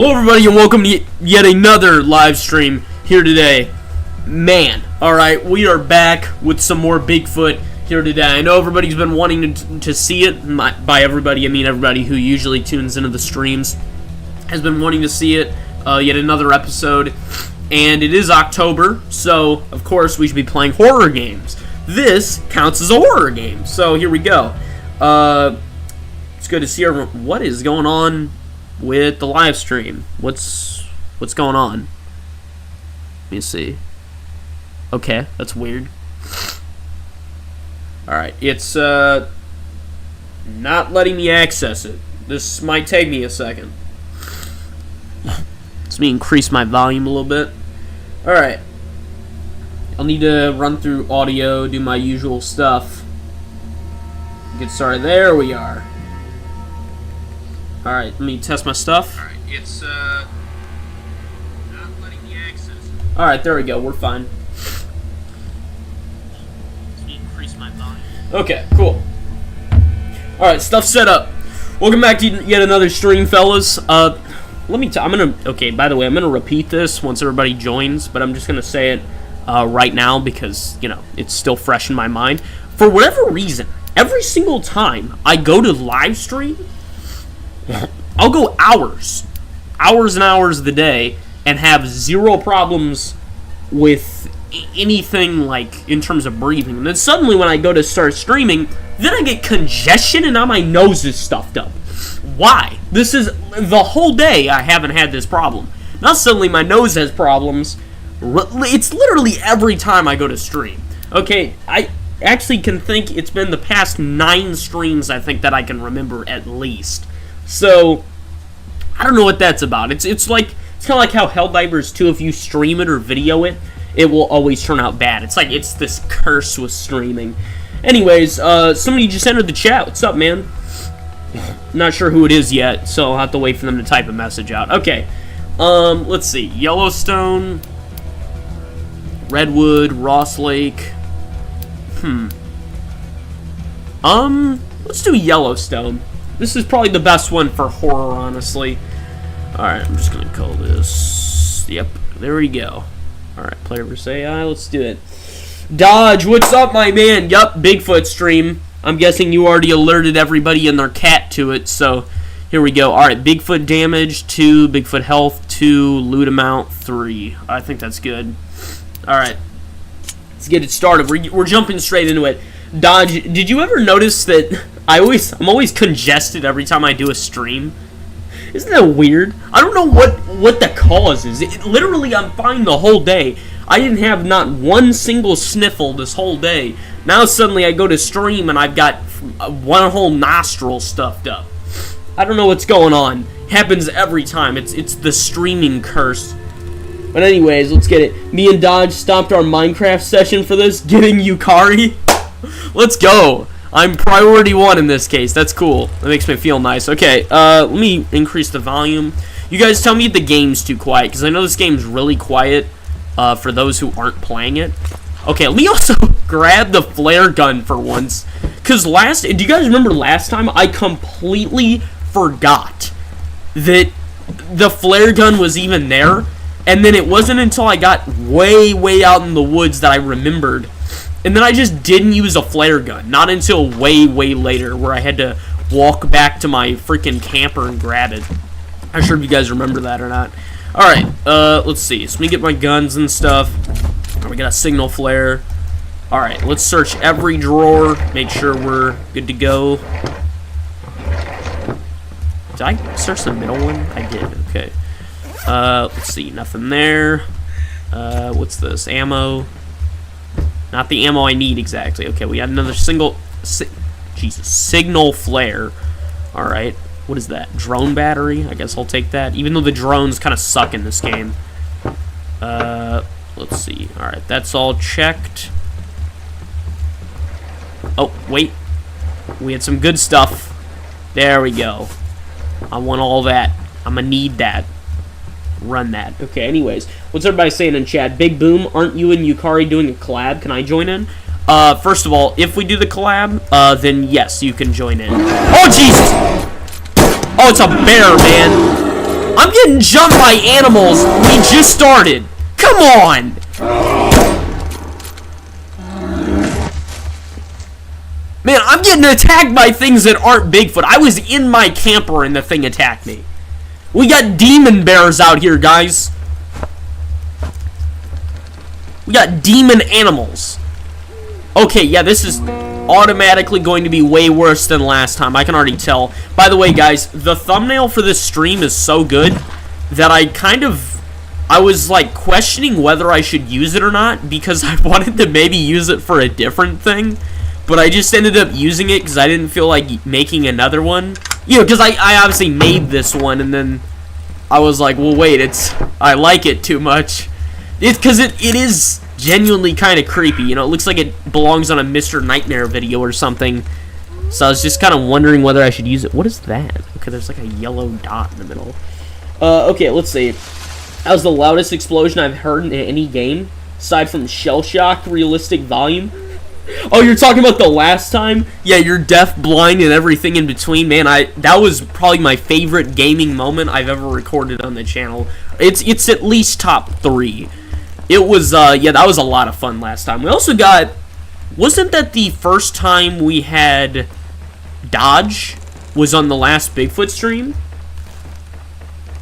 Hello everybody and welcome to yet another live stream here today. Man, alright, we are back with some more Bigfoot here today. I know everybody's been wanting to see it. By everybody, I mean everybody who usually tunes into the streams has been wanting to see it. Yet another episode. And it is October, so of course we should be playing horror games. This counts as a horror game, so here we go. It's good to see everyone. What is going on with the live stream? What's going on? Let me see. Okay, that's weird. Alright, it's not letting me access it. This might take me a second. Let me increase my volume a little bit. Alright. I'll need to run through audio, do my usual stuff. Get started. There we are. Alright, let me test my stuff. Alright, it's not letting me access it. Alright, there we go, we're fine. Let me increase my volume. Okay, cool. Alright, stuff set up. Welcome back to yet another stream, fellas. Okay, by the way, I'm gonna repeat this once everybody joins, but I'm just gonna say it right now because, you know, it's still fresh in my mind. For whatever reason, every single time I go to live stream, I'll go hours and hours of the day and have zero problems with anything, like, in terms of breathing. And then suddenly when I go to start streaming, then I get congestion and now my nose is stuffed up. Why? This is the whole day I haven't had this problem. Now suddenly my nose has problems. It's literally every time I go to stream. Okay, I actually can think it's been the past 9 streams, I think, that I can remember at least. So, I don't know what that's about. It's kind of like how Helldivers 2, if you stream it or video it, it will always turn out bad. It's like it's this curse with streaming. Anyways, somebody just entered the chat. What's up, man? Not sure who it is yet, so I'll have to wait for them to type a message out. Okay, let's see. Yellowstone, Redwood, Ross Lake. Let's do Yellowstone. This is probably the best one for horror, honestly. Alright, I'm just gonna call this... Yep, there we go. Alright, player versus AI, let's do it. Dodge, what's up, my man? Yup, Bigfoot stream. I'm guessing you already alerted everybody and their cat to it, so here we go. Alright, Bigfoot damage, 2, Bigfoot health, 2, loot amount, 3. I think that's good. Alright, let's get it started. We're jumping straight into it. Dodge, did you ever notice that I'm always congested every time I do a stream? Isn't that weird? I don't know what the cause is. Literally, I'm fine the whole day. I didn't have not one single sniffle this whole day. Now suddenly I go to stream and I've got one whole nostril stuffed up. I don't know what's going on. Happens every time. It's the streaming curse. But anyways, let's get it. Me and Dodge stopped our Minecraft session for this, getting Yukari. Let's go. I'm priority 1 in this case. That's cool. That makes me feel nice. Okay, let me increase the volume. You guys tell me if the game's too quiet, because I know this game's really quiet for those who aren't playing it. Okay, let me also grab the flare gun for once. Because do you guys remember last time? I completely forgot that the flare gun was even there. And then it wasn't until I got way out in the woods that I remembered. And then I just didn't use a flare gun. Not until way later, where I had to walk back to my freaking camper and grab it. I'm not sure if you guys remember that or not. Alright, let's see. So let me get my guns and stuff. We got a signal flare. Alright, let's search every drawer. Make sure we're good to go. Did I search the middle one? I did, okay. Let's see. Nothing there. What's this? Ammo. Not the ammo I need exactly. Okay, we got another signal flare. Alright. What is that? Drone battery? I guess I'll take that. Even though the drones kind of suck in this game. Let's see. Alright, that's all checked. Oh, wait. We had some good stuff. There we go. I want all that. I'm gonna need that. Run that. Okay, anyways. What's everybody saying in chat? Big Boom, aren't you and Yukari doing a collab? Can I join in? First of all, if we do the collab, then yes, you can join in. Oh, Jesus! Oh, it's a bear, man. I'm getting jumped by animals. We just started. Come on. Man, I'm getting attacked by things that aren't Bigfoot. I was in my camper and the thing attacked me. We got demon bears out here, guys. We got demon animals. Okay, yeah, this is automatically going to be way worse than last time. I can already tell. By the way, guys, the thumbnail for this stream is so good that I was like questioning whether I should use it or not, because I wanted to maybe use it for a different thing. But I just ended up using it because I didn't feel like making another one. You know, because I obviously made this one, and then I was like, well, wait, I like it too much. Because it is genuinely kind of creepy. You know, it looks like it belongs on a Mr. Nightmare video or something. So I was just kind of wondering whether I should use it. What is that? Okay, there's like a yellow dot in the middle. Okay, let's see. That was the loudest explosion I've heard in any game, aside from Shell Shock Realistic Volume. Oh, you're talking about the last time? Yeah, you're deaf, blind, and everything in between. Man, that was probably my favorite gaming moment I've ever recorded on the channel. It's at least top 3. It was, yeah, that was a lot of fun last time. We also got, wasn't that the first time we had Dodge was on the last Bigfoot stream?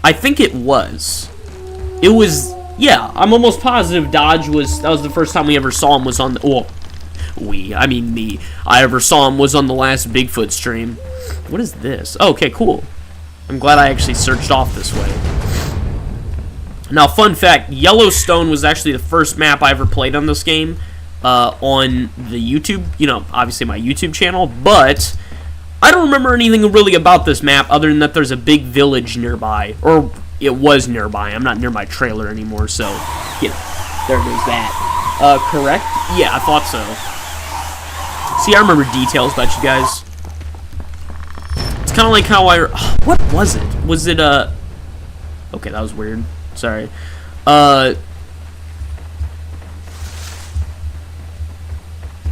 I think it was. It was, yeah, I'm almost positive Dodge that was the first time we ever saw him was on the, well, I ever saw him was on the last Bigfoot stream. What is this? Oh, okay, cool. I'm glad I actually searched off this way. Now, fun fact, Yellowstone was actually the first map I ever played on this game on the YouTube, you know, obviously my YouTube channel, but I don't remember anything really about this map other than that there's a big village nearby, or it was nearby. I'm not near my trailer anymore, so, you know, there goes that. Correct? Yeah, I thought so. See, I remember details about you guys. It's kind of like how what was it? Was it, okay, that was weird. Sorry.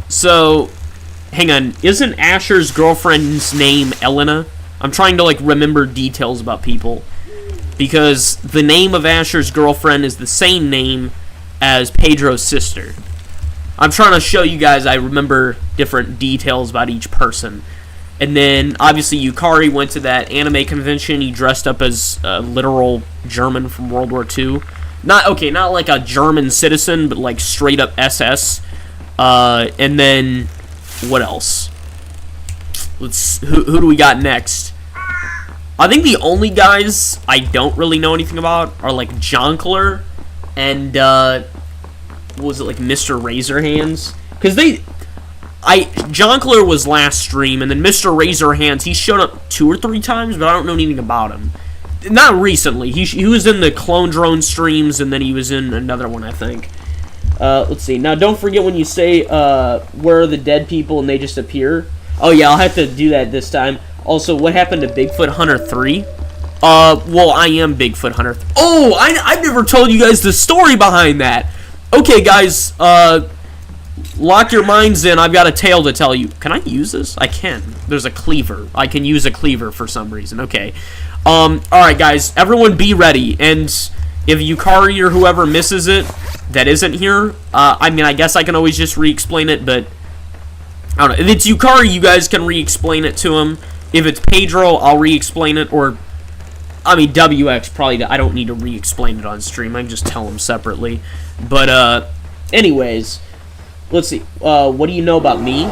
So, hang on. Isn't Asher's girlfriend's name Elena? I'm trying to, like, remember details about people. Because the name of Asher's girlfriend is the same name as Pedro's sister. I'm trying to show you guys I remember different details about each person. And then, obviously, Yukari went to that anime convention. He dressed up as a literal German from World War II. Not like a German citizen, but like straight up SS. And then, what else? Who do we got next? I think the only guys I don't really know anything about are like Jonkler and, what was it, like Mr. Razorhands? Because Jonkler was last stream, and then Mr. Razorhands, he showed up 2 or 3 times, but I don't know anything about him. Not recently. He was in the Clone Drone streams, and then he was in another one, I think. Let's see. Now, don't forget when you say, where are the dead people, and they just appear. Oh, yeah, I'll have to do that this time. Also, what happened to Bigfoot Hunter 3? Well, I am Bigfoot Hunter. Oh, I've never told you guys the story behind that. Okay, guys, lock your minds in. I've got a tale to tell you. Can I use this? I can. There's a cleaver. I can use a cleaver for some reason. Okay. Alright, guys. Everyone be ready. And if Yukari or whoever misses it that isn't here, I mean, I guess I can always just re-explain it, but I don't know. If it's Yukari, you guys can re-explain it to him. If it's Pedro, I'll re-explain it, or I mean, WX probably, I don't need to re-explain it on stream. I can just tell him separately. But, anyways, let's see. What do you know about me?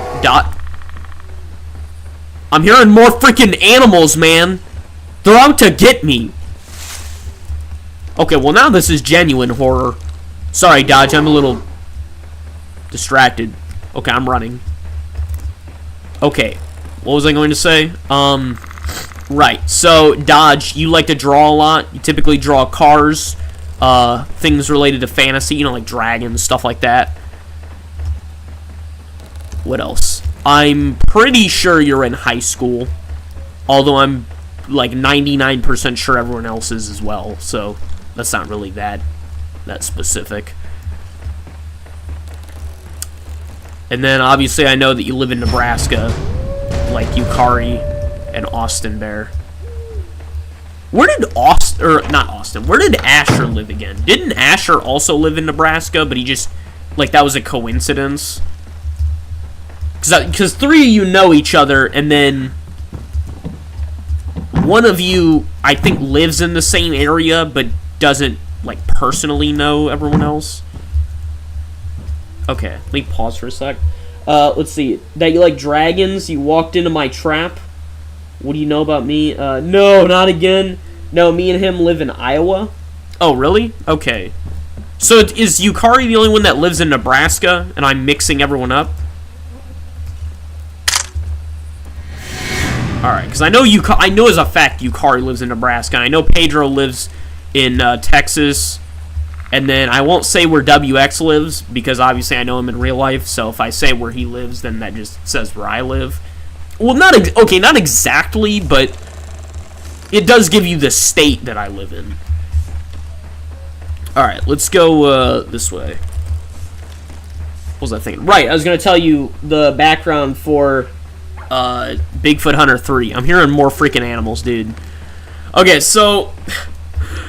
I'm hearing more freaking animals, man. They're out to get me. Okay, well, now this is genuine horror. Sorry, Dodge, I'm a little distracted. Okay, I'm running. Okay, what was I going to say? Right, so, Dodge, you like to draw a lot. You typically draw cars, things related to fantasy, you know, like dragons, stuff like that. What else? I'm pretty sure you're in high school, although I'm, like, 99% sure everyone else is as well, so that's not really that specific. And then, obviously, I know that you live in Nebraska, like Yukari and Austin Bear. Where did Austin, or not Austin, where did Asher live again? Didn't Asher also live in Nebraska, but he just, like, that was a coincidence? Because three of you know each other, and then one of you, I think, lives in the same area, but doesn't, like, personally know everyone else. Okay, let me pause for a sec. Let's see. That you like dragons? You walked into my trap? What do you know about me? No, not again. No, me and him live in Iowa. Oh, really? Okay. So is Yukari the only one that lives in Nebraska, and I'm mixing everyone up? Alright, because I know as a fact Yukari lives in Nebraska, and I know Pedro lives in Texas, and then I won't say where WX lives, because obviously I know him in real life, so if I say where he lives, then that just says where I live. Well, not exactly, but it does give you the state that I live in. Alright, let's go this way. What was I thinking? Right, I was going to tell you the background for Bigfoot Hunter 3. I'm hearing more freaking animals, dude. Okay, so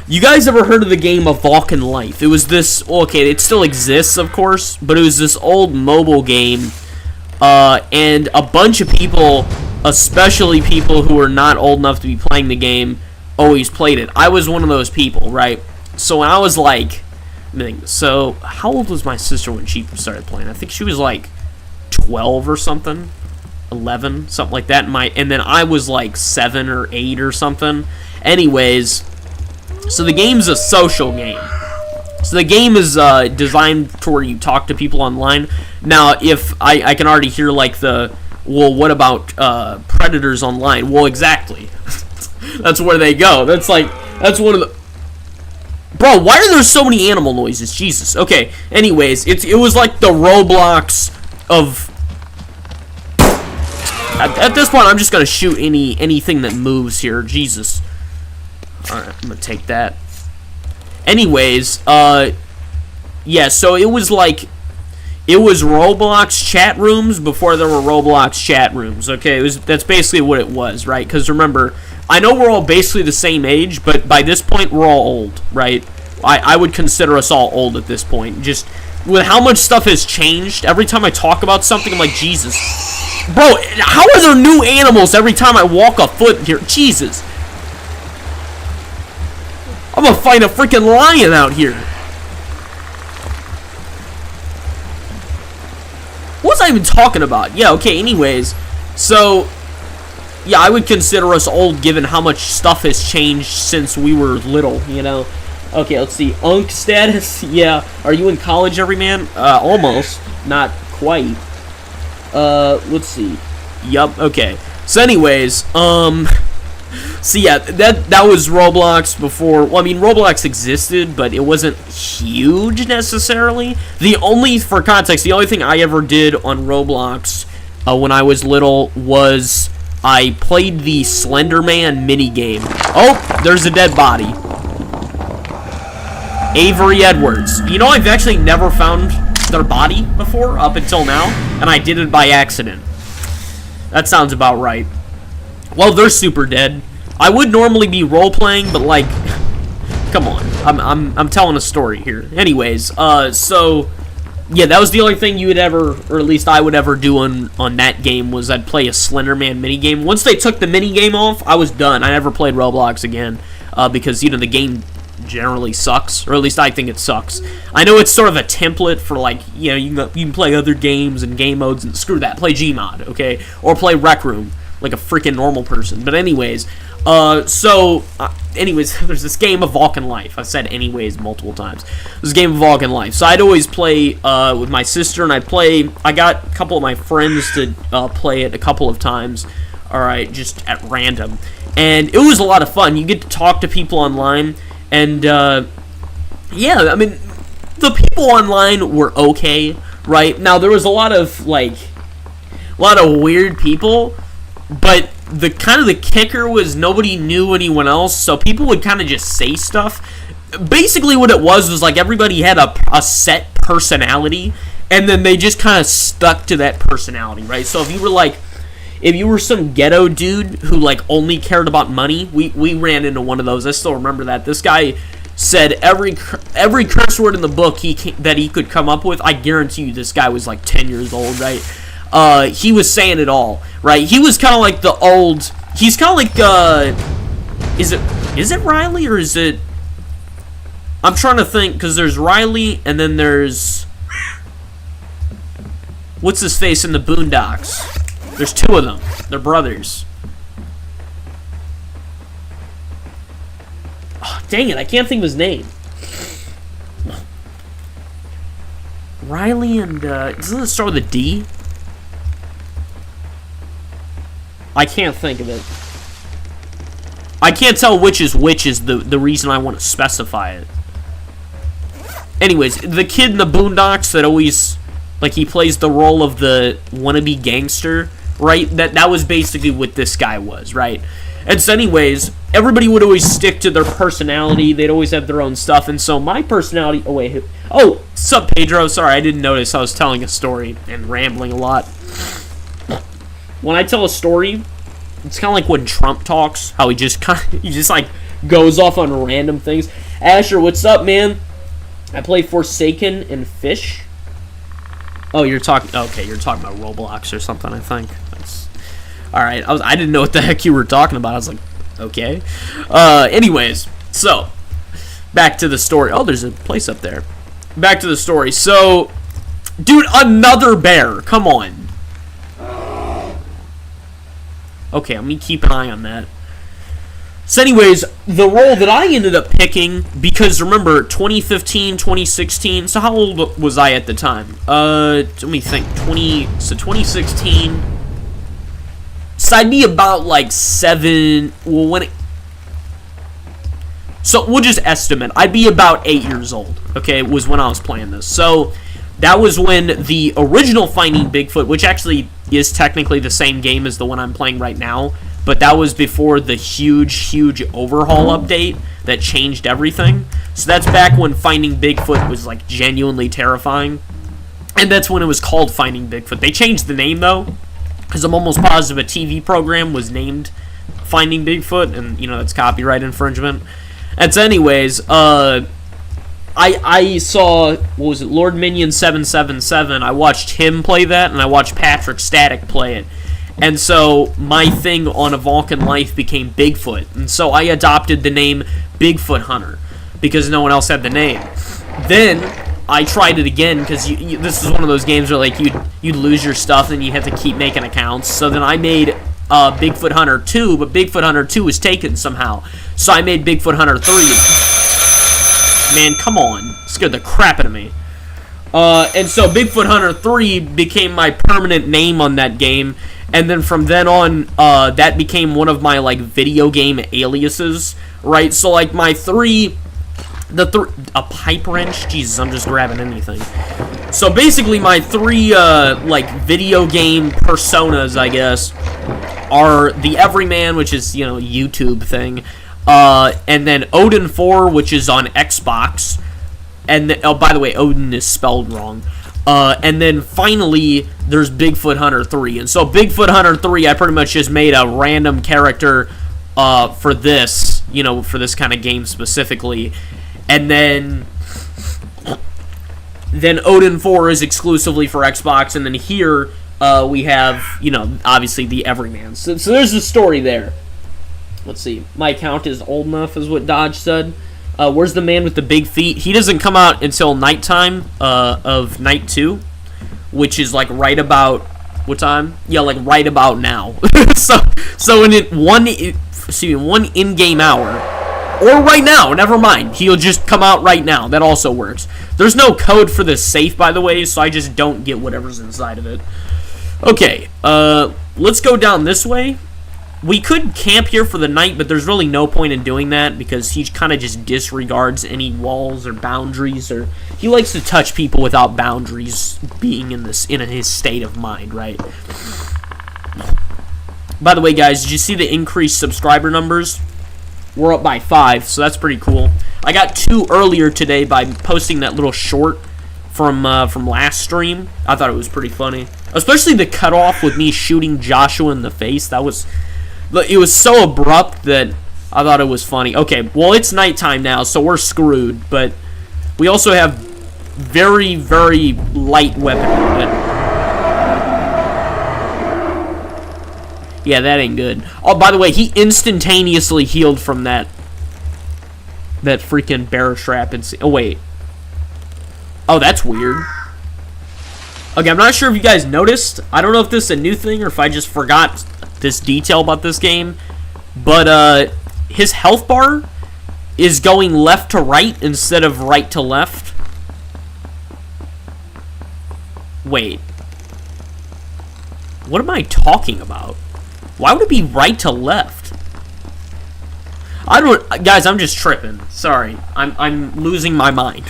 you guys ever heard of the game of Vulcan Life? It was this, well, okay, it still exists, of course, but it was this old mobile game, and a bunch of people, especially people who were not old enough to be playing the game, always played it. I was one of those people, right? So when I was like, so how old was my sister when she started playing? I think she was like 12 or something. 11, something like that, and then I was like 7 or 8 or something. Anyways, so the game's a social game. So the game is designed to where you talk to people online. Now, if I can already hear like well, what about predators online? Well, exactly. That's where they go. That's one of the... Bro, why are there so many animal noises? Jesus. Okay, anyways, it was like the Roblox of... At this point, I'm just gonna shoot anything that moves here. Jesus. Alright, I'm gonna take that. Anyways, yeah, so it was Roblox chat rooms before there were Roblox chat rooms, okay? That's basically what it was, right? Because remember, I know we're all basically the same age, but by this point, we're all old, right? I would consider us all old at this point. Just with how much stuff has changed, every time I talk about something, I'm like, Jesus. Bro, how are there new animals every time I walk a foot here? Jesus. I'm gonna find a freaking lion out here. What was I even talking about? Yeah, okay, anyways. So, yeah, I would consider us old given how much stuff has changed since we were little, you know? Okay, let's see. Unk status? Yeah. Are you in college, everyman? Almost. Not quite. Let's see. Yup, okay. So anyways, so yeah, that was Roblox before, well, I mean, Roblox existed, but it wasn't huge, necessarily. For context, the only thing I ever did on Roblox, when I was little, was I played the Slender Man minigame. Oh, there's a dead body. Avery Edwards. You know, I've actually never found their body before, up until now, and I did it by accident. That sounds about right. Well, they're super dead. I would normally be role-playing, but, like, come on. I'm telling a story here. Anyways, so, yeah, that was the only thing you would ever, or at least I would ever do on that game, was I'd play a Slender Man minigame. Once they took the minigame off, I was done. I never played Roblox again, because, you know, the game generally sucks, or at least I think it sucks. I know it's sort of a template for, like, you know, you can play other games and game modes, and screw that, play Gmod, okay? Or play Rec Room, like a freaking normal person. But anyways, anyways, there's this game of Vulcan Life. I've said anyways multiple times. This game of Vulcan Life. So I'd always play with my sister, and I got a couple of my friends to play it a couple of times, alright, just at random. And it was a lot of fun. You get to talk to people online, and, yeah, I mean, the people online were okay, right? Now, there was a lot of weird people, but the kicker was nobody knew anyone else, so people would kind of just say stuff. Basically, what it was like everybody had a set personality, and then they just kind of stuck to that personality, right? So if you were like, if you were some ghetto dude who like only cared about money, we ran into one of those. I still remember that. This guy said every curse word in the book that he could come up with. I guarantee you this guy was like 10 years old, right? He was saying it all, right? He was kind of like the old... He's kind of like, is it Riley, or is it... I'm trying to think, because there's Riley, and then there's... What's his face in the Boondocks? There's two of them. They're brothers. Oh, dang it, I can't think of his name. Riley and, doesn't it start with a D? I can't think of it. I can't tell which is the reason I want to specify it. Anyways, the kid in the Boondocks that always, like, he plays the role of the wannabe gangster, right? That was basically what this guy was, right? And so anyways, everybody would always stick to their personality. They'd always have their own stuff. And so my personality... Oh, wait. Oh, sup, Pedro? Sorry, I didn't notice. I was telling a story and rambling a lot. When I tell a story, it's kind of like when Trump talks, how he just like goes off on random things. Asher, what's up, man? I play Forsaken and Fish. Oh, you're talking about Roblox or something, I think. That's all right. I didn't know what the heck you were talking about. I was like, okay. Anyways, so back to the story. Oh, there's a place up there. Back to the story. So, dude, another bear. Come on. Okay, let me keep an eye on that. So anyways, the role that I ended up picking, because remember, 2015, 2016, so how old was I at the time? Let me think, 2016, so I'd be about like 7, well, so we'll just estimate, I'd be about 8 years old, okay, was when I was playing this. So that was when the original Finding Bigfoot, which actually is technically the same game as the one I'm playing right now, but that was before the huge overhaul update that changed everything. So that's back when Finding Bigfoot was like genuinely terrifying, and that's when it was called Finding Bigfoot. They changed the name though, because I'm almost positive a TV program was named Finding Bigfoot, and you know that's copyright infringement. And so anyways, I saw, what was it, Lord Minion 777. I watched him play that, and I watched Patrick Static play it. And so my thing on A Vulcan Life became Bigfoot. And so I adopted the name Bigfoot Hunter because no one else had the name. Then I tried it again because this is one of those games where like you'd lose your stuff and you have to keep making accounts. So then I made Bigfoot Hunter 2, but Bigfoot Hunter 2 was taken somehow. So I made Bigfoot Hunter 3. Man, come on. Scared the crap out of me. And so Bigfoot Hunter 3 became my permanent name on that game. And then from then on, that became one of my, like, video game aliases, right? So, like, my a pipe wrench? Jesus, I'm just grabbing anything. So, basically, my 3, like, video game personas, I guess, are the Everyman, which is, you know, a YouTube thing, and then Odin 4, which is on Xbox, and, oh, by the way, Odin is spelled wrong. And then finally, there's Bigfoot Hunter 3. And so Bigfoot Hunter 3, I pretty much just made a random character for this, you know, for this kind of game specifically. And then Odin 4 is exclusively for Xbox. And then here we have, you know, obviously the Everyman. So there's the story there. Let's see. My account is old enough, is what Dodge said. Where's the man with the big feet? He doesn't come out until nighttime of night 2, which is like right about what time? Yeah, like right about now. so in one in-game hour, or right now, never mind. He'll just come out right now. That also works. There's no code for this safe, by the way, so I just don't get whatever's inside of it. Okay, let's go down this way. We could camp here for the night, but there's really no point in doing that because he kind of just disregards any walls or boundaries, or he likes to touch people without boundaries being in his state of mind, right? By the way, guys, did you see the increased subscriber numbers? We're up by 5, so that's pretty cool. I got 2 earlier today by posting that little short from last stream. I thought it was pretty funny. Especially the cutoff with me shooting Joshua in the face. It was so abrupt that I thought it was funny. Okay, well, it's nighttime now, so we're screwed. But we also have very, very light weaponry. Yeah, that ain't good. Oh, by the way, he instantaneously healed from that freaking bear trap. Oh, wait. Oh, that's weird. Okay, I'm not sure if you guys noticed. I don't know if this is a new thing or if I just forgot this detail about this game. But, his health bar is going left to right instead of right to left. Wait. What am I talking about? Why would it be right to left? Guys, I'm just tripping. Sorry. I'm losing my mind.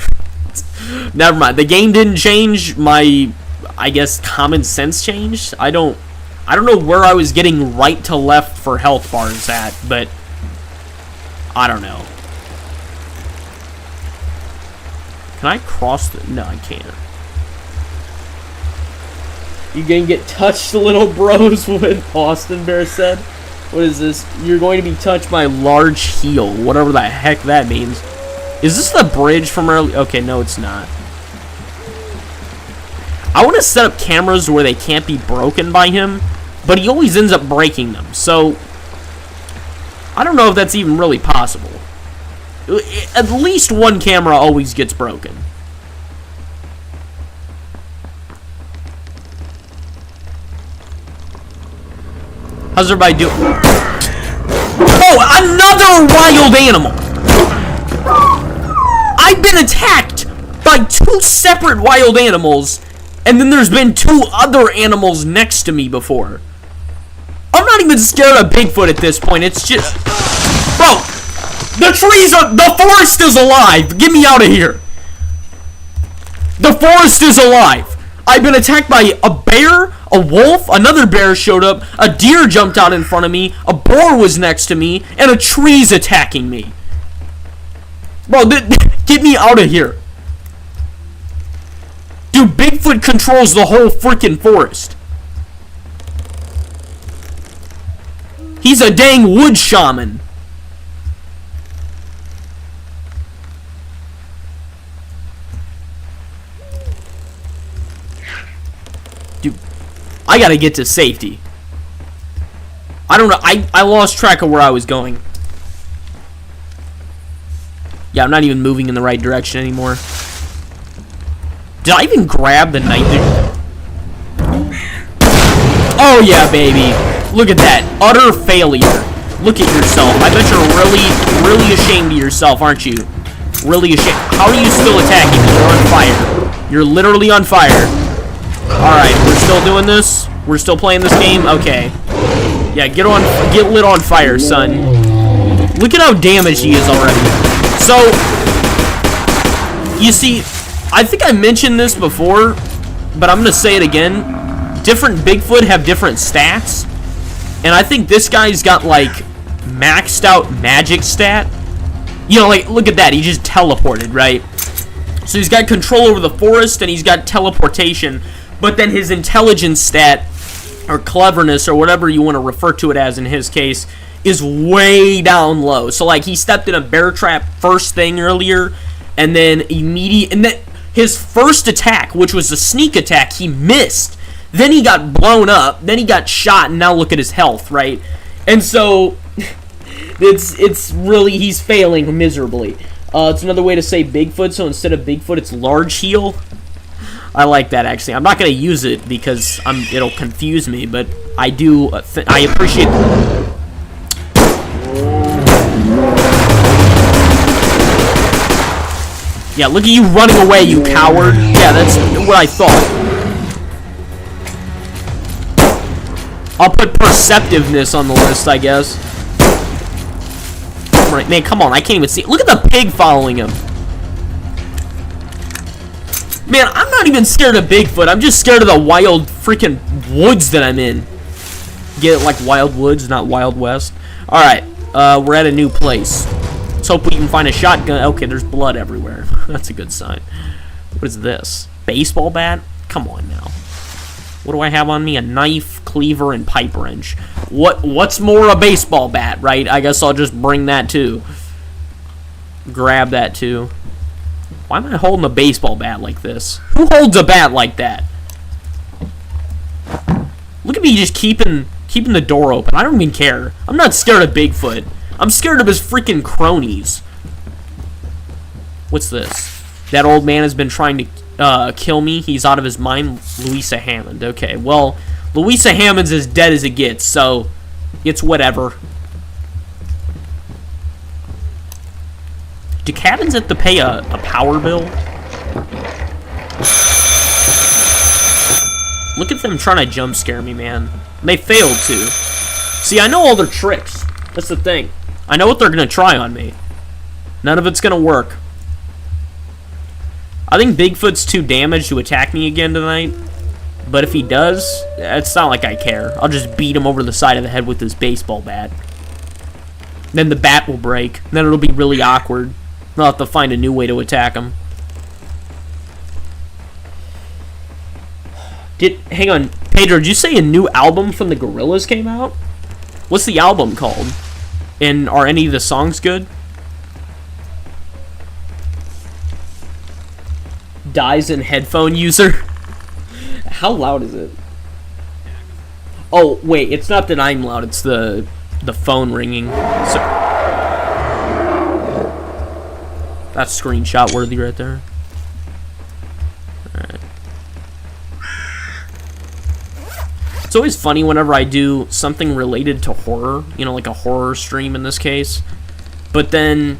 Never mind. The game didn't change. My, I guess, common sense changed. I don't know where I was getting right to left for health bars at, but I don't know. Can I cross the... No, I can't. You gonna get touched, little bros, what Austin Bear said. What is this? You're going to be touched by a large heel. Whatever the heck that means. Is this the bridge from earlier? Okay, no, it's not. I want to set up cameras where they can't be broken by him, but he always ends up breaking them. So, I don't know if that's even really possible. At least one camera always gets broken. How's everybody doing? Oh, another wild animal! I've been attacked by 2 separate wild animals, and then there's been 2 other animals next to me before. I'm not even scared of Bigfoot at this point. It's just... Bro! The forest is alive! Get me out of here! The forest is alive! I've been attacked by a bear, a wolf, another bear showed up, a deer jumped out in front of me, a boar was next to me, and a tree's attacking me. Bro, get me out of here. Dude, Bigfoot controls the whole freaking forest. He's a dang wood shaman. I gotta get to safety. I don't know. I lost track of where I was going. Yeah, I'm not even moving in the right direction anymore. Did I even grab the knife? Oh, yeah, baby. Look at that. Utter failure. Look at yourself. I bet you're really, really ashamed of yourself, aren't you? Really ashamed. How are you still attacking me? You're on fire. You're literally on fire. Alright, we're still doing this? We're still playing this game? Okay. Yeah, get lit on fire, son. Look at how damaged he is already. So, you see, I think I mentioned this before, but I'm going to say it again. Different Bigfoot have different stats, and I think this guy's got, like, maxed out magic stat. You know, like, look at that. He just teleported, right? So he's got control over the forest, and he's got teleportation. But then his intelligence stat, or cleverness, or whatever you want to refer to it as in his case, is way down low. So, like, he stepped in a bear trap first thing earlier, and then his first attack, which was a sneak attack, he missed. Then he got blown up, then he got shot, and now look at his health, right? And so, it's really, he's failing miserably. It's another way to say Bigfoot, so instead of Bigfoot, it's large heel. I like that, actually. I'm not going to use it because it'll confuse me, but I do. I appreciate. Yeah, look at you running away, you coward. Yeah, that's what I thought. I'll put perceptiveness on the list, I guess. Right, man, come on. I can't even see. Look at the pig following him. Man, I'm not even scared of Bigfoot. I'm just scared of the wild freaking woods that I'm in. Get it, like Wild Woods, not Wild West. Alright, we're at a new place. Let's hope we can find a shotgun. Okay, there's blood everywhere. That's a good sign. What is this? Baseball bat? Come on now. What do I have on me? A knife, cleaver, and pipe wrench. What's more, a baseball bat, right? I guess I'll just bring that too. Grab that too. Why am I holding a baseball bat like this? Who holds a bat like that? Look at me just keeping the door open. I don't even care. I'm not scared of Bigfoot. I'm scared of his freaking cronies. What's this? That old man has been trying to kill me. He's out of his mind. Louisa Hammond. Okay, well, Louisa Hammond's as dead as it gets, so it's whatever. Do cabins have to pay a power bill? Look at them trying to jump scare me, man. They failed to. See, I know all their tricks. That's the thing. I know what they're going to try on me. None of it's going to work. I think Bigfoot's too damaged to attack me again tonight. But if he does, it's not like I care. I'll just beat him over the side of the head with this baseball bat. Then the bat will break. Then it'll be really awkward. I'll have to find a new way to attack him. Hang on, Pedro, did you say a new album from the Gorillaz came out? What's the album called? And are any of the songs good? Dies in headphone user. How loud is it? Oh, wait, it's not that I'm loud, it's the phone ringing. So, that's screenshot worthy right there. Alright. It's always funny whenever I do something related to horror, you know, like a horror stream in this case. But then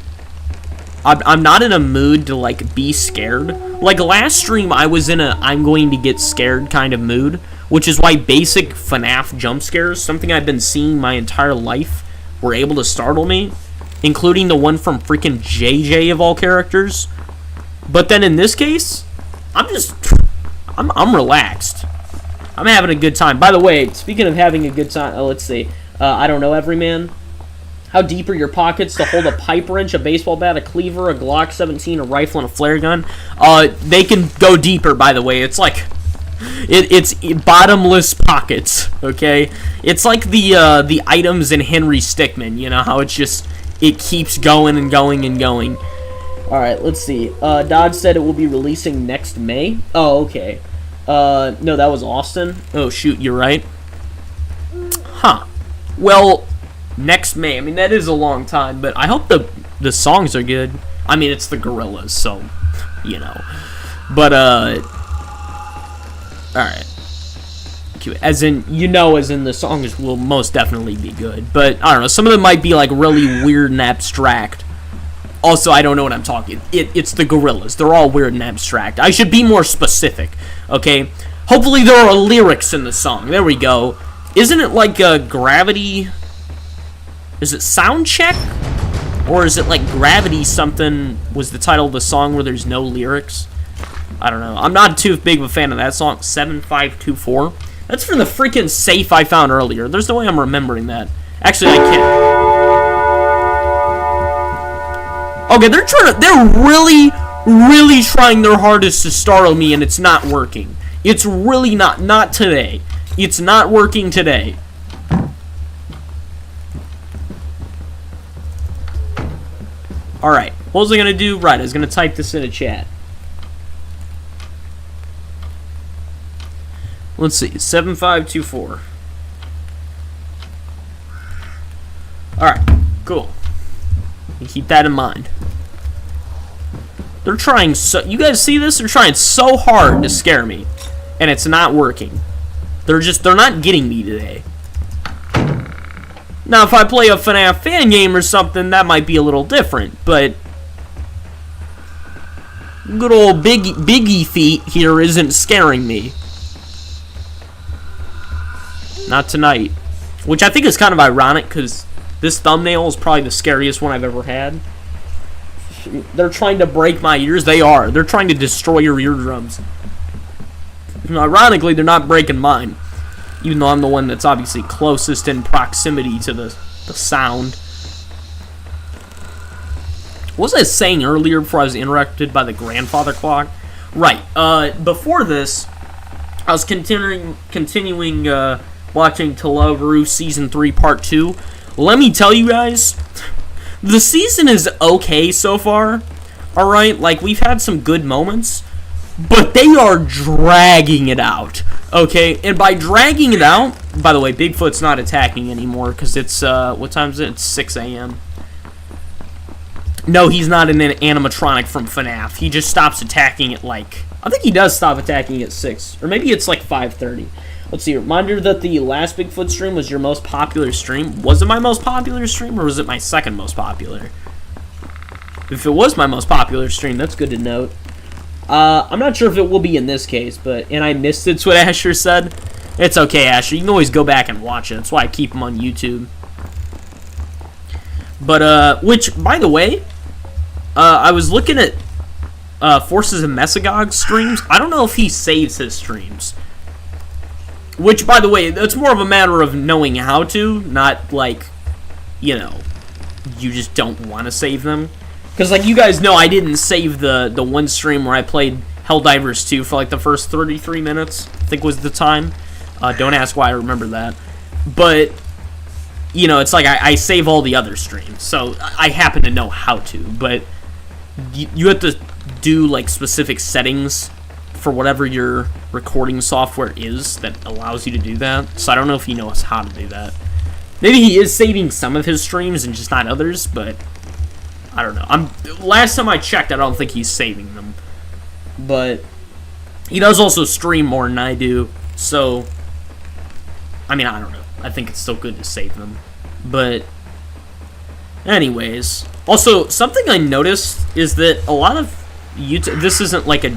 I'm not in a mood to, like, be scared. Like, last stream, I was in a I'm going to get scared kind of mood, which is why basic FNAF jump scares, something I've been seeing my entire life, were able to startle me, including the one from freaking JJ of all characters. But then in this case, I'm relaxed. I'm having a good time. By the way, speaking of having a good time, let's see. I don't know, Everyman. How deep are your pockets to hold a pipe wrench, a baseball bat, a cleaver, a Glock 17, a rifle, and a flare gun? They can go deeper, by the way. It's like... It's bottomless pockets, okay? It's like the items in Henry Stickmin, you know, how it's just... It keeps going and going and going. Alright, let's see. Dodge said it will be releasing next May. Oh, okay. No, that was Austin. Oh, shoot, you're right. Huh. Well... Next May. I mean, that is a long time, but I hope the songs are good. I mean, it's the Gorillaz, so, you know. But, alright. As in, you know, as in the songs will most definitely be good. But, I don't know, some of them might be, like, really weird and abstract. Also, I don't know what I'm talking. It's the Gorillaz. They're all weird and abstract. I should be more specific, okay? Hopefully there are lyrics in the song. There we go. Isn't it like Gravity... Is it Sound Check? Or is it like Gravity something was the title of the song where there's no lyrics? I don't know. I'm not too big of a fan of that song. 7524. That's for the freaking safe I found earlier. There's no way I'm remembering that. Actually, I can't. Okay, they're really trying their hardest to startle me, and it's not working. It's really not today. It's not working today. Alright, what was I going to do? Right, I was going to type this in a chat. Let's see, 7524. Alright, cool. You keep that in mind. They're trying so... You guys see this? They're trying so hard to scare me. And it's not working. They're not getting me today. Now, if I play a FNAF fan game or something, that might be a little different, but good old BIGFOOT here isn't scaring me. Not tonight. Which I think is kind of ironic, because this thumbnail is probably the scariest one I've ever had. They're trying to break my ears. They are. They're trying to destroy your eardrums. And ironically, they're not breaking mine. Even though I'm the one that's obviously closest in proximity to the sound. What was I saying earlier before I was interrupted by the grandfather clock? Right, before this, I was continuing watching Televeru Season 3 Part 2. Let me tell you guys, the season is okay so far. Alright, like, we've had some good moments, but they are dragging it out. Okay, and by dragging it out, by the way, Bigfoot's not attacking anymore, because it's, what time is it? It's 6 a.m. No, he's not an animatronic from FNAF. He just stops attacking at, like, I think he does stop attacking at 6. Or maybe it's, like, 5:30. Let's see, reminder that the last Bigfoot stream was your most popular stream. Was it my most popular stream, or was it my second most popular? If it was my most popular stream, that's good to note. I'm not sure if it will be in this case, but, and I missed it's what Asher said. It's okay, Asher. You can always go back and watch it. That's why I keep them on YouTube. But, which, by the way, I was looking at Forces of Mesogog streams. I don't know if he saves his streams. Which, by the way, it's more of a matter of knowing how to, not, like, you know, you just don't want to save them. Because, like, you guys know I didn't save the one stream where I played Helldivers 2 for, like, the first 33 minutes, I think was the time. Don't ask why I remember that. But, you know, it's like I save all the other streams, so I happen to know how to. But you have to do, like, specific settings for whatever your recording software is that allows you to do that. So I don't know if he knows how to do that. Maybe he is saving some of his streams and just not others, but I don't know. Last time I checked, I don't think he's saving them. But he does also stream more than I do, so I mean, I don't know. I think it's still good to save them. But anyways, also something I noticed is that a lot of YouTube, this isn't like a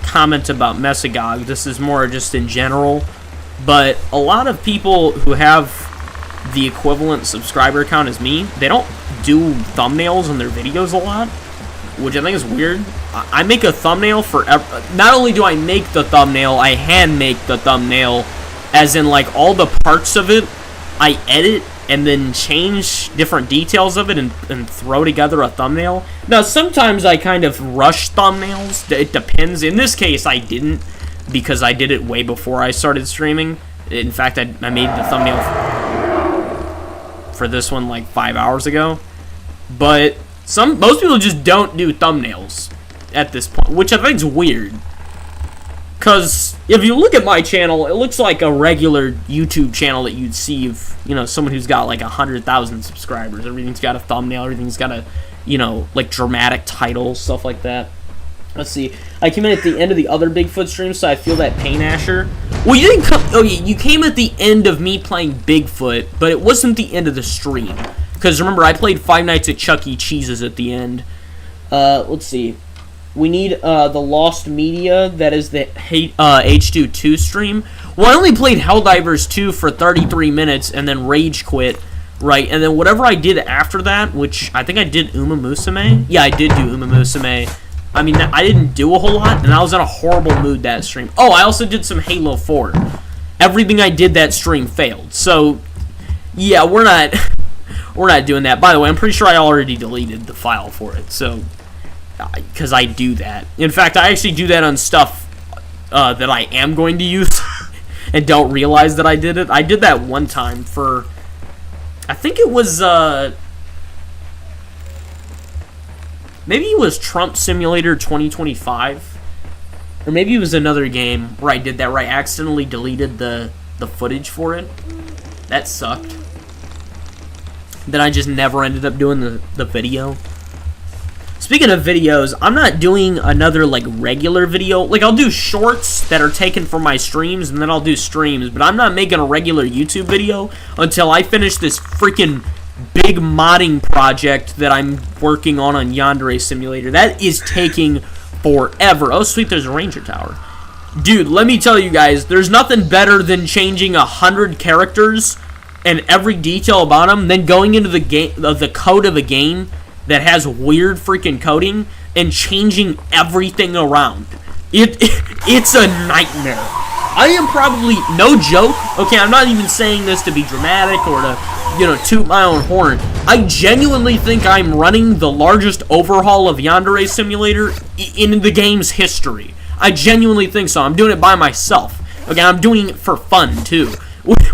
comment about Mesogog, this is more just in general, but a lot of people who have the equivalent subscriber count as me, they don't do thumbnails on their videos a lot, which I think is weird. I make a thumbnail for not only do I make the thumbnail, I hand make the thumbnail, as in, like, all the parts of it I edit and then change different details of it and throw together a thumbnail. Now, sometimes I kind of rush thumbnails. It depends. In this case, I didn't, because I did it way before I started streaming. In fact, I made the thumbnail for this one like 5 hours ago. But most people just don't do thumbnails at this point, which I think is weird. Because if you look at my channel, it looks like a regular YouTube channel that you'd see of, you know, someone who's got like 100,000 subscribers. Everything's got a thumbnail, everything's got a, you know, like dramatic title, stuff like that. Let's see. I came in at the end of the other Bigfoot stream, so I feel that pain, Asher. Well, you didn't come. Oh, yeah, you came at the end of me playing Bigfoot, but it wasn't the end of the stream. Because remember, I played Five Nights at Chuck E. Cheese's at the end. Let's see. We need the Lost Media, that is the H22 stream. Well, I only played Helldivers 2 for 33 minutes and then rage quit, right? And then whatever I did after that, which I think I did Uma Musume. Yeah, I did do Uma Musume. I mean, I didn't do a whole lot, and I was in a horrible mood that stream. Oh, I also did some Halo 4. Everything I did that stream failed. So, yeah, we're not doing that. By the way, I'm pretty sure I already deleted the file for it, so, because I do that. In fact, I actually do that on stuff that I am going to use and don't realize that I did it. I did that one time for, I think it was, maybe it was Trump Simulator 2025, or maybe it was another game where I did that, where I accidentally deleted the footage for it. That sucked. Then I just never ended up doing the video. Speaking of videos, I'm not doing another, like, regular video. Like, I'll do shorts that are taken from my streams, and then I'll do streams, but I'm not making a regular YouTube video until I finish this freaking big modding project that I'm working on Yandere Simulator. That is taking forever. Oh, sweet, there's a ranger tower. Dude, let me tell you guys, there's nothing better than changing 100 characters and every detail about them, then going into the code of a game that has weird freaking coding and changing everything around. It's a nightmare. I am probably, no joke, okay, I'm not even saying this to be dramatic or to, you know, toot my own horn. I genuinely think I'm running the largest overhaul of Yandere Simulator in the game's history. I genuinely think so. I'm doing it by myself. Okay, I'm doing it for fun, too.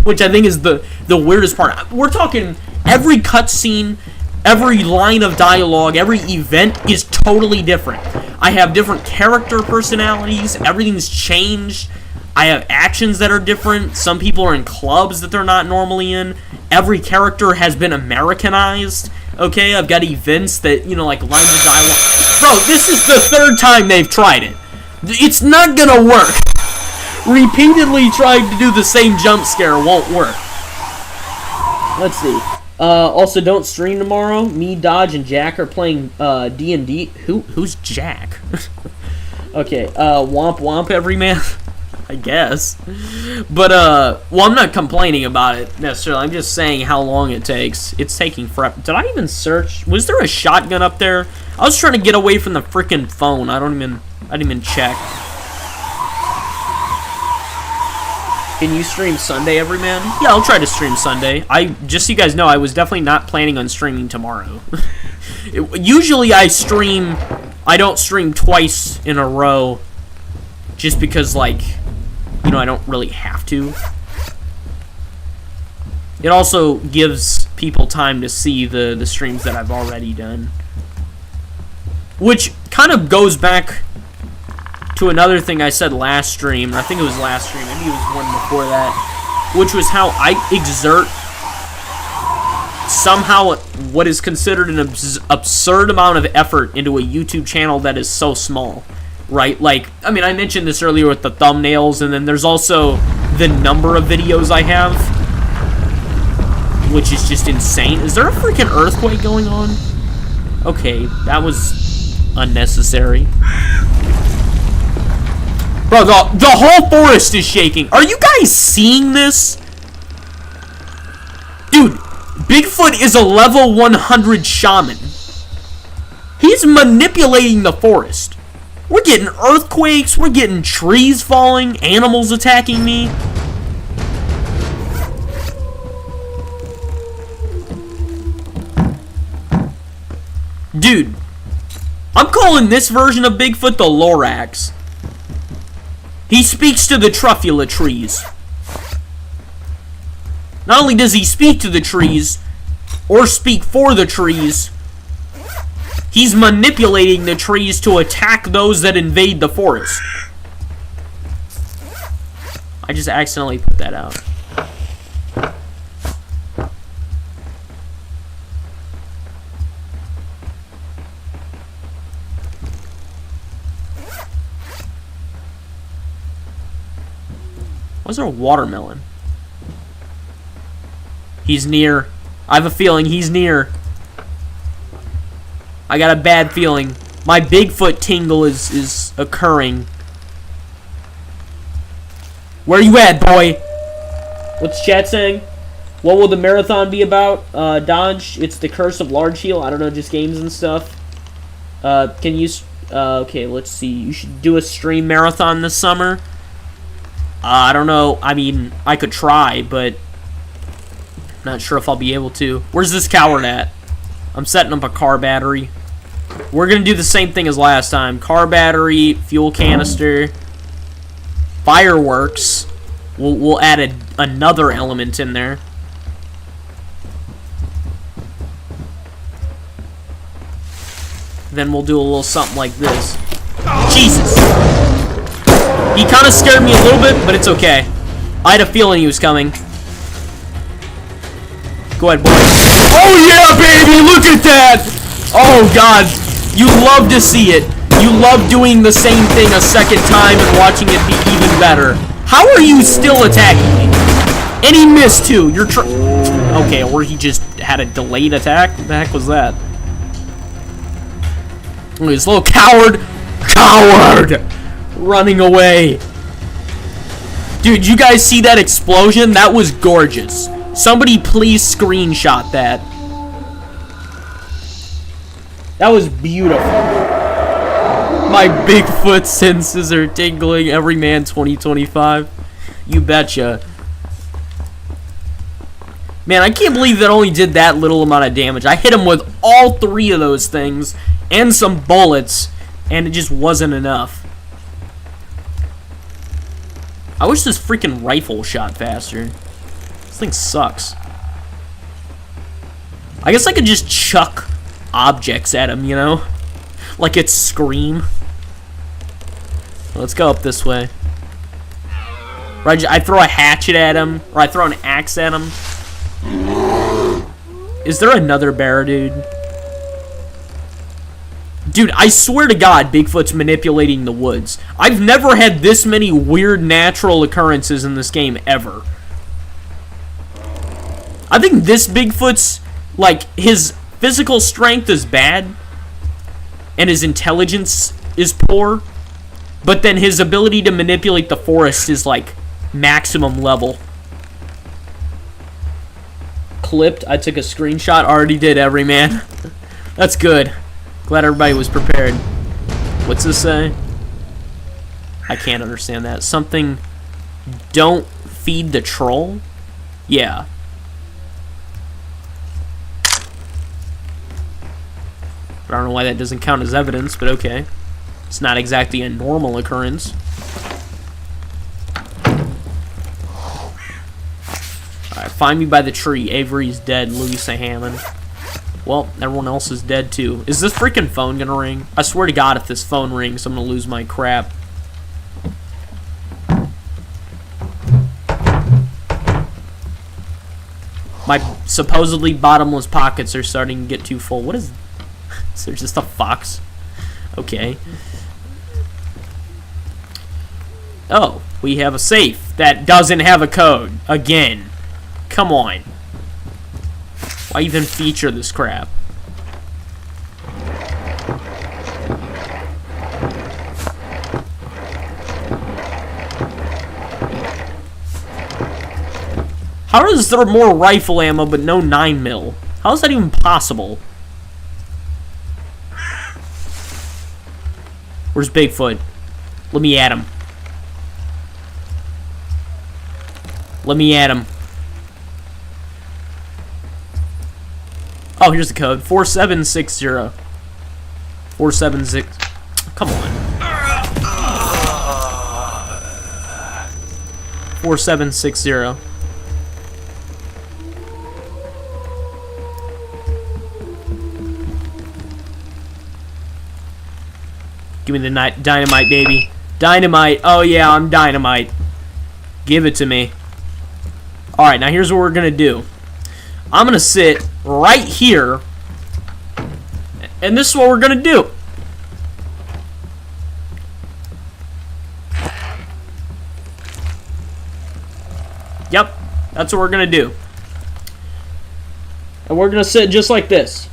Which I think is the weirdest part. We're talking every cutscene, every line of dialogue, every event is totally different. I have different character personalities. Everything's changed. I have actions that are different. Some people are in clubs that they're not normally in. Every character has been Americanized. Okay, I've got events that, you know, like lines of dialogue. Bro, this is the third time they've tried it. It's not gonna work. Repeatedly trying to do the same jump scare won't work. Let's see. Also, don't stream tomorrow. Me, Dodge, and Jack are playing D&D. Who's Jack? Okay, womp womp, everyman. I guess. But, well, I'm not complaining about it necessarily. I'm just saying how long it takes. It's taking forever. Did I even search? Was there a shotgun up there? I was trying to get away from the freaking phone. I didn't even check. Can you stream Sunday, everyman? Yeah, I'll try to stream Sunday. Just so you guys know, I was definitely not planning on streaming tomorrow. Usually I don't stream twice in a row just because, like, you know, I don't really have to. It also gives people time to see the streams that I've already done. Which kind of goes back to another thing I said last stream. I think it was last stream. Maybe it was one before that. Which was how I exert somehow what is considered an absurd amount of effort into a YouTube channel that is so small. Right? Like, I mean, I mentioned this earlier with the thumbnails, and then there's also the number of videos I have, which is just insane. Is there a freaking earthquake going on? Okay, that was unnecessary. Bro, the whole forest is shaking. Are you guys seeing this? Dude, Bigfoot is a level 100 shaman. He's manipulating the forest. We're getting earthquakes, we're getting trees falling, animals attacking me. Dude, I'm calling this version of Bigfoot the Lorax. He speaks to the truffula trees. Not only does he speak to the trees, or speak for the trees, he's manipulating the trees to attack those that invade the forest. I just accidentally put that out. Why's there a watermelon? He's near. I have a feeling he's near. I got a bad feeling. My Bigfoot tingle is occurring. Where you at, boy? What's chat saying? What will the marathon be about? Dodge, it's the curse of large heal. I don't know, just games and stuff. Can you... okay, let's see. You should do a stream marathon this summer. I don't know. I mean, I could try, but... not sure if I'll be able to. Where's this coward at? I'm setting up a car battery. We're going to do the same thing as last time. Car battery, fuel canister, fireworks. We'll add another element in there. Then we'll do a little something like this. Jesus! He kind of scared me a little bit, but it's okay. I had a feeling he was coming. Go ahead, boy. Oh yeah, baby! Look at that! Oh god, you love to see it. You love doing the same thing a second time and watching it be even better. How are you still attacking me? And he missed too. You're okay, or he just had a delayed attack? What the heck was that? Look at this little coward. Coward! Running away. Dude, you guys see that explosion? That was gorgeous. Somebody please screenshot that. That was beautiful. My Bigfoot senses are tingling. Every man 2025. You betcha. Man, I can't believe that only did that little amount of damage. I hit him with all three of those things and some bullets, and it just wasn't enough. I wish this freaking rifle shot faster. This thing sucks. I guess I could just chuck objects at him, you know? Like it's Scream. Let's go up this way. Right, I throw a hatchet at him, or I throw an axe at him. Is there another bear, dude? Dude, I swear to God, Bigfoot's manipulating the woods. I've never had this many weird natural occurrences in this game, ever. I think this Bigfoot's, like, his physical strength is bad, and his intelligence is poor, but then his ability to manipulate the forest is, like, maximum level. Clipped. I took a screenshot. Already did, Everyman. That's good. Glad everybody was prepared. What's this say? I can't understand that. Something. Don't feed the troll? Yeah. I don't know why that doesn't count as evidence, but okay. It's not exactly a normal occurrence. Alright, find me by the tree. Avery's dead. Louisa Hammond. Well, everyone else is dead too. Is this freaking phone gonna ring? I swear to God, if this phone rings, I'm gonna lose my crap. My supposedly bottomless pockets are starting to get too full. What is... Is there just a fox? Okay. Oh, we have a safe that doesn't have a code. Again. Come on. Why even feature this crap? How is there more rifle ammo but no 9mm? How is that even possible? Where's Bigfoot? Let me at him. Let me at him. Oh, here's the code. 4760. 476. Come on. 4760. Give me the dynamite, baby. Dynamite. Oh, yeah, I'm dynamite. Give it to me. Alright, now here's what we're going to do. I'm going to sit right here. And this is what we're going to do. Yep, that's what we're going to do. And we're going to sit just like this.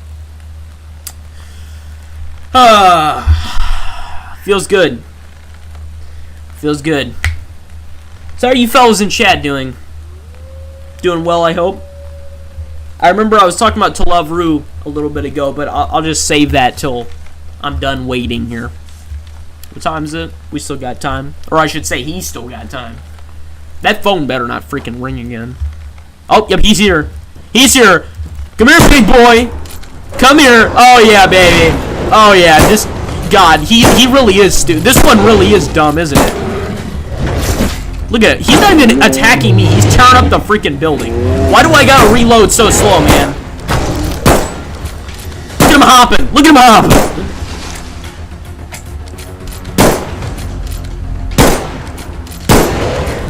Feels good. Feels good. So how are you fellas in chat doing? Doing well, I hope. I remember I was talking about To Love Rue a little bit ago, but I'll just save that till I'm done waiting here. What time is it? We still got time. Or I should say, he's still got time. That phone better not freaking ring again. Oh, yep, he's here. He's here. Come here, big boy. Come here. Oh, yeah, baby. Oh, yeah, this... God, he really is stupid. This one really is dumb, isn't it? Look at it. He's not even attacking me. He's tearing up the freaking building. Why do I gotta reload so slow, man? Look at him hopping. Look at him hopping.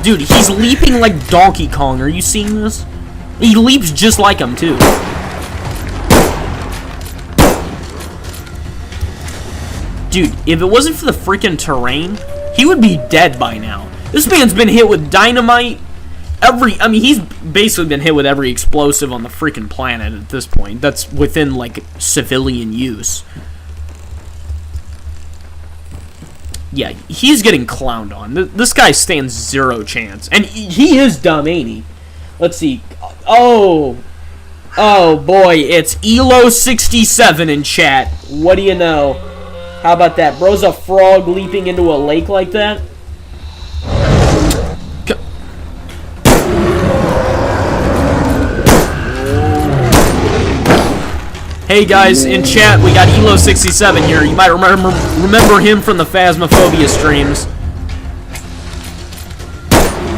Dude, he's leaping like Donkey Kong. Are you seeing this? He leaps just like him, too. Dude, if it wasn't for the freaking terrain, he would be dead by now. This man's been hit with dynamite. I mean, he's basically been hit with every explosive on the freaking planet at this point. That's within, like, civilian use. Yeah, he's getting clowned on. This guy stands zero chance. And he is dumb, ain't he? Let's see. Oh boy, it's Elo67 in chat. What do you know? How about that? Bro's a frog leaping into a lake like that? Hey guys, in chat, we got Elo67 here. You might remember him from the Phasmophobia streams.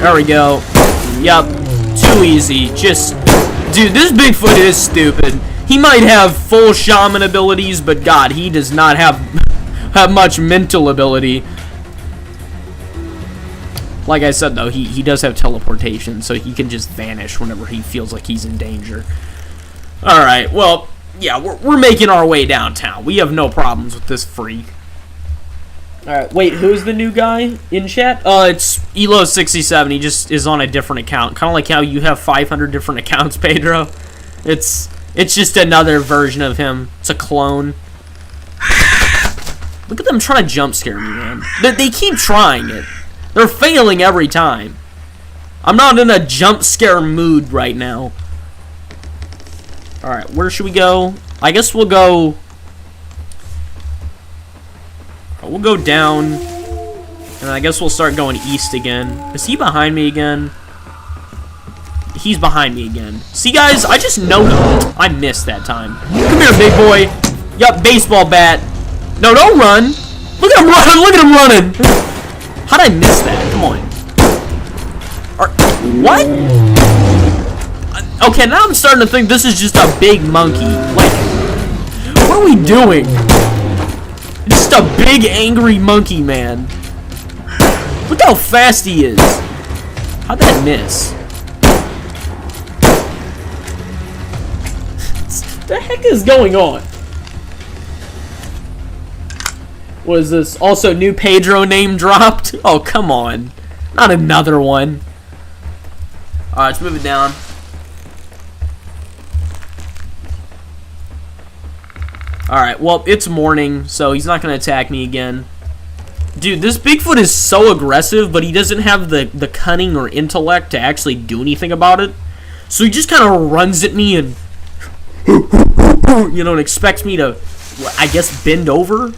There we go. Yep. Too easy. Just... Dude, this Bigfoot is stupid. He might have full shaman abilities, but God, he does not have much mental ability. Like I said, though, he does have teleportation, so he can just vanish whenever he feels like he's in danger. Alright, well, yeah, we're making our way downtown. We have no problems with this freak. Alright, wait, who's the new guy in chat? It's Elo67. He just is on a different account. Kind of like how you have 500 different accounts, Pedro. It's just another version of him. It's a clone. Look at them trying to jump scare me, man. They keep trying it. They're failing every time. I'm not in a jump scare mood right now. Alright, where should we go? I guess we'll go... We'll go down. And I guess we'll start going east again. Is he behind me again? He's behind me again. See, guys? I just noticed. I missed that time. Come here, big boy. Yup, baseball bat. No, don't run. Look at him running. Look at him running. How'd I miss that? Come on. What? Okay, now I'm starting to think this is just a big monkey. Like, what are we doing? Just a big angry monkey, man. Look how fast he is. How'd that miss? What the heck is going on? Was this also new Pedro name dropped? Oh, come on. Not another one. Alright, let's move it down. Alright, well, it's morning, so he's not going to attack me again. Dude, this Bigfoot is so aggressive, but he doesn't have the cunning or intellect to actually do anything about it. So he just kind of runs at me and, you know, and expects me to, I guess, bend over.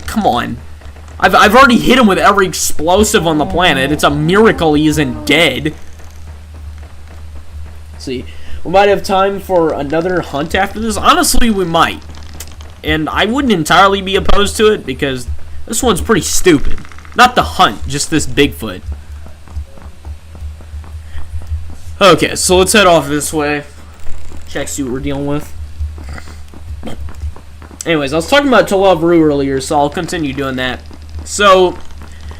Come on. I've already hit him with every explosive on the planet. It's a miracle he isn't dead. Let's see. We might have time for another hunt after this. Honestly, we might. And I wouldn't entirely be opposed to it because this one's pretty stupid. Not the hunt, just this Bigfoot. Okay, so let's head off this way. Check, see what we're dealing with. Anyways, I was talking about Talavaroo earlier, so I'll continue doing that. So,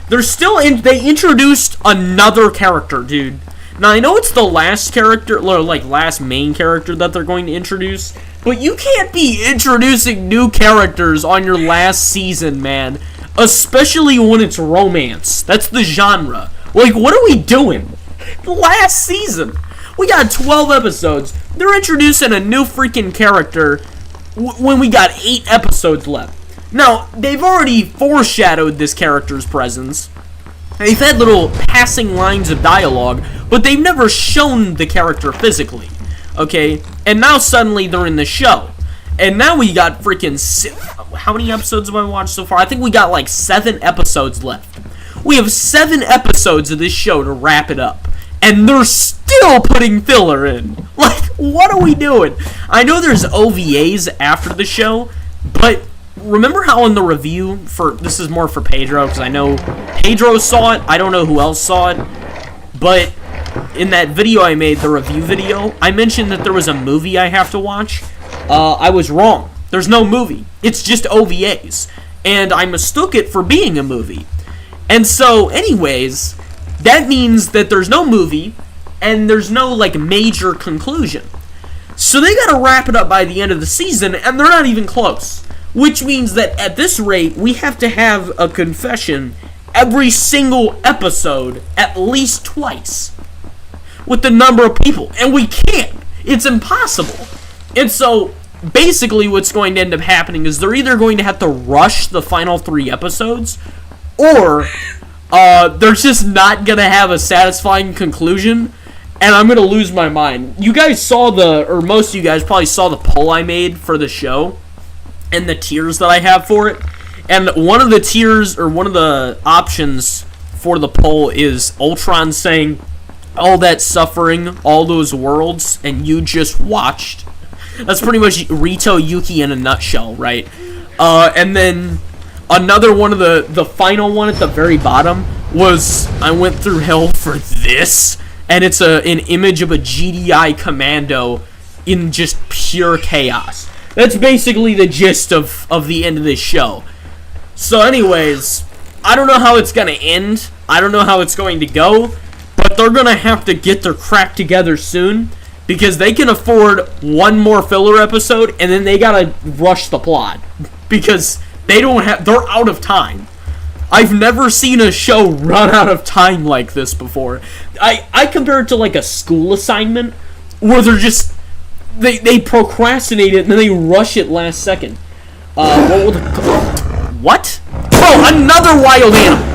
they're still in. They introduced another character, dude. Now, I know it's the last character, or like last main character that they're going to introduce, but you can't be introducing new characters on your last season, man. Especially when it's romance. That's the genre. Like, what are we doing? Last season. We got 12 episodes. They're introducing a new freaking character when we got 8 episodes left. Now, they've already foreshadowed this character's presence. They've had little passing lines of dialogue, but they've never shown the character physically. Okay? And now suddenly they're in the show. And now we got freaking... How many episodes have I watched so far? I think we got like 7 episodes left. We have 7 episodes of this show to wrap it up. And they're still putting filler in. Like, what are we doing? I know there's OVAs after the show, but remember how in the review for... This is more for Pedro, because I know Pedro saw it. I don't know who else saw it. But in that video I made, the review video, I mentioned that there was a movie I have to watch. I was wrong. There's no movie. It's just OVAs. And I mistook it for being a movie. And so, anyways, that means that there's no movie, and there's no, like, major conclusion. So they gotta wrap it up by the end of the season, and they're not even close. Which means that at this rate, we have to have a confession every single episode at least twice. With the number of people. And we can't. It's impossible. And so, basically what's going to end up happening is they're either going to have to rush the final 3 episodes, or they're just not going to have a satisfying conclusion, and I'm going to lose my mind. You guys saw or most of you guys probably saw the poll I made for the show, and the tiers that I have for it. And one of the tiers, or one of the options for the poll is Ultron saying, all that suffering, all those worlds, and you just watched. That's pretty much Rito Yuki in a nutshell, right? And then another one of the final one at the very bottom, was I went through hell for this, and it's an image of a GDI commando in just pure chaos. That's basically the gist of the end of this show. So anyways, I don't know how it's going to end. I don't know how it's going to go. But they're going to have to get their crap together soon. Because they can afford one more filler episode. And then they got to rush the plot. Because they're out of time. I've never seen a show run out of time like this before. I compare it to like a school assignment. Where they're just... They procrastinate it and then they rush it last second. What? Bro, another wild animal!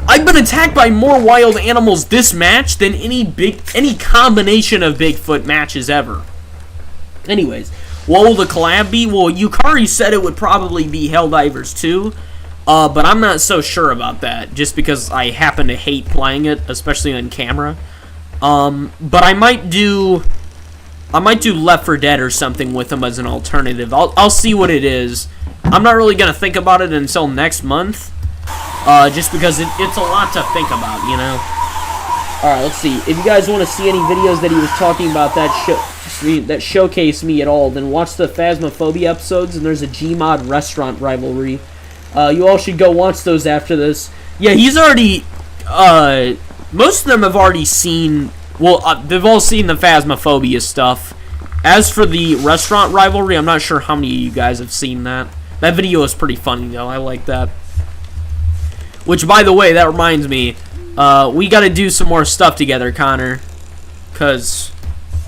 I've been attacked by more wild animals this match than any combination of Bigfoot matches ever. Anyways, what will the collab be? Well, Yukari said it would probably be Helldivers 2. But I'm not so sure about that, just because I happen to hate playing it, especially on camera. But I might do Left 4 Dead or something with them as an alternative. I'll see what it is. I'm not really going to think about it until next month. Just because it's a lot to think about, you know? Alright, let's see. If you guys want to see any videos that he was talking about that showcase me at all, then watch the Phasmophobia episodes, and there's a Gmod restaurant rivalry. You all should go watch those after this. Yeah, he's already... most of them have already seen... Well, they've all seen the Phasmophobia stuff. As for the restaurant rivalry, I'm not sure how many of you guys have seen that. That video is pretty funny, though. I like that. Which, by the way, that reminds me. We got to do some more stuff together, Connor. Because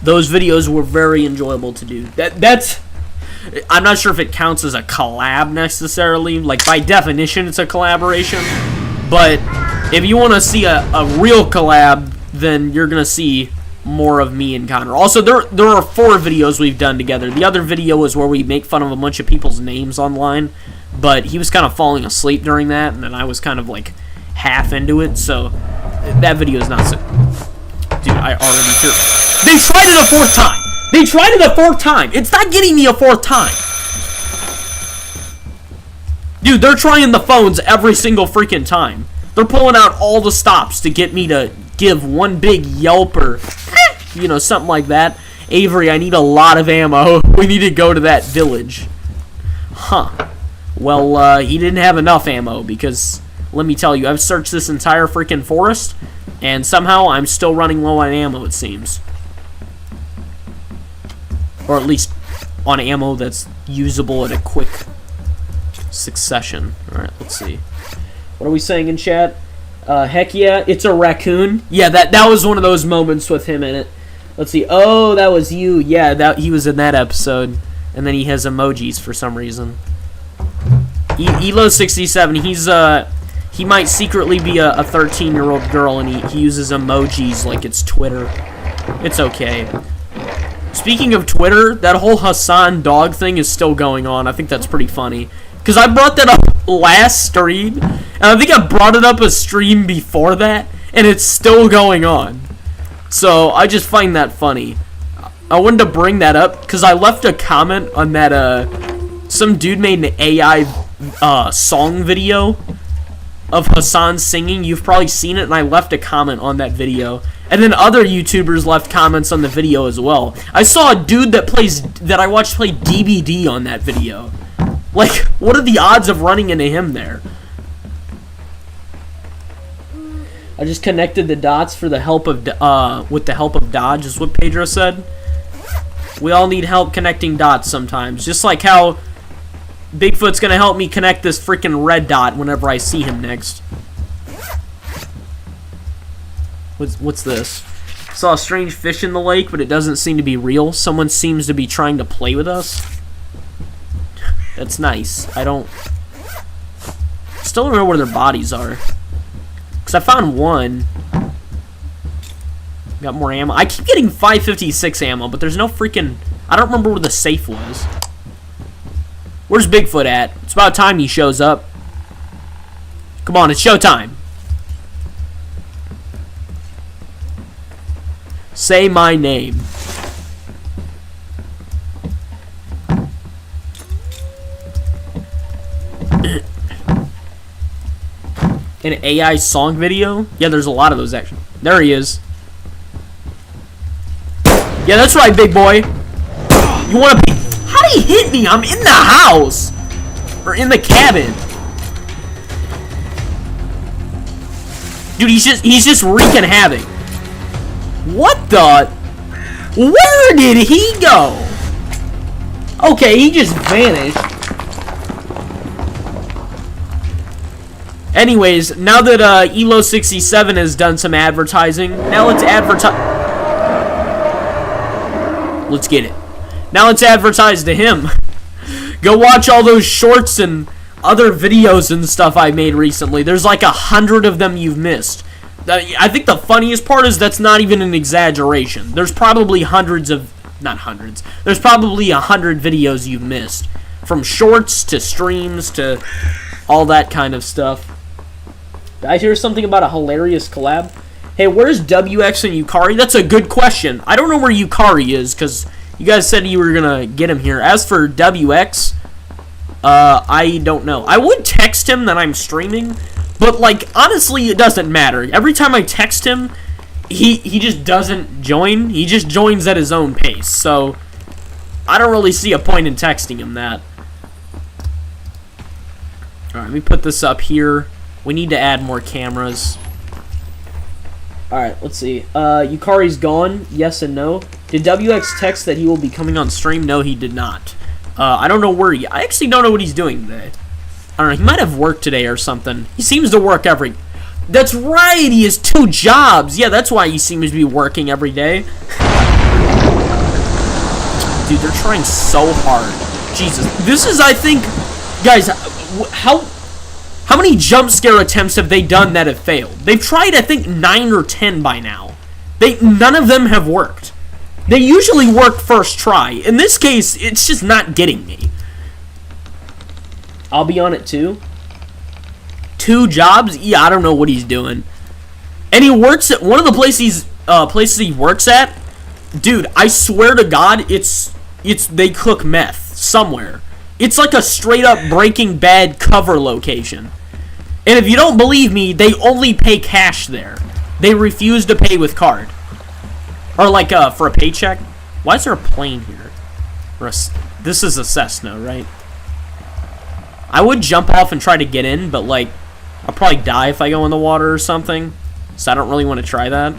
those videos were very enjoyable to do. That's... I'm not sure if it counts as a collab, necessarily. Like, by definition, it's a collaboration. But if you want to see a real collab... then you're gonna see more of me and Connor. Also, there are 4 videos we've done together. The other video was where we make fun of a bunch of people's names online, but he was kind of falling asleep during that, and then I was kind of like half into it, so that video is not so... Dude, I already hear... They tried it a 4th time! They tried it a 4th time! It's not getting me a 4th time! Dude, they're trying the phones every single freaking time. They're pulling out all the stops to get me to give one big yelp or, you know, something like that. Avery, I need a lot of ammo. We need to go to that village. Huh. Well, he didn't have enough ammo because, let me tell you, I've searched this entire freaking forest, and somehow I'm still running low on ammo, it seems. Or at least on ammo that's usable at a quick succession. Alright, let's see. What are we saying in chat? Heck yeah, it's a raccoon. Yeah, that was one of those moments with him in it. Let's see. Oh, that was you. Yeah, he was in that episode. And then he has emojis for some reason. Elo67, he might secretly be a 13-year-old girl, and he uses emojis like it's Twitter. It's okay. Speaking of Twitter, that whole Hassan dog thing is still going on. I think that's pretty funny. Because I brought that up last stream, and I think I brought it up a stream before that, and it's still going on. So, I just find that funny. I wanted to bring that up, because I left a comment on that, some dude made an AI, song video of Hassan singing. You've probably seen it, and I left a comment on that video. And then other YouTubers left comments on the video as well. I saw a dude that I watched play DBD on that video. Like, what are the odds of running into him there? I just connected the dots for the help of, with the help of Dodge, is what Pedro said. We all need help connecting dots sometimes. Just like how Bigfoot's gonna help me connect this freaking red dot whenever I see him next. What's this? Saw a strange fish in the lake, but it doesn't seem to be real. Someone seems to be trying to play with us. That's nice. Still don't know where their bodies are. Because I found one. Got more ammo. I keep getting 556 ammo, but there's no freaking... I don't remember where the safe was. Where's Bigfoot at? It's about time he shows up. Come on, it's showtime. Say my name. An AI song video? Yeah, there's a lot of those actually. There he is. Yeah, that's right, big boy. You wanna be... How did he hit me? I'm in the house! Or in the cabin. Dude, he's just wreaking havoc. What the... Where did he go? Okay, he just vanished. Anyways, now that Elo67 has done some advertising, now let's advertise. Let's get it. Now let's advertise to him. Go watch all those shorts and other videos and stuff I made recently. There's like 100 of them you've missed. I think the funniest part is that's not even an exaggeration. There's probably hundreds of... Not hundreds. There's probably 100 videos you've missed. From shorts to streams to all that kind of stuff. Did I hear something about a hilarious collab? Hey, where's WX and Yukari? That's a good question. I don't know where Yukari is, because you guys said you were going to get him here. As for WX, I don't know. I would text him that I'm streaming, but, like, honestly, it doesn't matter. Every time I text him, he just doesn't join. He just joins at his own pace, so I don't really see a point in texting him that. Alright, let me put this up here. We need to add more cameras. Alright, let's see. Yukari's gone. Yes and no. Did WX text that he will be coming on stream? No, he did not. I don't know where he... I actually don't know what he's doing today. I don't know. He might have work today or something. He seems to work every... That's right! He has 2 jobs! Yeah, that's why he seems to be working every day. Dude, they're trying so hard. Jesus. This is, I think... Guys, how many jump scare attempts have they done that have failed? They've tried, I think, 9 or 10 by now. None of them have worked. They usually work first try. In this case, it's just not getting me. I'll be on it too. 2 jobs? Yeah, I don't know what he's doing. And he works at one of the places he works at. Dude, I swear to God, they cook meth somewhere. It's like a straight up Breaking Bad cover location. And if you don't believe me, they only pay cash there. They refuse to pay with card. Or like for a paycheck. Why is there a plane here? This is a Cessna, right? I would jump off and try to get in, but like I'll probably die if I go in the water or something. So I don't really want to try that.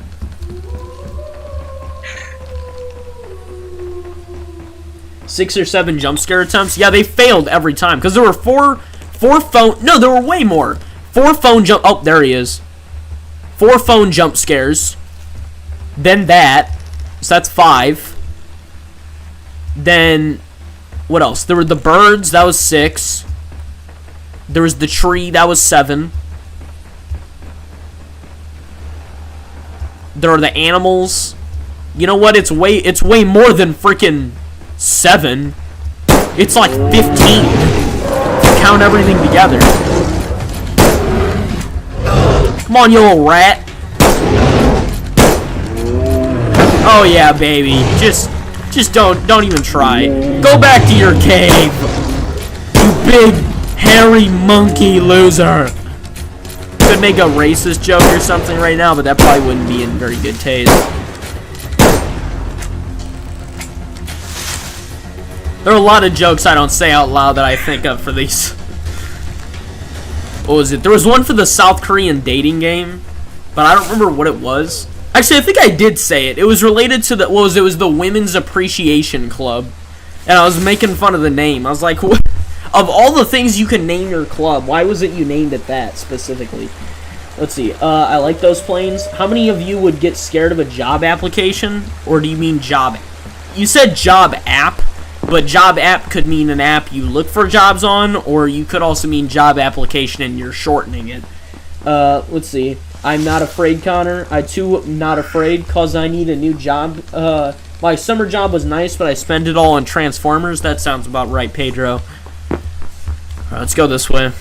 Six or 7 jump scare attempts. Yeah, they failed every time because there were four phone. No, there were way more. 4 phone jump. Oh, there he is. 4 phone jump scares. Then that. So that's 5. Then what else? There were the birds. That was 6. There was the tree. That was 7. There are the animals. You know what? It's way more than freaking 7. It's like 15. Count everything together. Come on, you little rat. Oh yeah, baby. Just don't even try. Go back to your cave. You big hairy monkey loser. Could make a racist joke or something right now, but that probably wouldn't be in very good taste. There are a lot of jokes I don't say out loud that I think of for these. What was it? There was one for the South Korean dating game, but I don't remember what it was. Actually, I think I did say it. It was related to it was the Women's Appreciation Club, and I was making fun of the name. I was like, what? Of all the things you can name your club, why was it you named it that specifically? Let's see. I like those planes. How many of you would get scared of a job application, or do you mean job? You said job app. But job app could mean an app you look for jobs on, or you could also mean job application and you're shortening it. Let's see. I'm not afraid, Connor. I too am not afraid, cause I need a new job. My summer job was nice, but I spent it all on Transformers. That sounds about right, Pedro. Alright, let's go this way.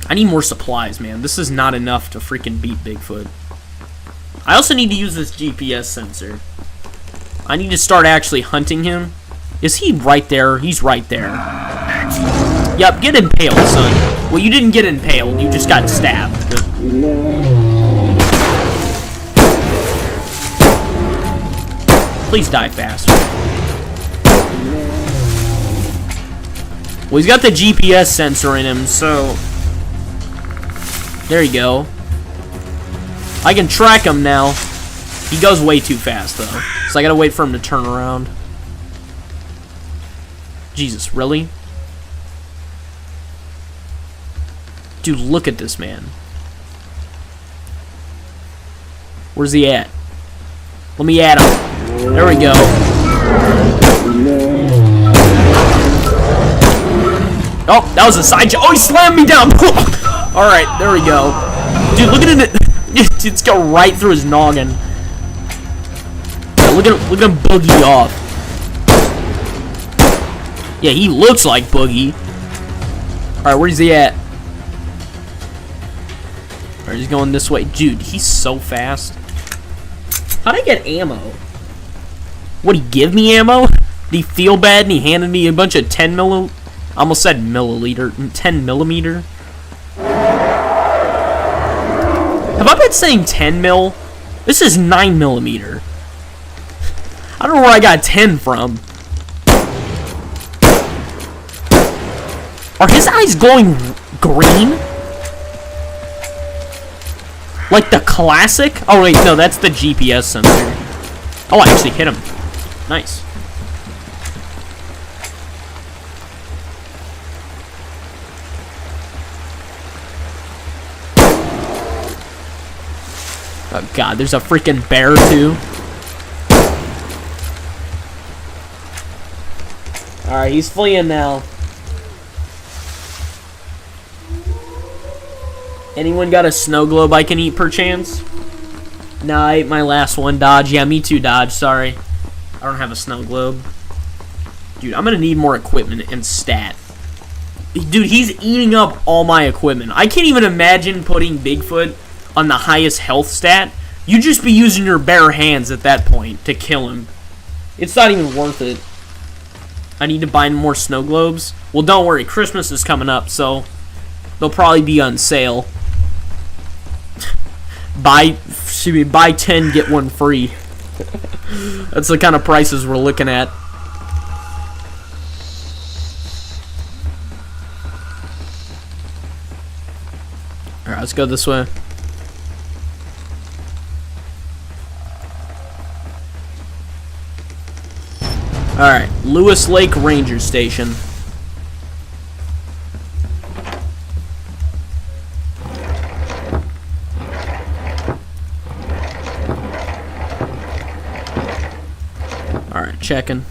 I need more supplies, man. This is not enough to freaking beat Bigfoot. I also need to use this GPS sensor. I need to start actually hunting him. Is he right there? He's right there. Yep, get impaled, son. Well, you didn't get impaled. You just got stabbed. Please die faster. Well, he's got the GPS sensor in him, so... There you go. I can track him now. He goes way too fast, though. So I gotta wait for him to turn around. Jesus, really? Dude, look at this man. Where's he at? Let me at him. There we go. Oh, that was a side jump. Oh, he slammed me down. Alright, there we go. Dude, look at it. It's go right through his noggin. Yeah, look at him boogie off. Yeah, he looks like Boogie. Alright, where's he at? Alright, he's going this way. Dude, he's so fast. How'd I get ammo? What'd he give me ammo? Did he feel bad and he handed me a bunch of 10 milli... I almost said milliliter. 10 millimeter? Have I been saying 10 mil? This is 9 millimeter. I don't know where I got 10 from. Are his eyes glowing green? Like the classic? Oh wait, no, that's the GPS sensor. Oh, I actually hit him. Nice. Oh god, there's a freaking bear too. Alright, he's fleeing now. Anyone got a snow globe I can eat perchance? Nah, I ate my last one, Dodge. Yeah, me too, Dodge. Sorry. I don't have a snow globe. Dude, I'm gonna need more equipment and stat. Dude, he's eating up all my equipment. I can't even imagine putting Bigfoot on the highest health stat. You'd just be using your bare hands at that point to kill him. It's not even worth it. I need to buy more snow globes. Well, don't worry. Christmas is coming up, so they'll probably be on sale. Buy 10, get one free. That's the kind of prices we're looking at. Alright, let's go this way. Alright, Lewis Lake Ranger Station. Alright, checking.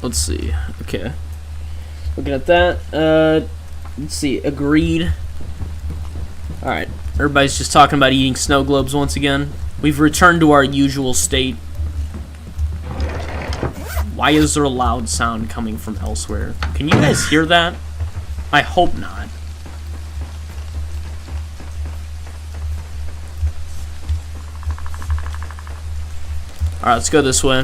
Let's see. Okay. Looking at that. Let's see. Agreed. Alright. Everybody's just talking about eating snow globes once again. We've returned to our usual state. Why is there a loud sound coming from elsewhere? Can you guys hear that? I hope not. Alright, let's go this way.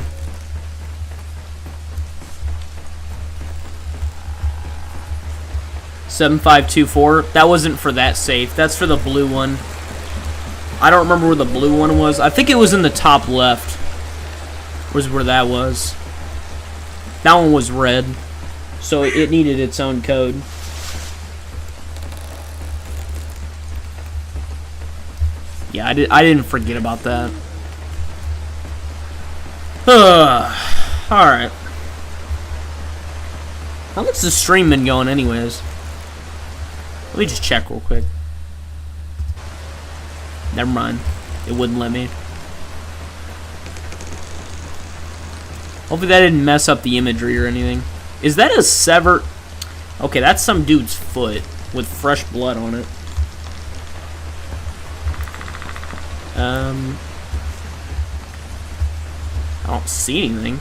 7524. That wasn't for that safe. That's for the blue one. I don't remember where the blue one was. I think it was in the top left. Was where that was. That one was red. So it needed its own code. Yeah, I didn't forget about that. Alright. How much the stream been going anyways? Let me just check real quick. Never mind. It wouldn't let me. Hopefully that didn't mess up the imagery or anything. Is that a severed... Okay, that's some dude's foot with fresh blood on it. I don't see anything.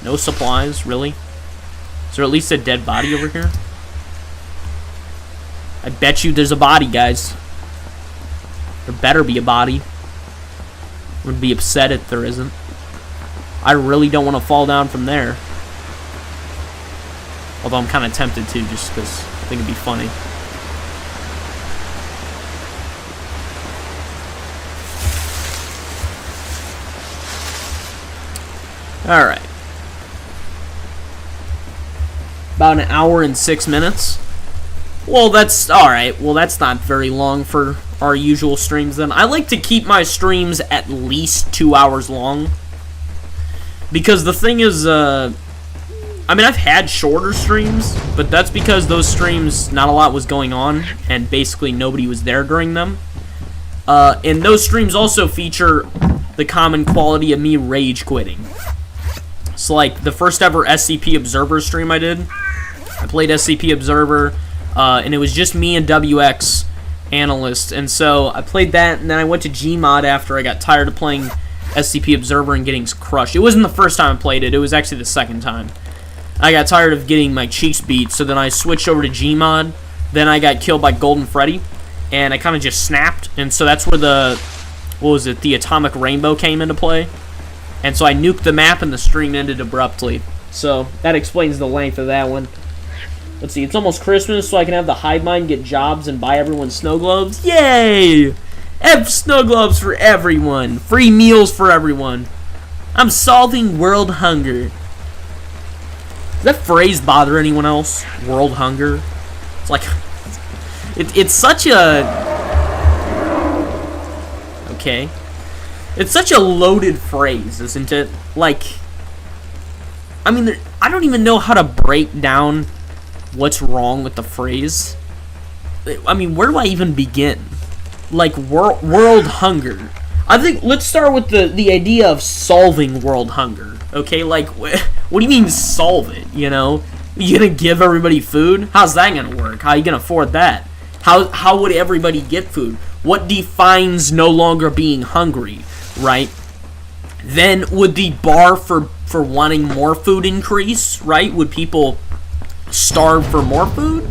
No supplies, really? Is there at least a dead body over here? I bet you there's a body, guys. There better be a body. I would be upset if there isn't. I really don't want to fall down from there. Although I'm kind of tempted to, just because I think it'd be funny. Alright. About an hour and 6 minutes. Well, that's alright. Well, that's not very long for our usual streams then. I like to keep my streams at least 2 hours long. Because the thing is, I mean, I've had shorter streams, but that's because those streams, not a lot was going on, and basically nobody was there during them. And those streams also feature the common quality of me rage quitting. So, like, the first ever SCP Observer stream I did, I played SCP Observer, and it was just me and WX Analyst, and so I played that, and then I went to Gmod after I got tired of playing SCP Observer and getting crushed. It wasn't the first time I played it, it was actually the second time. I got tired of getting my cheeks beat, so then I switched over to Gmod, then I got killed by Golden Freddy, and I kind of just snapped, and so that's where the, what was it, the Atomic Rainbow came into play. And so I nuked the map and the stream ended abruptly. So that explains the length of that one. Let's see, it's almost Christmas, so I can have the hive mind, get jobs, and buy everyone snow globes. Yay! Snow globes for everyone. Free meals for everyone. I'm solving world hunger. Does that phrase bother anyone else? World hunger? It's like, it's such a... Okay. It's such a loaded phrase, isn't it? Like, I mean, I don't even know how to break down what's wrong with the phrase. I mean, where do I even begin? Like, world hunger. I think, let's start with the idea of solving world hunger, okay? Like, what do you mean solve it, you know? You gonna give everybody food? How's that gonna work? How are you gonna afford that? How would everybody get food? What defines no longer being hungry? Right? Then would the bar for wanting more food increase? Right? Would people starve for more food?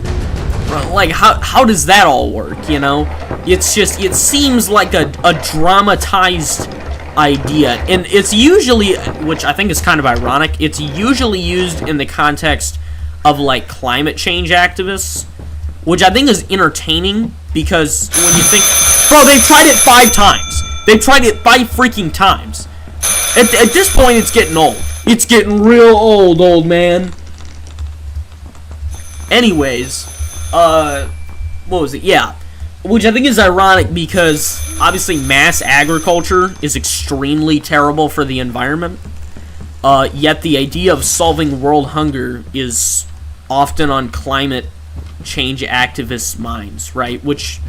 Like, how does that all work, you know? It's just, it seems like a dramatized idea, and it's usually, which I think is kind of ironic, it's usually used in the context of, like, climate change activists, which I think is entertaining, because when you think, bro, they've tried it 5 times. They've tried it 5 freaking times. At this point, it's getting old. It's getting real old man. Anyways, what was it? Yeah. Which I think is ironic because, obviously, mass agriculture is extremely terrible for the environment. Yet the idea of solving world hunger is often on climate change activists' minds, right? Which,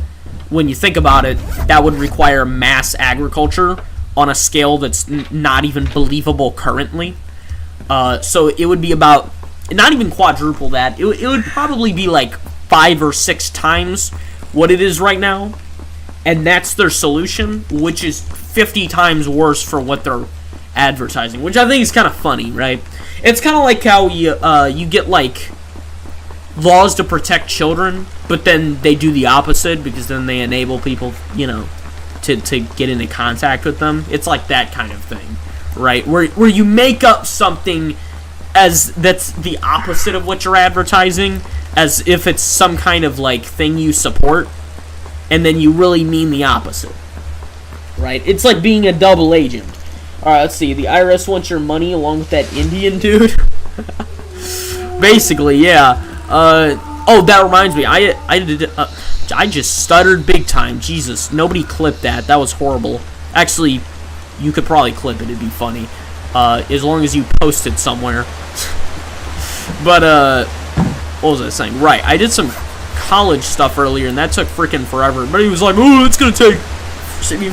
when you think about it, that would require mass agriculture on a scale that's not even believable currently. So it would be about, not even quadruple that, it would probably be like 5 or 6 times what it is right now. And that's their solution, which is 50 times worse for what they're advertising, which I think is kind of funny, right? It's kind of like how you get, like, laws to protect children, but then they do the opposite because then they enable people, you know, to get into contact with them. It's like that kind of thing, right? Where you make up something as that's the opposite of what you're advertising, as if it's some kind of, like, thing you support, and then you really mean the opposite, right? It's like being a double agent. Alright, let's see. The IRS wants your money along with that Indian dude. Basically, yeah. Oh, that reminds me. I just stuttered big time. Jesus, nobody clipped that. That was horrible. Actually, you could probably clip it. It'd be funny. As long as you post it somewhere. But, what was I saying? Right, I did some college stuff earlier, and that took freaking forever. But he was like, oh, it's gonna take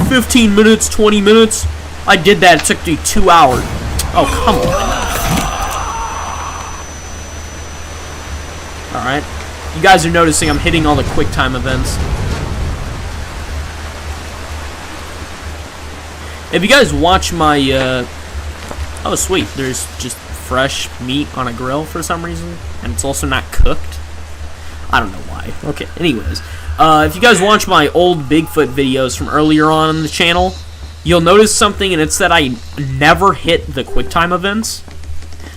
15 minutes, 20 minutes. I did that. It took me 2 hours. Oh, come on. Alright. You guys are noticing I'm hitting all the QuickTime events. If you guys watch my, oh, sweet. There's just fresh meat on a grill for some reason, and it's also not cooked. I don't know why. Okay, anyways. If you guys watch my old Bigfoot videos from earlier on the channel, you'll notice something, and it's that I never hit the QuickTime events.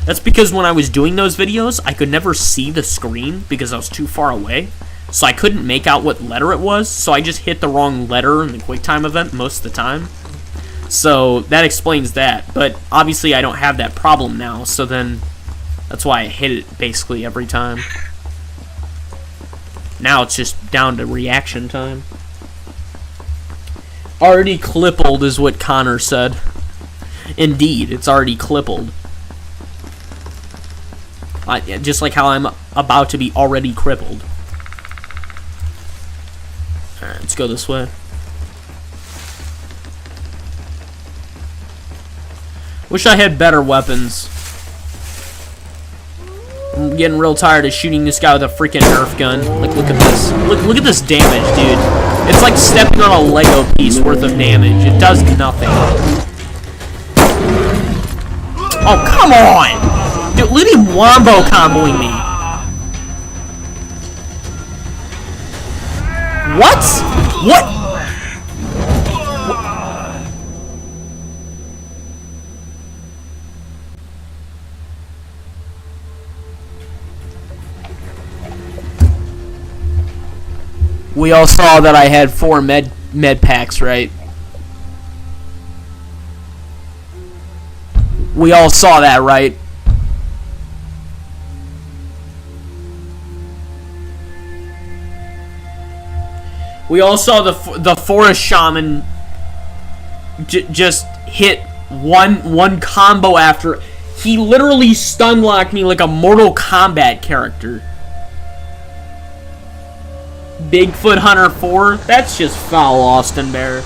That's because when I was doing those videos, I could never see the screen because I was too far away. So I couldn't make out what letter it was, so I just hit the wrong letter in the QuickTime event most of the time. So that explains that, but obviously I don't have that problem now, so then that's why I hit it basically every time. Now it's just down to reaction time. Already clippled is what Connor said. Indeed, it's already clippled. Just like how I'm about to be already crippled. Alright, let's go this way. Wish I had better weapons. I'm getting real tired of shooting this guy with a freaking Nerf gun. Like, look at this. Look at this damage, dude. It's like stepping on a Lego piece worth of damage. It does nothing. Oh, come on! Dude, look at him wombo comboing me. What? What? We all saw that I had 4 med packs, right? We all saw that, right? We all saw the forest shaman just hit one combo after. He literally stun locked me like a Mortal Kombat character. Bigfoot Hunter 4? That's just foul, Austin Bear.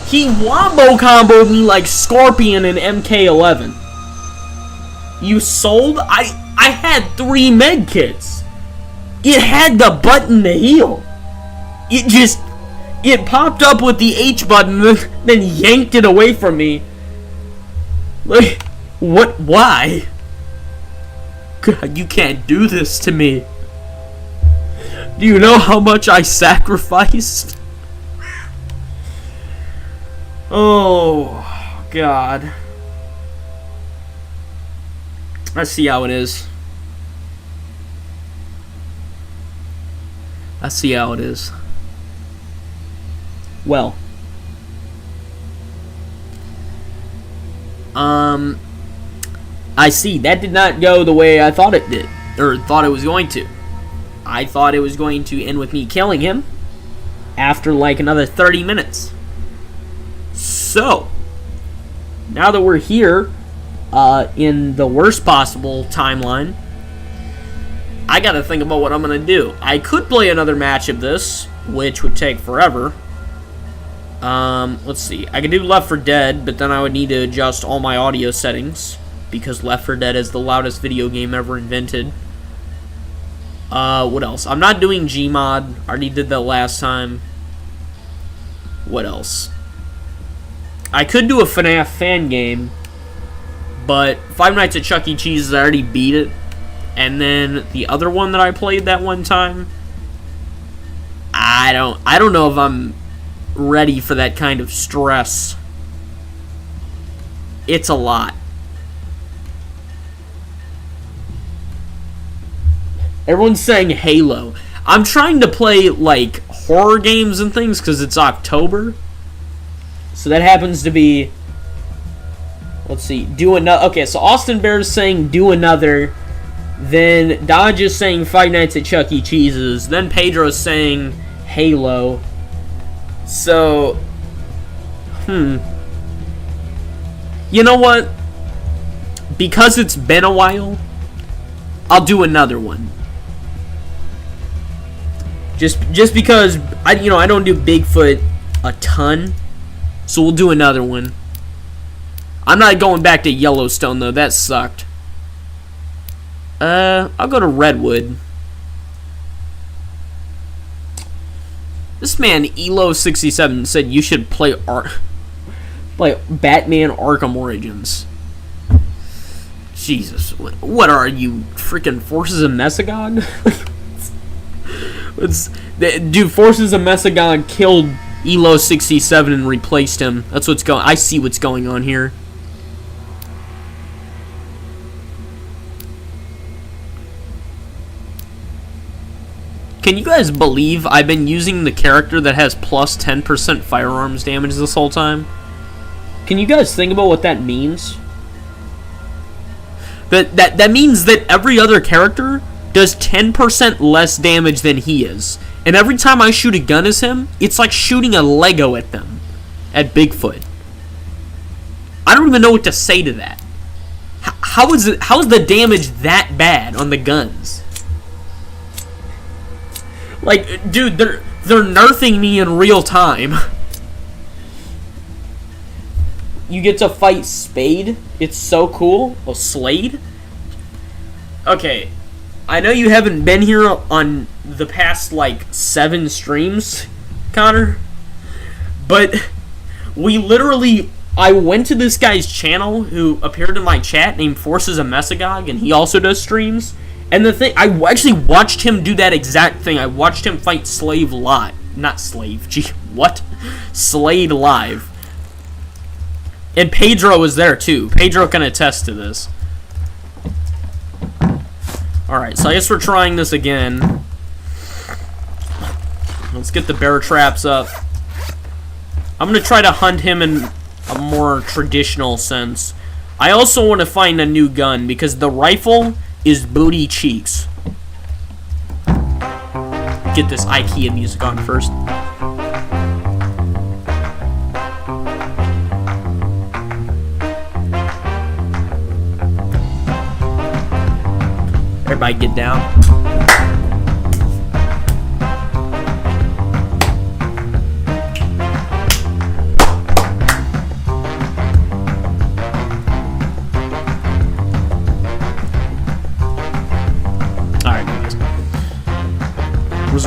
He wombo comboed me like Scorpion in MK11. You sold? I had 3 med kits. It had the button to heal. It popped up with the H button, then yanked it away from me. Like, what? Why? God, you can't do this to me. Do you know how much I sacrificed? Oh, God. I see how it is. I see how it is. Well. I see. That did not go the way I thought it did. Or thought it was going to. I thought it was going to end with me killing him after like another 30 minutes. So, now that we're here in the worst possible timeline, I gotta think about what I'm gonna do. I could play another match of this, which would take forever. Let's see. I could do Left 4 Dead, but then I would need to adjust all my audio settings because Left 4 Dead is the loudest video game ever invented. What else? I'm not doing Gmod. I already did that last time. What else? I could do a FNAF fan game, but Five Nights at Chuck E. Cheese, I already beat it. And then the other one that I played that one time, I don't know if I'm ready for that kind of stress. It's a lot. Everyone's saying Halo. I'm trying to play, like, horror games and things because it's October. So that happens to be... Let's see. Do another... Okay, so Austin Bear's saying do another. Then Dodge is saying Five Nights at Chuck E. Cheese's. Then Pedro's saying Halo. So... You know what? Because it's been a while, I'll do another one. Just because I don't do Bigfoot a ton, so we'll do another one. I'm not going back to Yellowstone though. That sucked. I'll go to Redwood. This man Elo67 said you should play Batman Arkham Origins. Jesus, what are you, freaking Forces of Mesogog? Dude, Forces of Mesogog killed Elo 67 and replaced him. That's what's going. I see what's going on here. Can you guys believe I've been using the character that has plus 10% firearms damage this whole time? Can you guys think about what that means? That means that every other character does 10% less damage than he is. And every time I shoot a gun as him, it's like shooting a Lego at them. At Bigfoot. I don't even know what to say to that. How is the damage that bad on the guns? Like, dude, they're nerfing me in real time. You get to fight Spade. It's so cool. Oh, Slade? Okay. I know you haven't been here on the past, like, 7 streams, Connor. But we literally... I went to this guy's channel who appeared in my chat named Forces of Mesogog, and he also does streams. And the thing, I actually watched him do that exact thing. I watched him fight Slave live. Not Slave. Gee, what? Slade live. And Pedro was there too. Pedro can attest to this. Alright, so I guess we're trying this again. Let's get the bear traps up. I'm going to try to hunt him in a more traditional sense. I also want to find a new gun because the rifle is booty cheeks. Get this IKEA music on first. Everybody get down.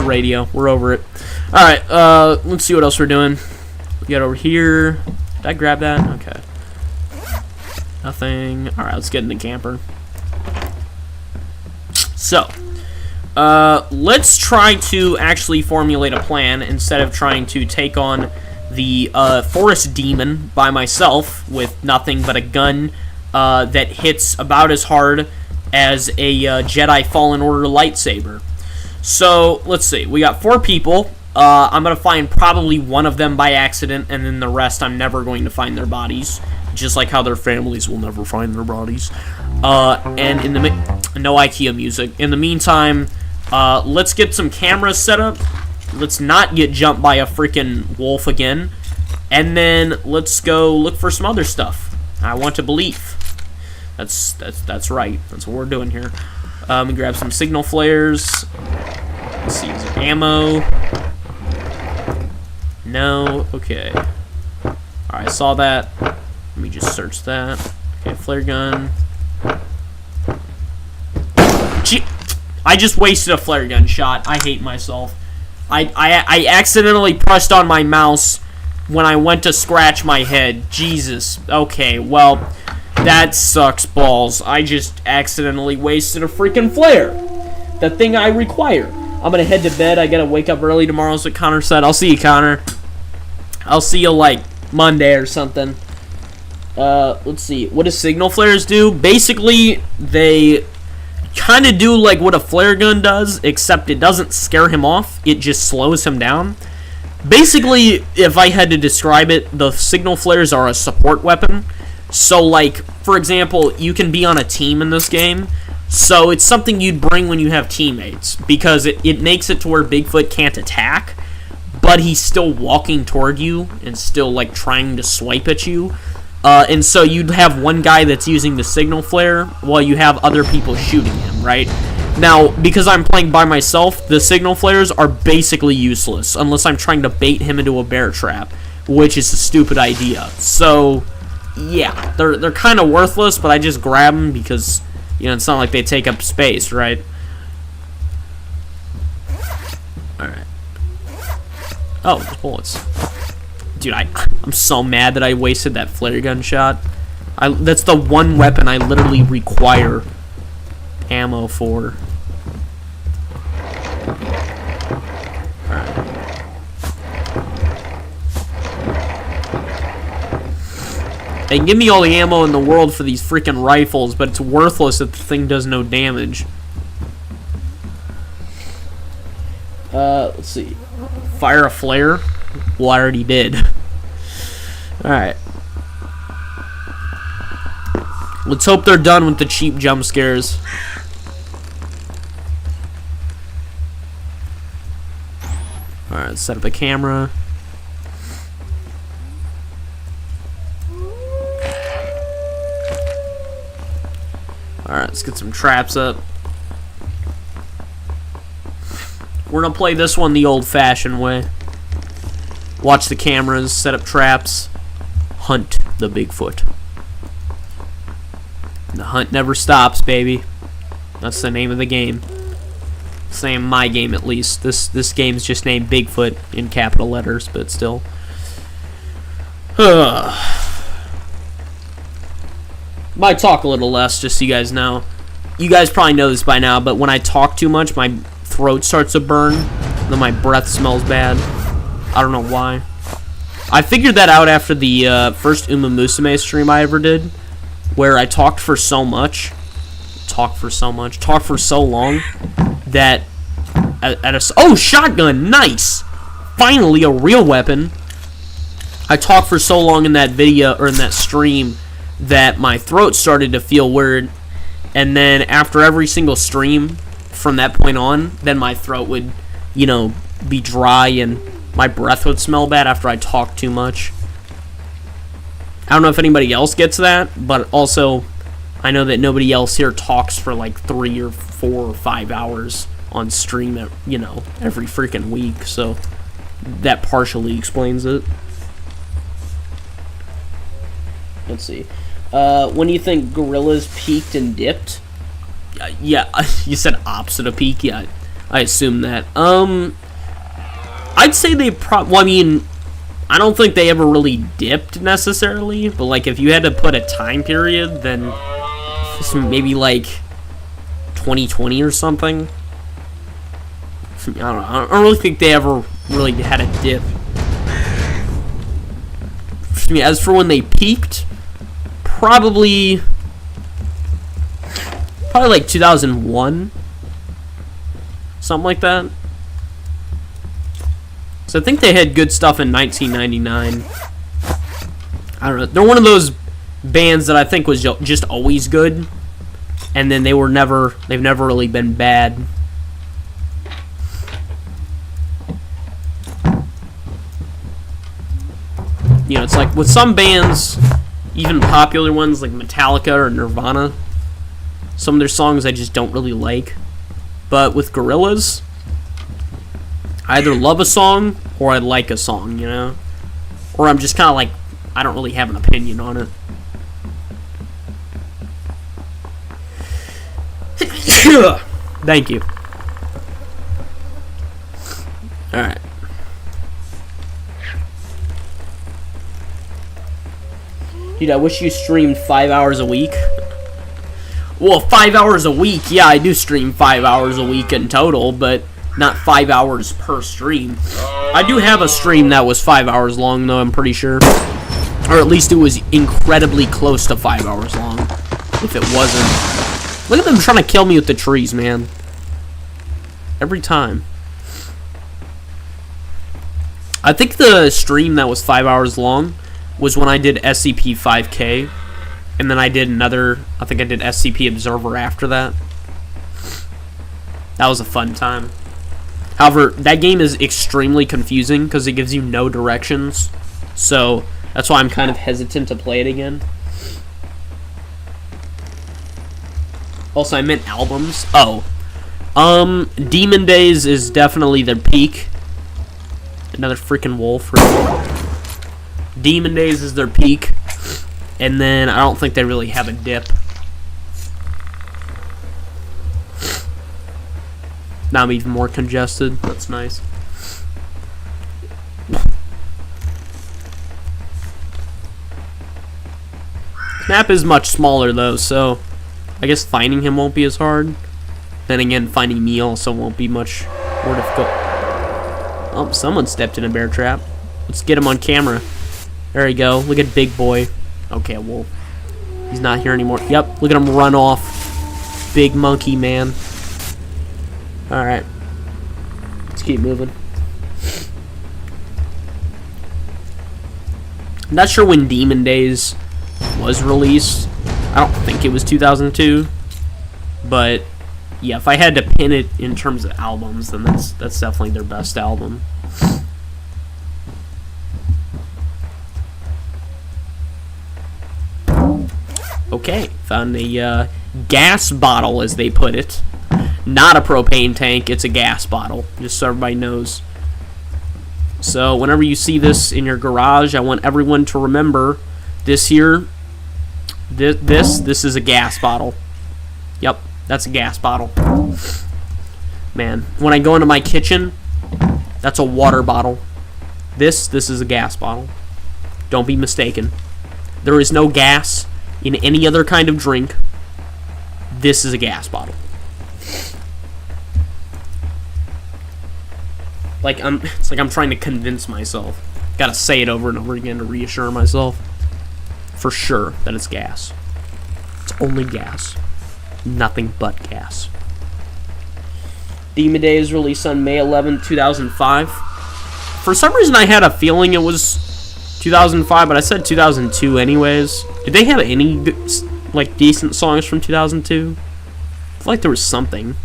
Radio. We're over it. Alright, let's see what else we're doing. We got over here. Did I grab that? Okay. Nothing. Alright, let's get in the camper. So, let's try to actually formulate a plan instead of trying to take on the forest demon by myself with nothing but a gun that hits about as hard as a Jedi Fallen Order lightsaber. So, let's see. We got 4 people. I'm going to find probably one of them by accident, and then the rest I'm never going to find their bodies. Just like how their families will never find their bodies. And in the... No IKEA music. In the meantime, let's get some cameras set up. Let's not get jumped by a freaking wolf again. And then let's go look for some other stuff. I want to believe. That's right. That's what we're doing here. Let me grab some signal flares. Let's see, is there ammo? No. Okay. Alright, I saw that. Let me just search that. Okay, flare gun. Gee, I just wasted a flare gun shot. I hate myself. I accidentally pressed on my mouse when I went to scratch my head. Jesus. Okay, well, that sucks balls. I just accidentally wasted a freaking flare. The thing I require. I'm gonna head to bed. I gotta wake up early tomorrow, so Connor said. I'll see you, Connor. I'll see you, like, Monday or something. Let's see. What do signal flares do? Basically, they kind of do like what a flare gun does, except it doesn't scare him off. It just slows him down. Basically, if I had to describe it, the signal flares are a support weapon. So, like, for example, you can be on a team in this game. So it's something you'd bring when you have teammates, because it makes it to where Bigfoot can't attack, but he's still walking toward you and still, like, trying to swipe at you. And so you'd have one guy that's using the signal flare while you have other people shooting him, right? Now, because I'm playing by myself, the signal flares are basically useless, unless I'm trying to bait him into a bear trap, which is a stupid idea. So, yeah, they're kind of worthless, but I just grab them because... You know, it's not like they take up space, right? Alright. Oh, there's bullets. Dude, I'm so mad that I wasted that flare gun shot. That's the one weapon I literally require ammo for. They can give me all the ammo in the world for these freaking rifles, but it's worthless if the thing does no damage. Let's see. Fire a flare? Well, I already did. Alright. Let's hope they're done with the cheap jump scares. Alright, let's set up a camera. Alright, let's get some traps up. We're gonna play this one the old-fashioned way. Watch the cameras, set up traps, hunt the Bigfoot. The hunt never stops, baby. That's the name of the game. Same my game, at least. This game's just named Bigfoot in capital letters, but still. Might talk a little less, just so you guys know. You guys probably know this by now, but when I talk too much, my throat starts to burn, then my breath smells bad. I don't know why. I figured that out after the first Uma Musume stream I ever did, where I talked for so long that oh, shotgun, nice! Finally, a real weapon. I talked for so long in that video, or in that stream, that my throat started to feel weird, and then after every single stream from that point on, then my throat would, you know, be dry and my breath would smell bad after I talked too much. I don't know if anybody else gets that, but also I know that nobody else here talks for like 3 or 4 or 5 hours on stream, you know, every freaking week, so that partially explains it. Let's see. When do you think gorillas peaked and dipped? Yeah, you said opposite of peak. Yeah, I assume that. I'd say they well, I mean, I don't think they ever really dipped necessarily, but like if you had to put a time period, then maybe like 2020 or something. I don't know. I don't really think they ever really had a dip. As for when they peaked, probably like 2001, something like that. So I think they had good stuff in 1999. I don't know. They're one of those bands that I think was just always good, and then they've never really been bad. You know, it's like with some bands, even popular ones like Metallica or Nirvana, some of their songs I just don't really like. But with Gorillaz, I either love a song or I like a song, you know? Or I'm just kind of like, I don't really have an opinion on it. Thank you. Alright. Dude, I wish you streamed 5 hours a week. Well, 5 hours a week, yeah, I do stream 5 hours a week in total, but not 5 hours per stream. I do have a stream that was 5 hours long, though, I'm pretty sure. Or at least it was incredibly close to 5 hours long, if it wasn't. Look at them trying to kill me with the trees, man. Every time. I think the stream that was 5 hours long was when I did SCP 5K, and then I did another, I think I did SCP Observer after that. That was a fun time. However, that game is extremely confusing because it gives you no directions, so that's why I'm kind of hesitant to play it again. Also, I meant albums. Oh. Demon Days is definitely their peak. Another freaking wolf. Demon Days is their peak. And then I don't think they really have a dip. Now I'm even more congested. That's nice. map is much smaller though, so I guess finding him won't be as hard. Then again, finding me also won't be much more difficult. Oh, someone stepped in a bear trap. Let's get him on camera. There you go. Look at Big Boy. Okay, well, he's not here anymore. Yep, look at him run off. Big monkey man. Alright. Let's keep moving. I'm not sure when Demon Days was released. I don't think it was 2002. But yeah, if I had to pin it in terms of albums, then that's definitely their best album. Okay, found a gas bottle, as they put it. Not a propane tank, it's a gas bottle, just so everybody knows. So whenever you see this in your garage, I want everyone to remember this here. This is a gas bottle. Yep, that's a gas bottle. Man, when I go into my kitchen, that's a water bottle. This is a gas bottle. Don't be mistaken. There is no gas in any other kind of drink. This is a gas bottle. It's like I'm trying to convince myself. Gotta say it over and over again to reassure myself for sure that it's gas. It's only gas. Nothing but gas. Demon Days released on May 11, 2005. For some reason I had a feeling it was 2005, but I said 2002 anyways. Did they have any like decent songs from 2002? I feel like there was something.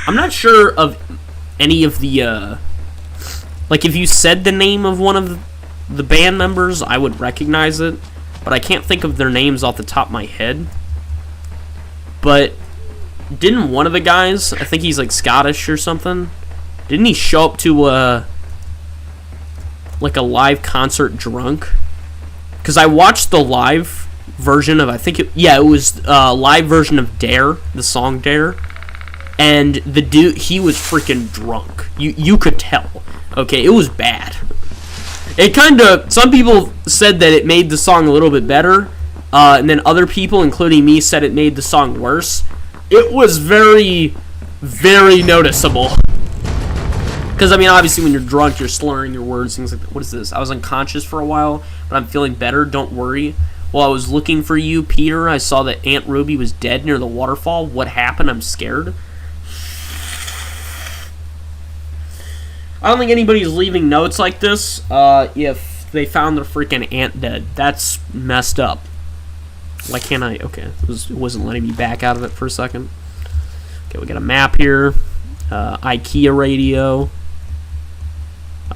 I'm not sure of any of the, like, if you said the name of one of the band members, I would recognize it, but I can't think of their names off the top of my head. But didn't one of the guys, I think he's, like, Scottish or something, didn't he show up to, like, a live concert drunk? Because I watched the live version of, it was a live version of Dare, the song Dare. And the dude, he was freaking drunk. You could tell. Okay, it was bad. It kind of, some people said that it made the song a little bit better. And then other people, including me, said it made the song worse. It was very, very noticeable. Because, I mean, obviously when you're drunk, you're slurring your words, things like that. What is this? I was unconscious for a while, but I'm feeling better. Don't worry. While I was looking for you, Peter, I saw that Aunt Ruby was dead near the waterfall. What happened? I'm scared. I don't think anybody's leaving notes like this if they found their freaking aunt dead. That's messed up. Why can't I? Okay, it wasn't letting me back out of it for a second. Okay, we got a map here. IKEA radio.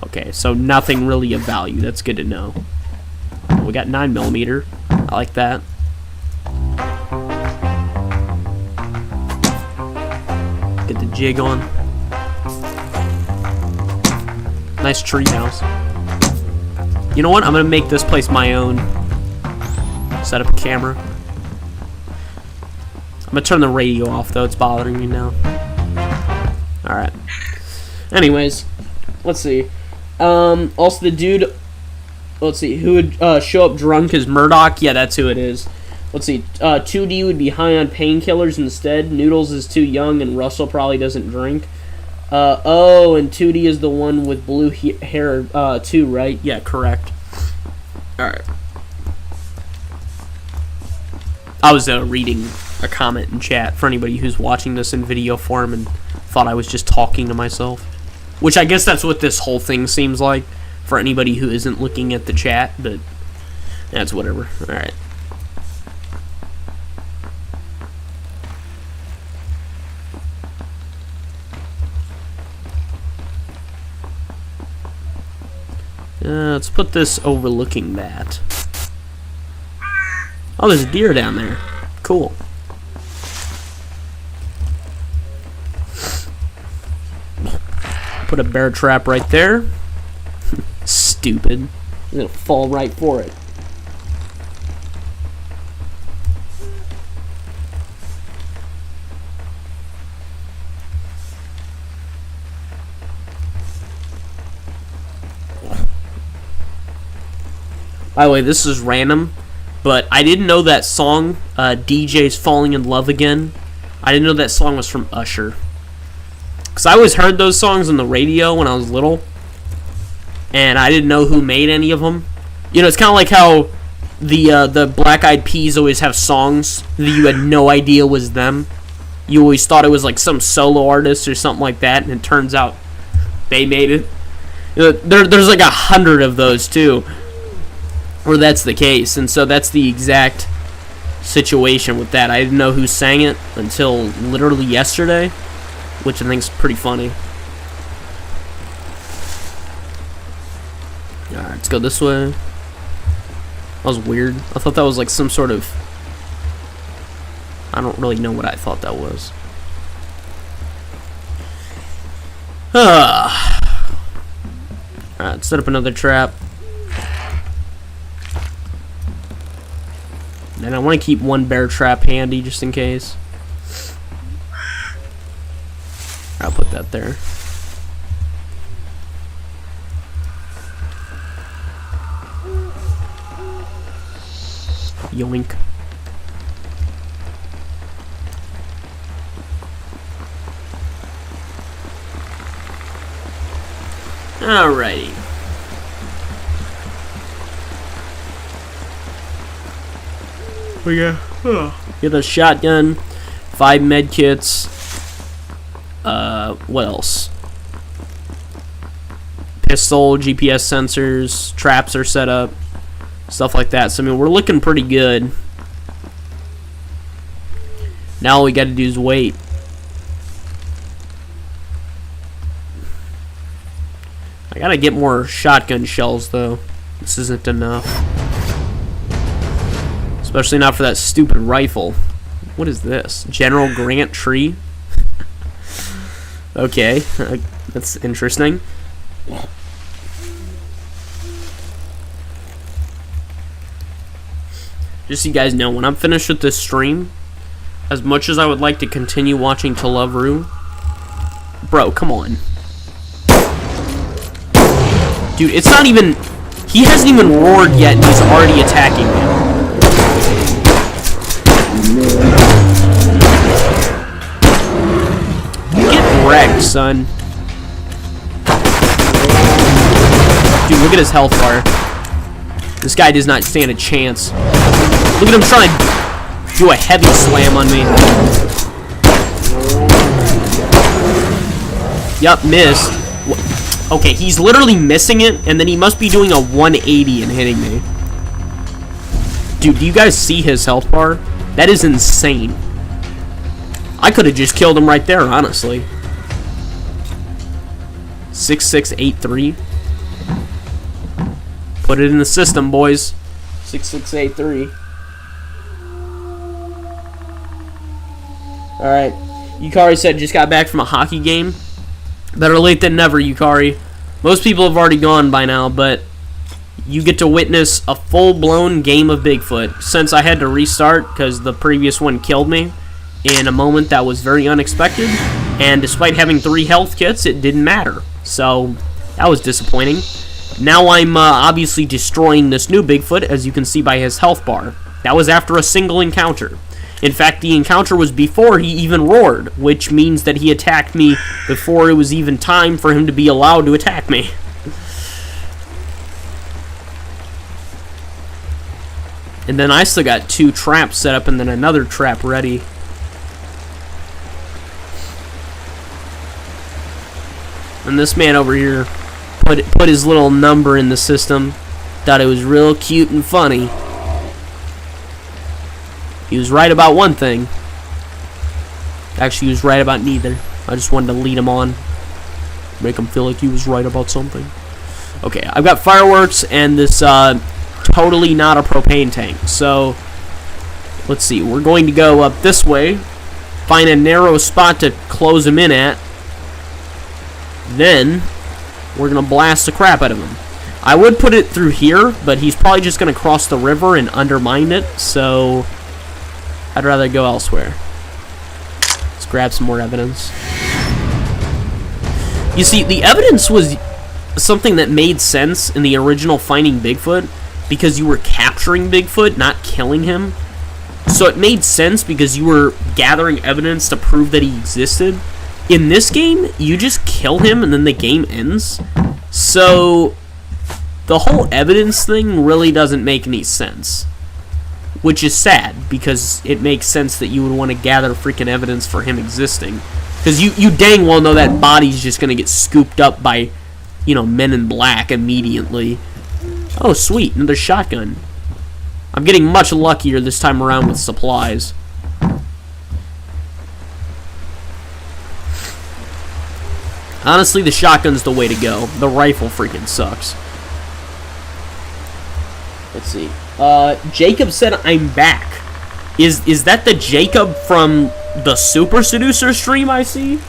Okay, so nothing really of value. That's good to know. We got 9mm. I like that. Get the jig on. Nice tree house. You know what? I'm gonna make this place my own. Set up a camera. I'm gonna turn the radio off though. It's bothering me now. Alright. Anyways, let's see. Also the dude, let's see, who would show up drunk as Murdoch? Yeah, that's who it is. Let's see. 2D would be high on painkillers instead. Noodles is too young, and Russell probably doesn't drink. And 2D is the one with blue hair, too, right? Yeah, correct. Alright. I was reading a comment in chat for anybody who's watching this in video form and thought I was just talking to myself. Which I guess that's what this whole thing seems like for anybody who isn't looking at the chat, but that's whatever. Alright. Let's put this overlooking that. Oh, there's a deer down there. Cool. Put a bear trap right there. Stupid. I'm gonna fall right for it. By the way, this is random, but I didn't know that song, DJ's Falling in Love Again. I didn't know that song was from Usher. Because I always heard those songs on the radio when I was little, and I didn't know who made any of them. You know, it's kind of like how the Black Eyed Peas always have songs that you had no idea was them. You always thought it was like some solo artist or something like that, and it turns out they made it. You know, there's like 100 of those too, where that's the case, and so that's the exact situation with that. I didn't know who sang it until literally yesterday, which I think is pretty funny. Alright, let's go this way. That was weird. I thought that was like some sort of... I don't really know what I thought that was. Alright, set up another trap. And I want to keep one bear trap handy just in case. I'll put that there. Yoink. Alrighty. Get a shotgun, 5 med kits. What else? Pistol, GPS sensors, traps are set up, stuff like that. So I mean, we're looking pretty good. Now all we got to do is wait. I gotta get more shotgun shells though. This isn't enough. Especially not for that stupid rifle. What is this? General Grant tree? Okay, that's interesting. Just so you guys know, when I'm finished with this stream, as much as I would like to continue watching To Love Rue, bro, come on. Dude, it's not even... He hasn't even roared yet and he's already attacking me. Get wrecked, son. Dude, look at his health bar. This guy does not stand a chance. Look at him trying to do a heavy slam on me. Yup, missed. Okay, he's literally missing it, and then he must be doing a 180 and hitting me. Dude, do you guys see his health bar? That is insane. I could have just killed him right there, honestly. 6683. Put it in the system, boys. 6683. Alright. Yukari said just got back from a hockey game. Better late than never, Yukari. Most people have already gone by now, but you get to witness a full-blown game of Bigfoot. Since I had to restart because the previous one killed me in a moment that was very unexpected, and despite having 3 health kits, it didn't matter. So, that was disappointing. Now I'm obviously destroying this new Bigfoot, as you can see by his health bar. That was after a single encounter. In fact, the encounter was before he even roared, which means that he attacked me before it was even time for him to be allowed to attack me. And then I still got 2 traps set up and then another trap ready. And this man over here put his little number in the system. Thought it was real cute and funny. He was right about one thing. Actually, he was right about neither. I just wanted to lead him on. Make him feel like he was right about something. Okay, I've got fireworks and this totally not a propane tank. So, let's see. We're going to go up this way. Find a narrow spot to close him in at. Then, we're going to blast the crap out of him. I would put it through here, but he's probably just going to cross the river and undermine it. So, I'd rather go elsewhere. Let's grab some more evidence. You see, the evidence was something that made sense in the original Finding Bigfoot. because you were capturing Bigfoot, not killing him. So it made sense because you were gathering evidence to prove that he existed. In this game, you just kill him and then the game ends. So the whole evidence thing really doesn't make any sense. Which is sad, because it makes sense that you would want to gather freaking evidence for him existing. Because you dang well know that body's just going to get scooped up by, you know, men in black immediately. Oh, sweet, another shotgun. I'm getting much luckier this time around with supplies. Honestly, the shotgun's the way to go. The rifle freaking sucks. Let's see. Jacob said I'm back. Is that the Jacob from the Super Seducer stream I see?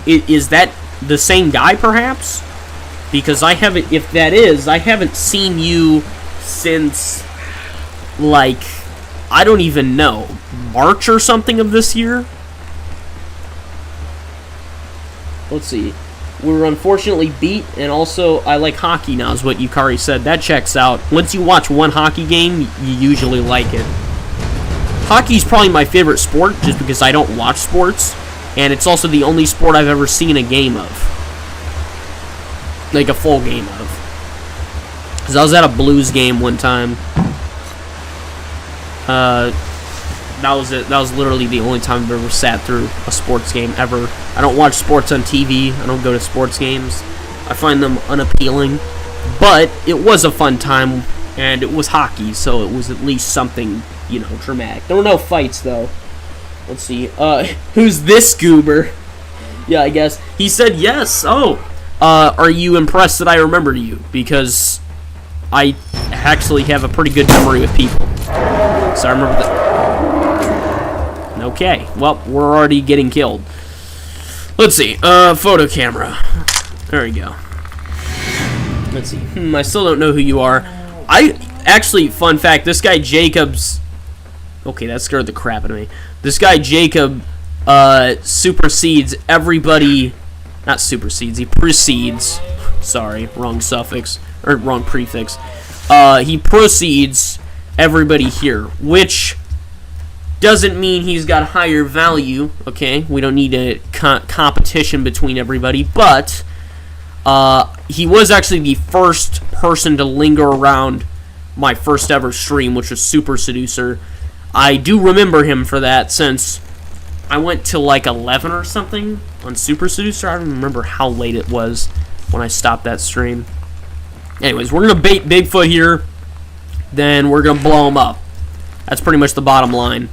Is that the same guy, perhaps? Because I haven't, if that is, I haven't seen you since, like, I don't even know, March or something of this year? Let's see. We were unfortunately beat, and also I like hockey now, is what Yukari said. That checks out. Once you watch one hockey game, you usually like it. Hockey's probably my favorite sport, just because I don't watch sports, and it's also the only sport I've ever seen a game of. Like a full game of. Because I was at a Blues game one time. That was it. That was literally the only time I've ever sat through a sports game ever. I don't watch sports on TV. I don't go to sports games. I find them unappealing. But it was a fun time, and it was hockey, so it was at least something, you know, dramatic. There were no fights, though. Let's see. Who's this goober? Yeah, I guess. He said yes. Oh. Are you impressed that I remembered you? Because I actually have a pretty good memory with people. So I remember that. Okay, well, we're already getting killed. Let's see, photo camera. There we go. Let's see, I still don't know who you are. Actually, fun fact, this guy Jacob's... Okay, that scared the crap out of me. This guy Jacob, supersedes everybody... Not supersedes, he precedes... Sorry, wrong suffix, or wrong prefix. He proceeds everybody here, which... doesn't mean he's got higher value, okay? We don't need a competition between everybody, but he was actually the first person to linger around my first ever stream, which was Super Seducer. I do remember him for that, since I went to like 11 or something on Super Seducer. I don't remember how late it was when I stopped that stream. Anyways, we're going to bait Bigfoot here, then we're going to blow him up. That's pretty much the bottom line.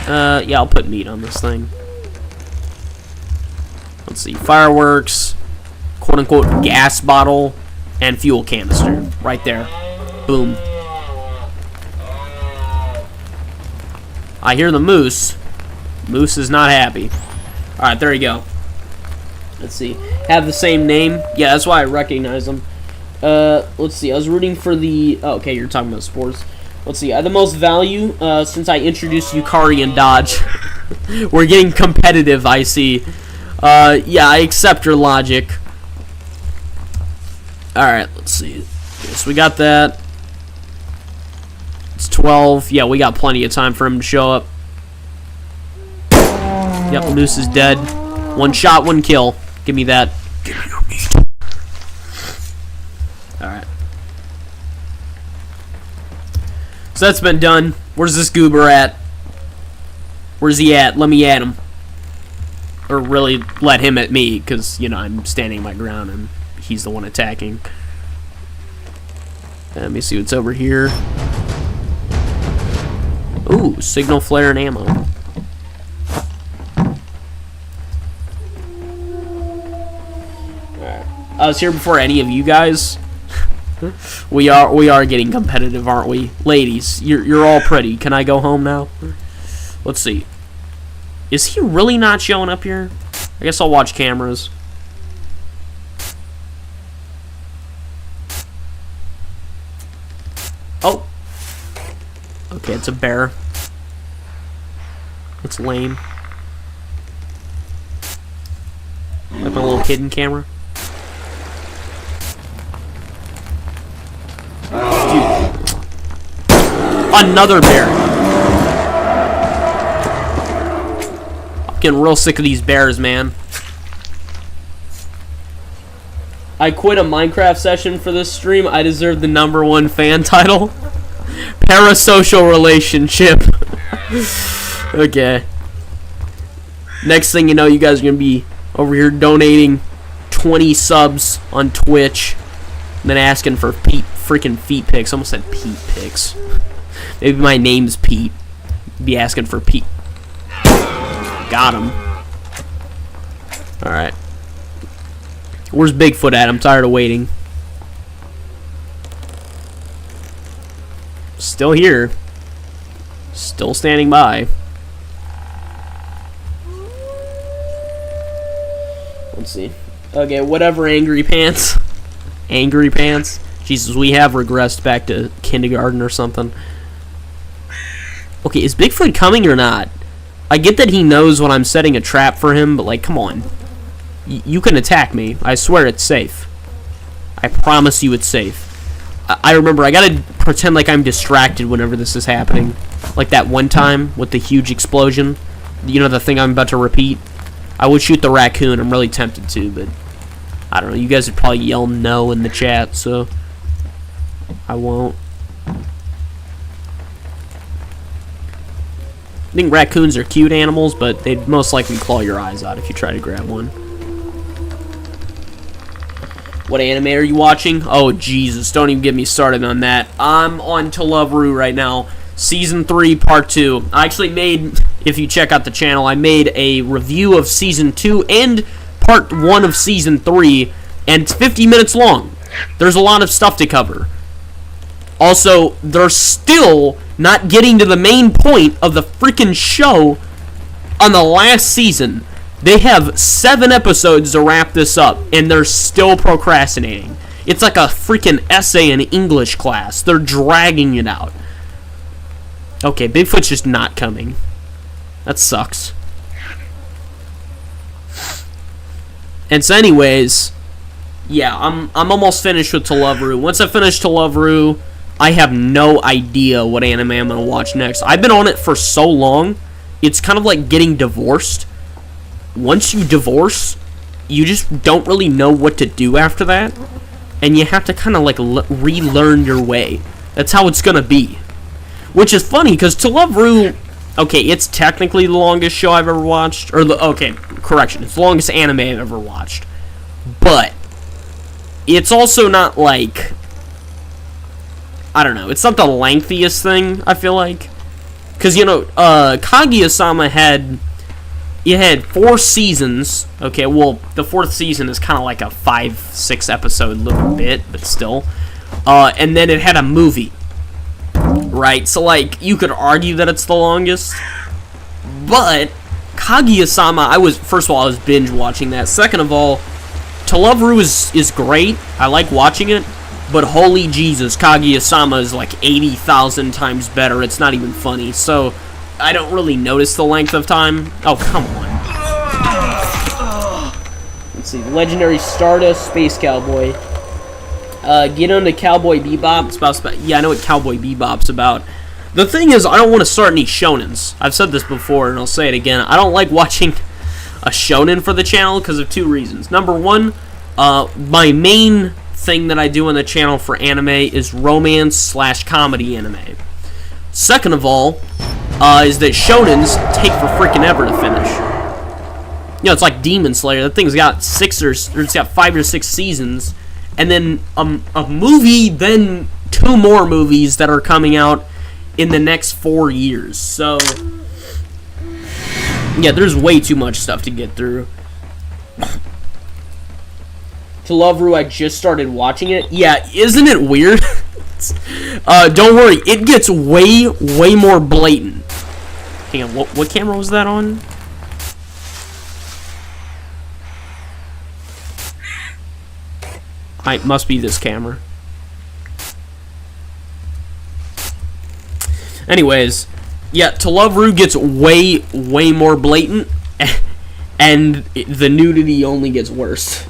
Yeah, I'll put meat on this thing. Let's see. Fireworks, quote-unquote gas bottle, and fuel canister. Right there. Boom. I hear the moose. Moose is not happy. Alright, there you go. Let's see. Have the same name. Yeah, that's why I recognize them. Let's see. I was rooting for the... Oh, okay, you're talking about sports. Let's see, I had the most value since I introduced Yukari and Dodge. We're getting competitive, I see. Yeah, I accept your logic. Alright, let's see. Yes, we got that. It's 12. Yeah, we got plenty of time for him to show up. Yep, the moose is dead. One shot, one kill. Give me that. Give me your meat. Alright. So that's been done. Where's this goober at? Where's he at? Let me at him. Or really, let him at me, because, you know, I'm standing my ground and he's the one attacking. Let me see what's over here. Ooh, signal flare and ammo. Alright. I was here before any of you guys. We are getting competitive, aren't we? Ladies, you're all pretty. Can I go home now? Let's see. Is he really not showing up here? I guess I'll watch cameras. Oh. Okay, it's a bear. It's lame. Like my little hidden camera. Another bear. I'm getting real sick of these bears, man. I quit a Minecraft session for this stream. I deserve the #1 fan title. Parasocial relationship. Okay. Next thing you know, you guys are going to be over here donating 20 subs on Twitch. And then asking for freaking feet pics. I almost said Pete pics. Maybe my name's Pete. Be asking for Pete. Got him. Alright. Where's Bigfoot at? I'm tired of waiting. Still here. Still standing by. Let's see. Okay, whatever, Angry Pants. Angry Pants. Jesus, we have regressed back to kindergarten or something. Okay, is Bigfoot coming or not? I get that he knows when I'm setting a trap for him, but, like, come on. You can attack me. I swear it's safe. I promise you it's safe. I remember, I gotta pretend like I'm distracted whenever this is happening. Like that one time with the huge explosion. You know, the thing I'm about to repeat? I would shoot the raccoon. I'm really tempted to, but I don't know. You guys would probably yell no in the chat, so I won't. I think raccoons are cute animals, but they'd most likely claw your eyes out if you try to grab one. What anime are you watching? Oh, Jesus. Don't even get me started on that. I'm on To Love Ru right now. Season 3, Part 2. I actually made, if you check out the channel, I made a review of Season 2 and Part 1 of Season 3, and it's 50 minutes long. There's a lot of stuff to cover. Also, they're still not getting to the main point of the freaking show on the last season. They have 7 episodes to wrap this up, and they're still procrastinating. It's like a freaking essay in English class. They're dragging it out. Okay, Bigfoot's just not coming. That sucks. And so anyways, yeah, I'm almost finished with To Love Ru. Once I finish To Love Ru, I have no idea what anime I'm going to watch next. I've been on it for so long, it's kind of like getting divorced. Once you divorce, you just don't really know what to do after that, and you have to kind of like relearn your way. That's how it's gonna be, which is funny because To Love Ru, okay, it's technically the longest show I've ever watched, or okay, correction, it's the longest anime I've ever watched, but it's also not like, I don't know, it's not the lengthiest thing, I feel like, because you know, Kaguya-sama had 4 seasons. Okay, well, the 4th season is kind of like a 5-6 episode little bit, but still. And then it had a movie, right? So, like, you could argue that it's the longest. But Kaguya-sama, first of all, I was binge watching that. Second of all, To Love Ru is great. I like watching it. But holy Jesus, Kaguya-sama is like 80,000 times better. It's not even funny. So I don't really notice the length of time. Oh, come on. Let's see. Legendary Stardust Space Cowboy. Get into Cowboy Bebop. It's about, yeah, I know what Cowboy Bebop's about. The thing is, I don't want to start any shonens. I've said this before, and I'll say it again. I don't like watching a shonen for the channel because of 2 reasons. Number 1, my main thing that I do on the channel for anime is romance/comedy anime. Second of all, is that shonens take for freaking ever to finish. You know, it's like Demon Slayer. That thing's got 5 or 6 seasons, and then a movie, then 2 more movies that are coming out in the next 4 years. So, yeah, there's way too much stuff to get through. To Love Ru, I just started watching it. Yeah, isn't it weird? Don't worry, it gets way more blatant. Hang on, what camera was that on? It must be this camera. Anyways, yeah, To Love Ru gets way more blatant, and the nudity only gets worse.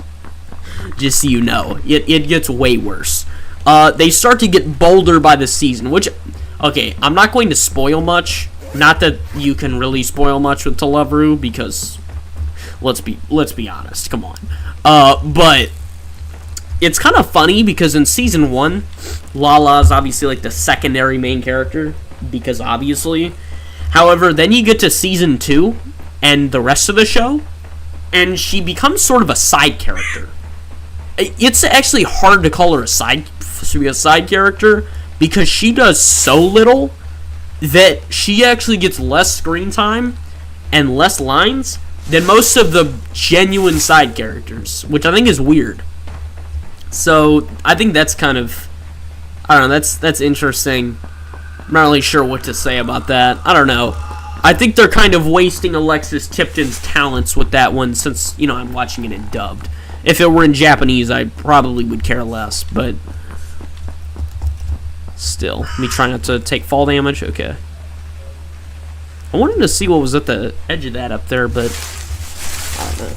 Just so you know, it gets way worse. They start to get bolder by the season, which Okay, I'm not going to spoil much. Not that you can really spoil much with Televeru, because let's be honest. Come on. But it's kind of funny because in season 1, Lala's obviously like the secondary main character, because obviously. However, then you get to season 2 and the rest of the show, and she becomes sort of a side character. It's actually hard to call her a side character because she does so little that she actually gets less screen time and less lines than most of the genuine side characters, which I think is weird. So I think that's kind of, I don't know, that's interesting. I'm not really sure what to say about that. I don't know. I think they're kind of wasting Alexis Tipton's talents with that one since, you know, I'm watching it in dubbed. If it were in Japanese, I probably would care less, but still. Me trying not to take fall damage? Okay. I wanted to see what was at the edge of that up there, but I don't know.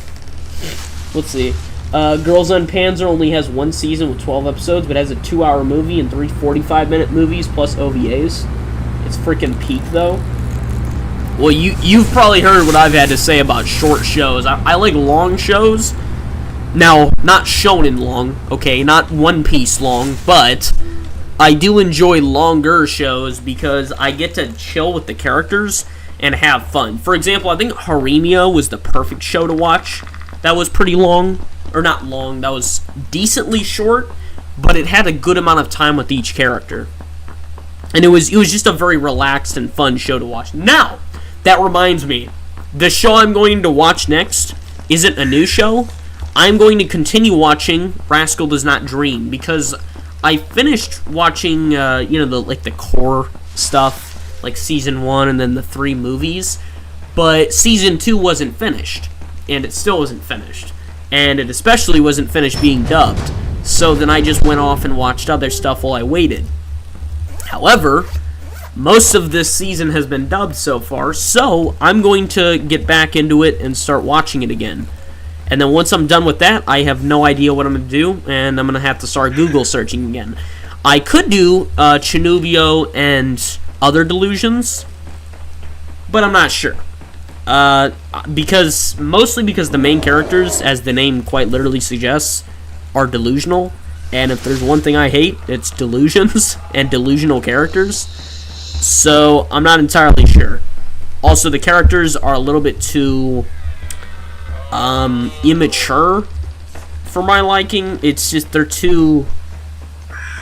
Let's see. Girls on Panzer only has 1 season with 12 episodes, but has a 2-hour movie and 3 45-minute movies plus OVAs. It's freaking peak, though. Well, you've probably heard what I've had to say about short shows. I like long shows. Now, not shonen long, okay? Not One Piece long, but I do enjoy longer shows because I get to chill with the characters and have fun. For example, I think Harimio was the perfect show to watch. That was pretty long. Or not long, that was decently short, but it had a good amount of time with each character. And it was just a very relaxed and fun show to watch. Now, that reminds me, the show I'm going to watch next isn't a new show. I'm going to continue watching Rascal Does Not Dream, because I finished watching, the core stuff, like Season 1 and then the 3 movies, but Season 2 wasn't finished, and it still wasn't finished. And it especially wasn't finished being dubbed. So then I just went off and watched other stuff while I waited. However, most of this season has been dubbed so far, so I'm going to get back into it and start watching it again. And then once I'm done with that, I have no idea what I'm going to do, and I'm going to have to start Google searching again. I could do Chinubio and Other Delusions, but I'm not sure. Mostly because the main characters, as the name quite literally suggests, are delusional. And if there's one thing I hate, it's delusions and delusional characters. So I'm not entirely sure. Also, the characters are a little bit too immature for my liking. It's just they're too,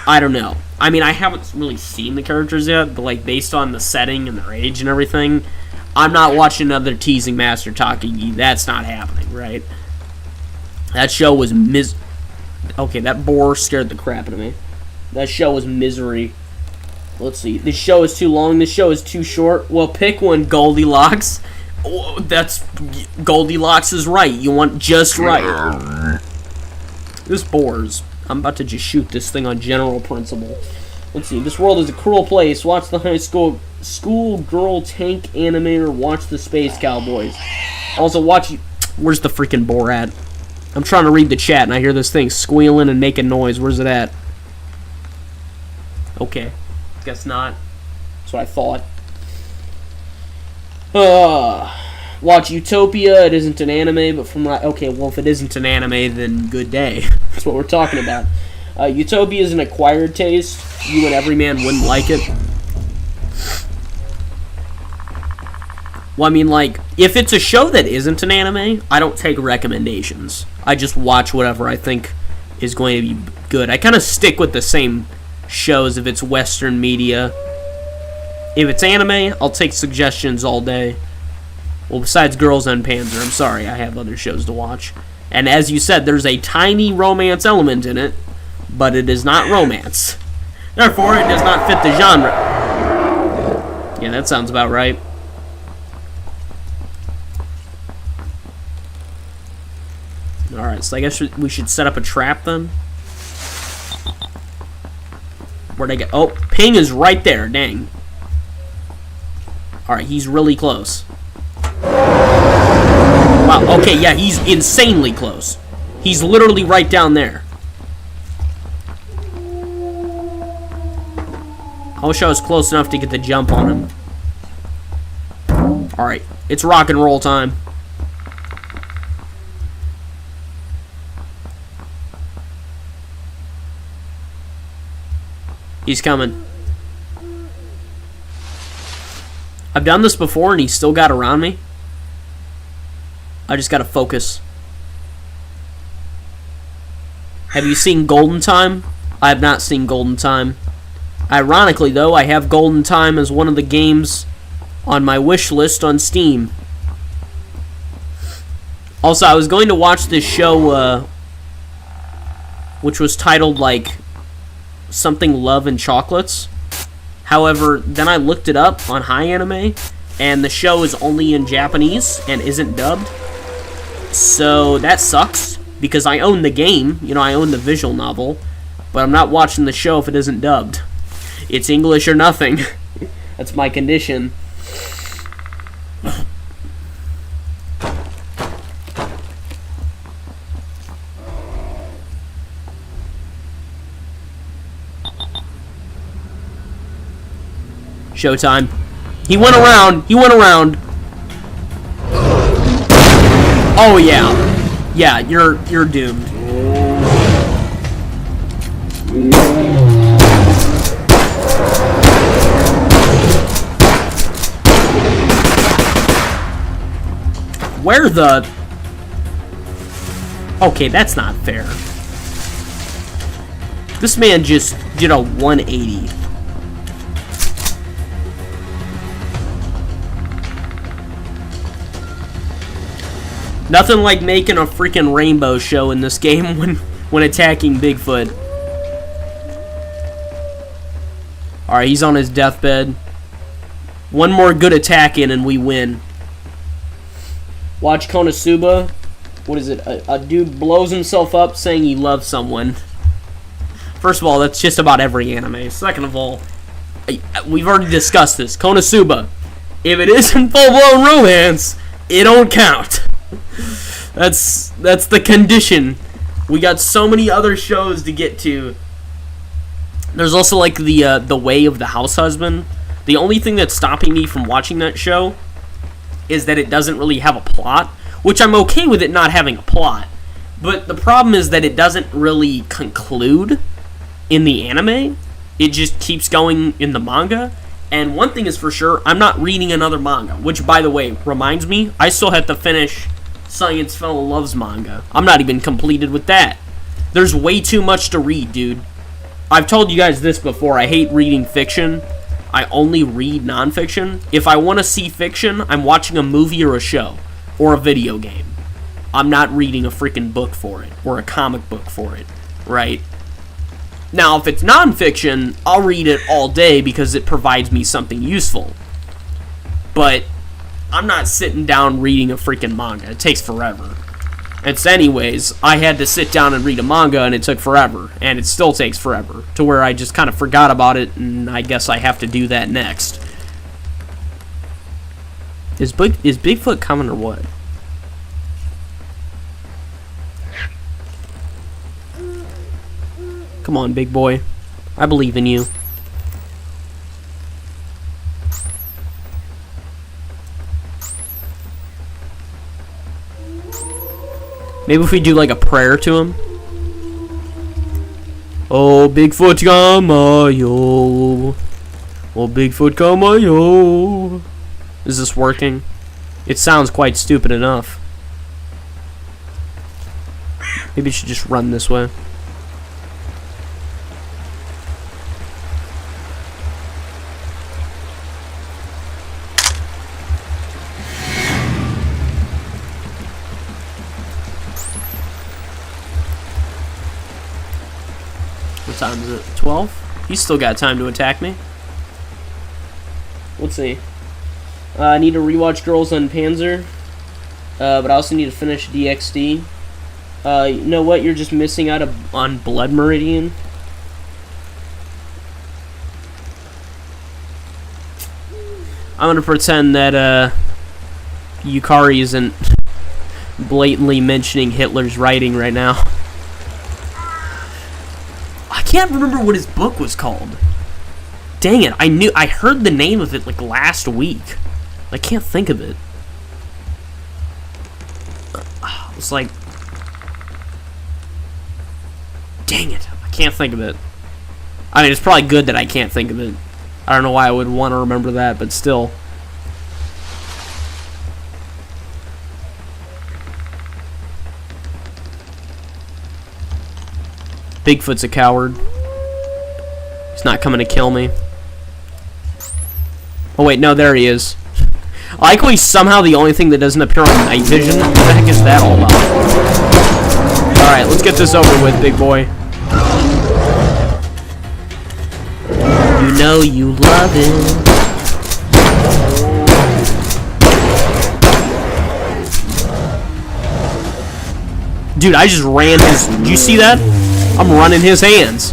I don't know. I mean, I haven't really seen the characters yet, but like based on the setting and their age and everything, I'm not watching another Teasing Master Takagi. That's not happening, right? That show was Okay, that boar scared the crap out of me. That show was misery. Let's see. This show is too long. This show is too short. Well, pick one, Goldilocks. Oh, Goldilocks is right. You want just right. This bores. I'm about to just shoot this thing on general principle. Let's see. This world is a cruel place. Watch the high school girl tank animator. Watch the Space Cowboys. Also, watch. Where's the freaking boar at? I'm trying to read the chat and I hear this thing squealing and making noise. Where's it at? Okay. Guess not. That's what I thought. Watch Utopia. It isn't an anime, but from my... Okay, well, if it isn't an anime, then good day. That's what we're talking about. Utopia is an acquired taste. You and every man wouldn't like it. Well, I mean, like, if it's a show that isn't an anime, I don't take recommendations. I just watch whatever I think is going to be good. I kind of stick with the same shows if it's Western media. If it's anime, I'll take suggestions all day. Well, besides Girls on Panzer, I'm sorry, I have other shows to watch. And as you said, there's a tiny romance element in it, but it is not romance. Therefore, it does not fit the genre. Yeah, that sounds about right. Alright, so I guess we should set up a trap then. Where'd I get? Oh, ping is right there, dang. Alright, he's really close. Wow, okay, yeah, he's insanely close. He's literally right down there. I wish I was close enough to get the jump on him. Alright, it's rock and roll time. He's coming. I've done this before and he still got around me. I just gotta focus. Have you seen Golden Time? I have not seen Golden Time. Ironically, though, I have Golden Time as one of the games on my wish list on Steam. Also, I was going to watch this show, which was titled, like, something Love and Chocolates. However, then I looked it up on High Anime, and the show is only in Japanese and isn't dubbed. So that sucks, because I own the game, you know, I own the visual novel, but I'm not watching the show if it isn't dubbed. It's English or nothing. That's my condition. Showtime. He went around. He went around. Oh yeah. Yeah, you're doomed. Where the... Okay, that's not fair. This man just did a 180. Nothing like making a freaking rainbow show in this game when attacking Bigfoot. Alright, he's on his deathbed. One more good attack in and we win. Watch Konosuba. What is it? A dude blows himself up saying he loves someone. First of all, that's just about every anime. Second of all, we've already discussed this. Konosuba. If it isn't full-blown romance, it don't count. That's the condition. We got so many other shows to get to. There's also like the Way of the House Husband. The only thing that's stopping me from watching that show is that it doesn't really have a plot, which I'm okay with it not having a plot. But the problem is that it doesn't really conclude in the anime. It just keeps going in the manga. And one thing is for sure, I'm not reading another manga, which, by the way, reminds me, I still have to finish Science Fell in Love's manga. I'm not even completed with that. There's way too much to read, dude. I've told you guys this before. I hate reading fiction. I only read nonfiction. If I want to see fiction, I'm watching a movie or a show or a video game. I'm not reading a freaking book for it or a comic book for it, right? Now, if it's nonfiction, I'll read it all day because it provides me something useful. But I'm not sitting down reading a freaking manga. It takes forever. And so anyways, I had to sit down and read a manga, and it took forever. And it still takes forever. To where I just kind of forgot about it, and I guess I have to do that next. Is Bigfoot coming or what? Come on, big boy. I believe in you. Maybe if we do like a prayer to him. Oh, Bigfoot kamayo. Oh, Bigfoot kamayo. Is this working? It sounds quite stupid enough. Maybe it should just run this way. What time is it? 12? He's still got time to attack me. Let's see. I need to rewatch Girls on Panzer. But I also need to finish DxD. You know what? You're just missing out on Blood Meridian. I'm gonna pretend that Yukari isn't blatantly mentioning Hitler's writing right now. I can't remember what his book was called. Dang it, I heard the name of it, like, last week. I can't think of it. It's like... Dang it, I can't think of it. I mean, it's probably good that I can't think of it. I don't know why I would want to remember that, but still. Bigfoot's a coward. He's not coming to kill me. Oh wait, no, there he is. I like how he's somehow the only thing that doesn't appear on night vision. What the heck is that all about? Alright, let's get this over with, big boy. You know you love it. Dude, I just ran his... Did you see that? I'm running his hands.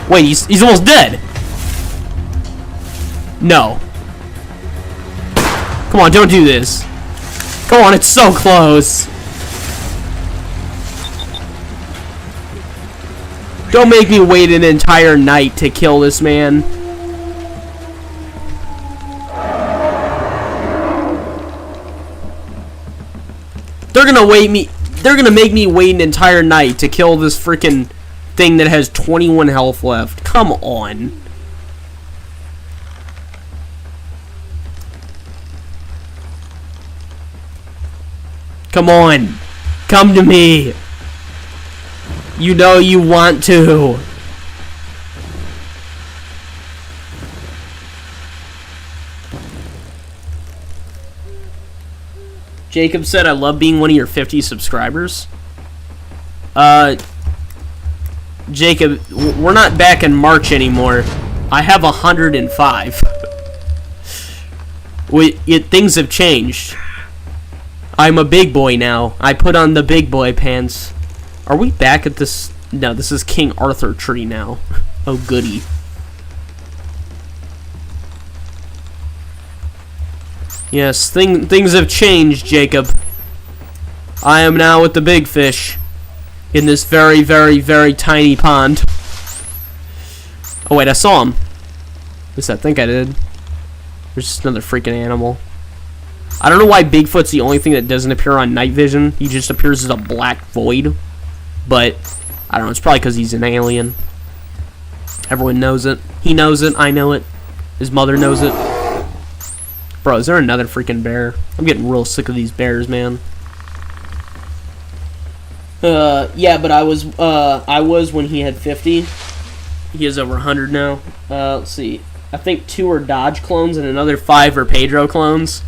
Wait, he's almost dead. No. Come on, don't do this. Come on, it's so close. Don't make me wait an entire night to kill this man. They're gonna make me wait an entire night to kill this freaking thing that has 21 health left. Come on. Come on. Come to me. You know you want to. Jacob said, I love being one of your 50 subscribers. Jacob, we're not back in March anymore. I have 105. Things have changed. I'm a big boy now. I put on the big boy pants. Are we back at this? No, this is King Arthur tree now. Oh, goody. Yes, things have changed, Jacob. I am now with the big fish in this very, very, very tiny pond. Oh, wait, I saw him. At least I think I did. There's just another freaking animal. I don't know why Bigfoot's the only thing that doesn't appear on night vision. He just appears as a black void. But, I don't know, it's probably because he's an alien. Everyone knows it. He knows it, I know it. His mother knows it. Bro, is there another freaking bear? I'm getting real sick of these bears, man. Yeah, but I was when he had 50. He has over 100 now. Let's see. I think 2 are Dodge clones and another 5 are Pedro clones.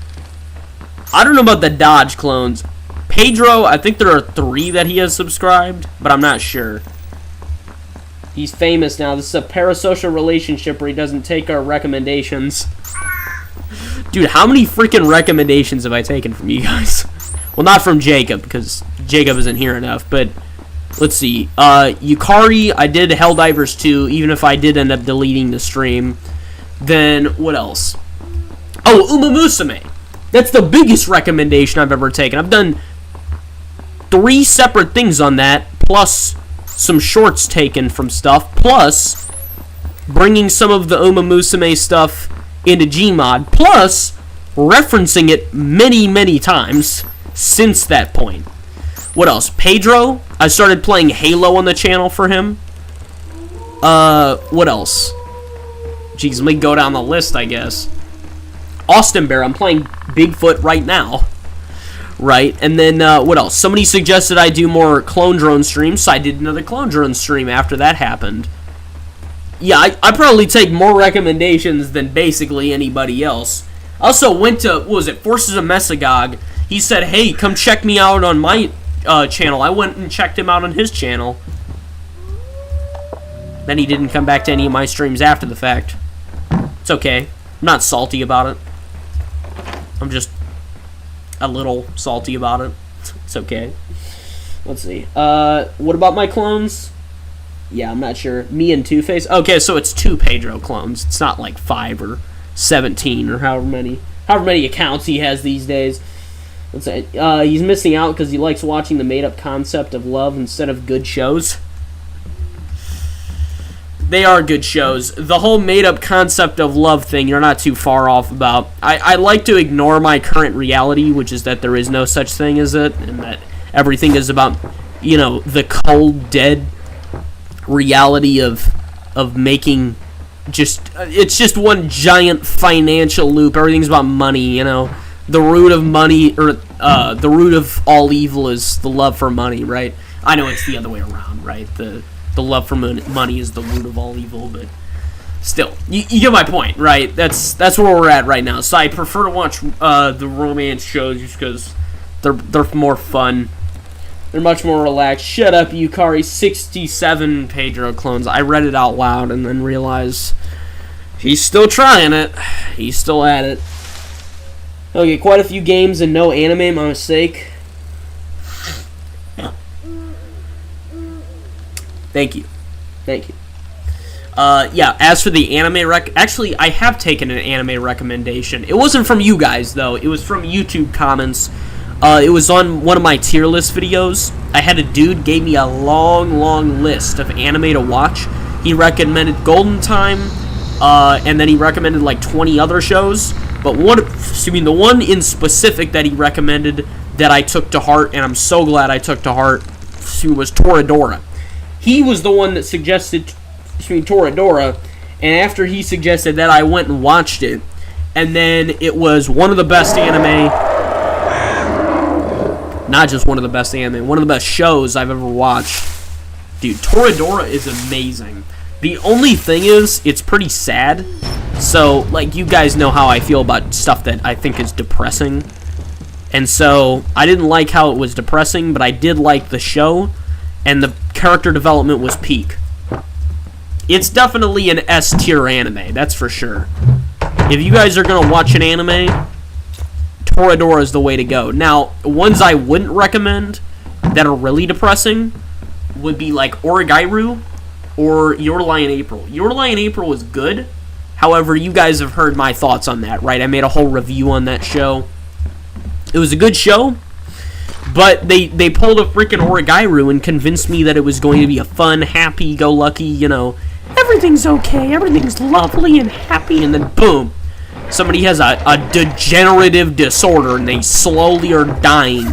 I don't know about the Dodge clones. Pedro, I think there are 3 that he has subscribed, but I'm not sure. He's famous now. This is a parasocial relationship where he doesn't take our recommendations. Dude, how many freaking recommendations have I taken from you guys? Well, not from Jacob, because Jacob isn't here enough, but let's see. Yukari, I did Helldivers 2, even if I did end up deleting the stream. Then, what else? Oh, Uma Musume. That's the biggest recommendation I've ever taken. I've done 3 separate things on that, plus some shorts taken from stuff, plus bringing some of the Uma Musume stuff into Gmod, plus referencing it many, many times since that point. What else? Pedro, I started playing Halo on the channel for him. What else? Jeez, let me go down the list, I guess. Austin Bear, I'm playing Bigfoot right now. Right, and then, what else? Somebody suggested I do more clone drone streams, so I did another clone drone stream after that happened. Yeah, I probably take more recommendations than basically anybody else. I also went to, what was it, Forces of Mesagog. He said, hey, come check me out on my channel. I went and checked him out on his channel. Then he didn't come back to any of my streams after the fact. It's okay. I'm not salty about it. I'm just a little salty about it. It's okay. Let's see. What about my clones? Yeah, I'm not sure. Me and Two-Face. Okay, so it's 2 Pedro clones. It's not like 5 or 17 or however many accounts he has these days. Let's say he's missing out because he likes watching the made-up concept of love instead of good shows. They are good shows. The whole made-up concept of love thing, you're not too far off about. I like to ignore my current reality, which is that there is no such thing as it, and that everything is about, you know, the cold, dead reality of making just... It's just one giant financial loop. Everything's about money, you know. The root of money, or the root of all evil is the love for money, right? I know it's the other way around, right? The love for money is the root of all evil, but still, you get my point, right? That's where we're at right now. So I prefer to watch the romance shows just because they're more fun. They're much more relaxed. Shut up, Yukari. 67 Pedro clones. I read it out loud and then realized he's still trying it. He's still at it. Okay, quite a few games and no anime. My mistake. Thank you. Yeah, as for the anime actually, I have taken an anime recommendation. It wasn't from you guys, though. It was from YouTube comments. It was on one of my tier list videos. I had a dude gave me a long list of anime to watch. He recommended Golden Time, and then he recommended like 20 other shows. But the one in specific that he recommended that I took to heart, and I'm so glad I took to heart, was Toradora. He was the one that suggested Toradora, and after he suggested that, I went and watched it, and then it was one of the best anime, not just one of the best anime, one of the best shows I've ever watched. Dude, Toradora is amazing. The only thing is, it's pretty sad, so, like, you guys know how I feel about stuff that I think is depressing, and so, I didn't like how it was depressing, but I did like the show, and the character development was peak. It's definitely an S-tier anime, that's for sure. If you guys are going to watch an anime, Toradora is the way to go. Now, ones I wouldn't recommend that are really depressing would be like Origairu or Your Lie in April. Your Lie in April was good. However, you guys have heard my thoughts on that, right? I made a whole review on that show. It was a good show. But they pulled a freaking Origairu and convinced me that it was going to be a fun, happy-go-lucky, you know, everything's okay, everything's lovely and happy, and then boom, somebody has a degenerative disorder and they slowly are dying.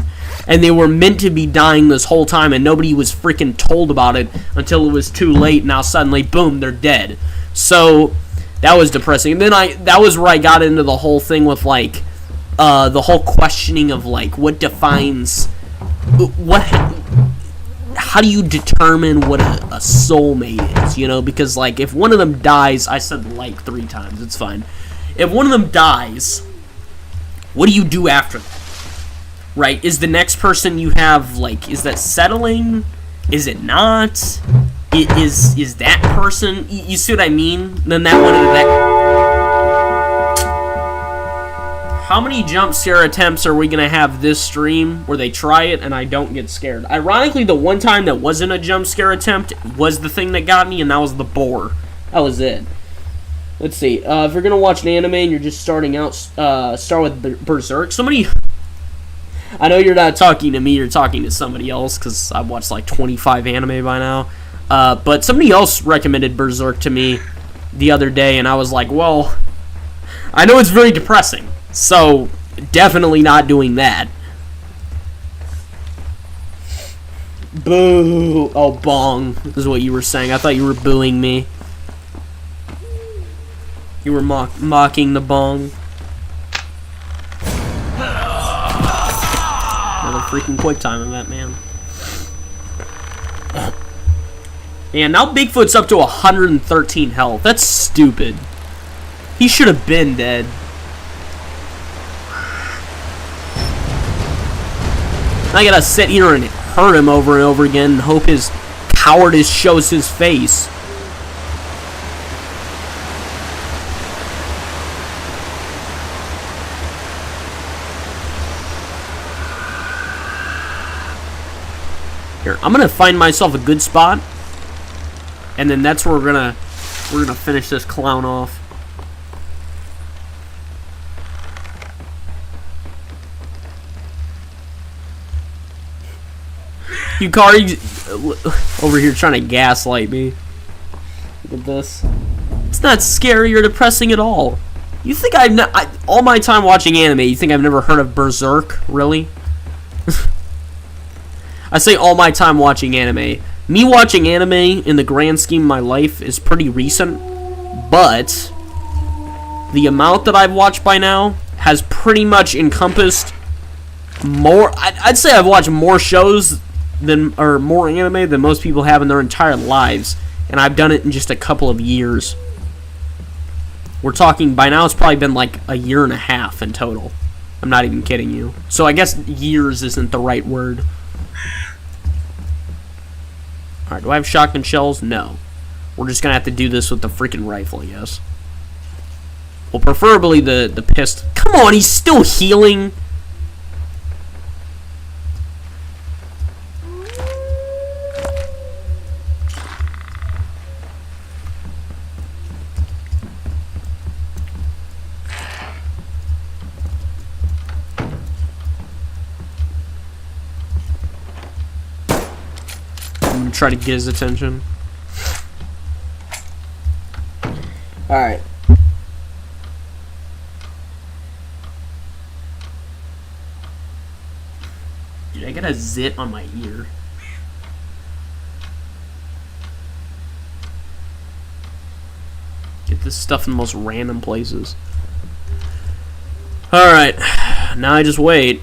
And they were meant to be dying this whole time and nobody was freaking told about it until it was too late. Now suddenly, boom, they're dead. So that was depressing. And then that was where I got into the whole thing with, like, the whole questioning of, like, what defines how do you determine what a soulmate is, you know? Because, like, if one of them dies, I said like 3 times, it's fine. If one of them dies, what do you do after that? Right? Is the next person you have, like, is that settling? Is it not? Is that person, you see what I mean? Then that one, how many jump scare attempts are we going to have this stream where they try it and I don't get scared? Ironically, the one time that wasn't a jump scare attempt was the thing that got me, and that was the boar. That was it. Let's see. If you're going to watch an anime and you're just starting out, start with Berserk. Somebody... I know you're not talking to me, you're talking to somebody else, because I've watched like 25 anime by now. But somebody else recommended Berserk to me the other day, and I was like, well, I know it's very depressing. So, definitely not doing that. Boo! Oh, bong. This is what you were saying. I thought you were booing me. You were mocking the bong. Another freaking quick time of that, man. Yeah, now Bigfoot's up to 113 health. That's stupid. He should have been dead. I gotta sit here and hurt him over and over again and hope his cowardice shows his face. Here, I'm gonna find myself a good spot, and then that's where we're gonna finish this clown off. Yukari over here trying to gaslight me. with this. It's not scary or depressing at all. You think all my time watching anime, you think I've never heard of Berserk? Really? I say all my time watching anime. Me watching anime in the grand scheme of my life is pretty recent, but the amount that I've watched by now has pretty much encompassed more. I'd say I've watched more shows or more anime than most people have in their entire lives, and I've done it in just a couple of years. We're talking, by now it's probably been like a year and a half in total. I'm not even kidding you. So I guess years isn't the right word. Alright, do I have shotgun shells? No. We're just gonna have to do this with the freaking rifle, I guess. Well, preferably the pistol. Come on, he's still healing. Try to get his attention. Alright. Dude, I got a zit on my ear. Get this stuff in the most random places. Alright. Now I just wait.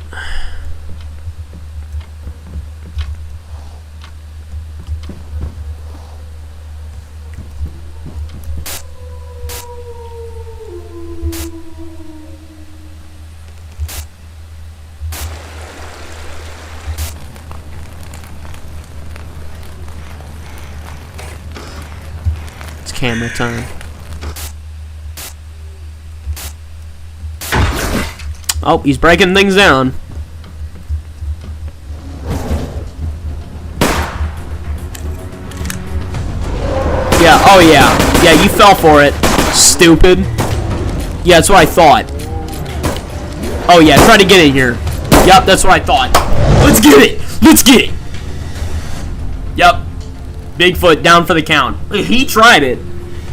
Camera time. Oh, he's breaking things down. Yeah, oh yeah. Yeah, you fell for it. Stupid. Yeah, that's what I thought. Oh yeah, try to get in here. Yep, that's what I thought. Let's get it! Let's get it! Yep. Bigfoot down for the count. He tried it.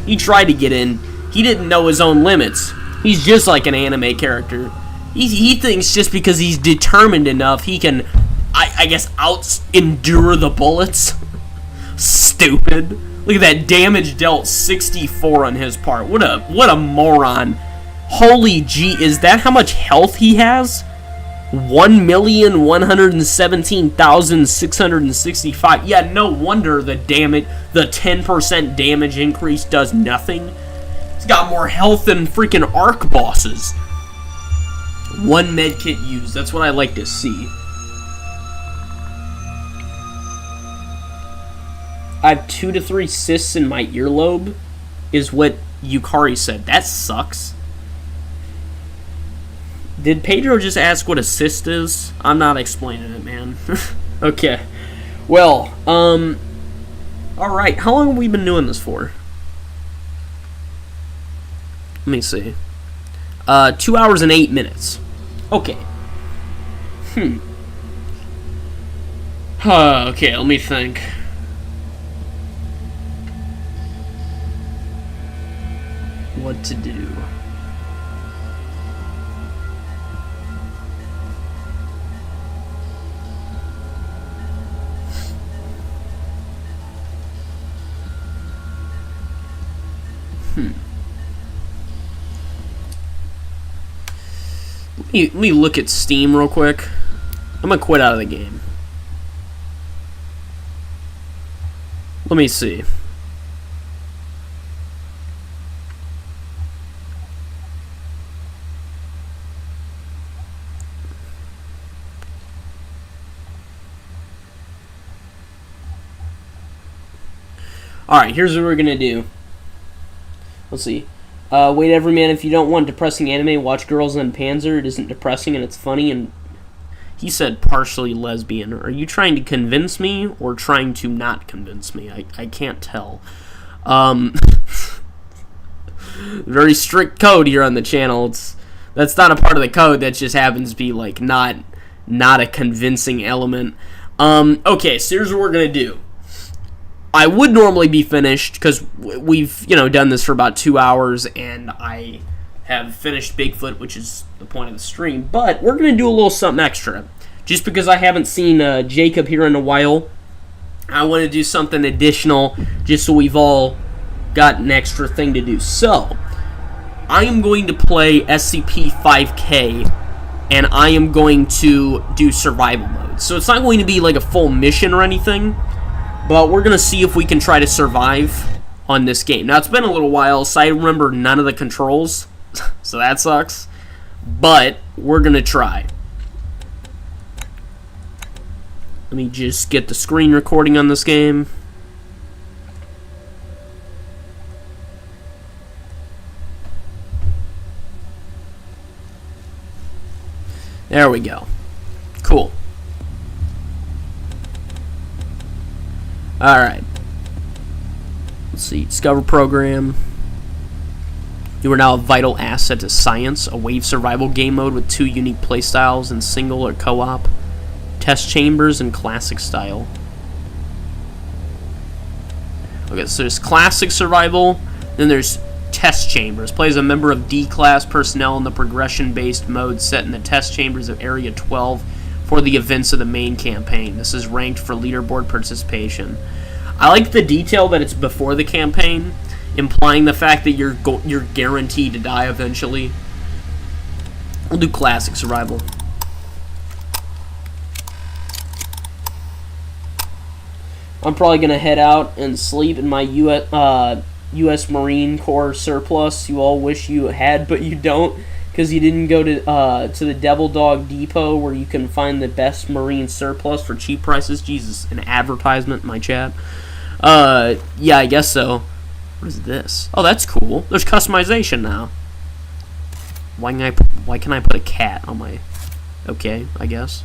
He tried to get in. He didn't know his own limits. He's just like an anime character. He thinks just because he's determined enough, he can, I guess, endure the bullets. Stupid. Look at that damage dealt, 64 on his part. What a moron. Holy gee, is that how much health he has? 1,117,665. Yeah, no wonder the 10% damage increase does nothing. He's got more health than freaking arc bosses. One medkit used. That's what I like to see. I have 2 to 3 cysts in my earlobe, is what Yukari said. That sucks. Did Pedro just ask what a cyst is? I'm not explaining it, man. Okay. Well, alright. How long have we been doing this for? Let me see. 2 hours and 8 minutes. Okay. Okay, let me think. What to do. Let me look at Steam real quick. I'm gonna quit out of the game. Let me see. Alright, here's what we're gonna do. Let's see. Wait, Everyman, if you don't want depressing anime, watch Girls on Panzer. It isn't depressing and it's funny. And he said partially lesbian. Are you trying to convince me or trying to not convince me? I can't tell. Very strict code here on the channel. That's not a part of the code. That just happens to be like not a convincing element. Okay, so here's what we're gonna do. I would normally be finished because we've, done this for about 2 hours, and I have finished Bigfoot, which is the point of the stream. But we're going to do a little something extra. Just because I haven't seen Jacob here in a while, I want to do something additional just so we've all got an extra thing to do. So, I am going to play SCP-5K, and I am going to do survival mode. So it's not going to be like a full mission or anything, but we're going to see if we can try to survive on this game. Now, it's been a little while, so I remember none of the controls, so that sucks. But we're going to try. Let me just get the screen recording on this game. There we go. Cool. Alright. Let's see. Discover program. You are now a vital asset to science. A wave survival game mode with 2 unique playstyles in single or co-op. Test chambers and classic style. Okay, so there's classic survival. Then there's test chambers. Play as a member of D-class personnel in the progression-based mode set in the test chambers of Area 12 for the events of the main campaign. This is ranked for leaderboard participation. I like the detail that it's before the campaign, implying the fact that you're guaranteed to die eventually. We'll do classic survival. I'm probably going to head out and sleep in my U.S. Marine Corps surplus you all wish you had, but you don't, because you didn't go to the Devil Dog Depot where you can find the best Marine surplus for cheap prices. Jesus, an advertisement in my chat. Yeah, I guess so. What is this? Oh, that's cool. There's customization now. Why can I put a cat on my... Okay, I guess.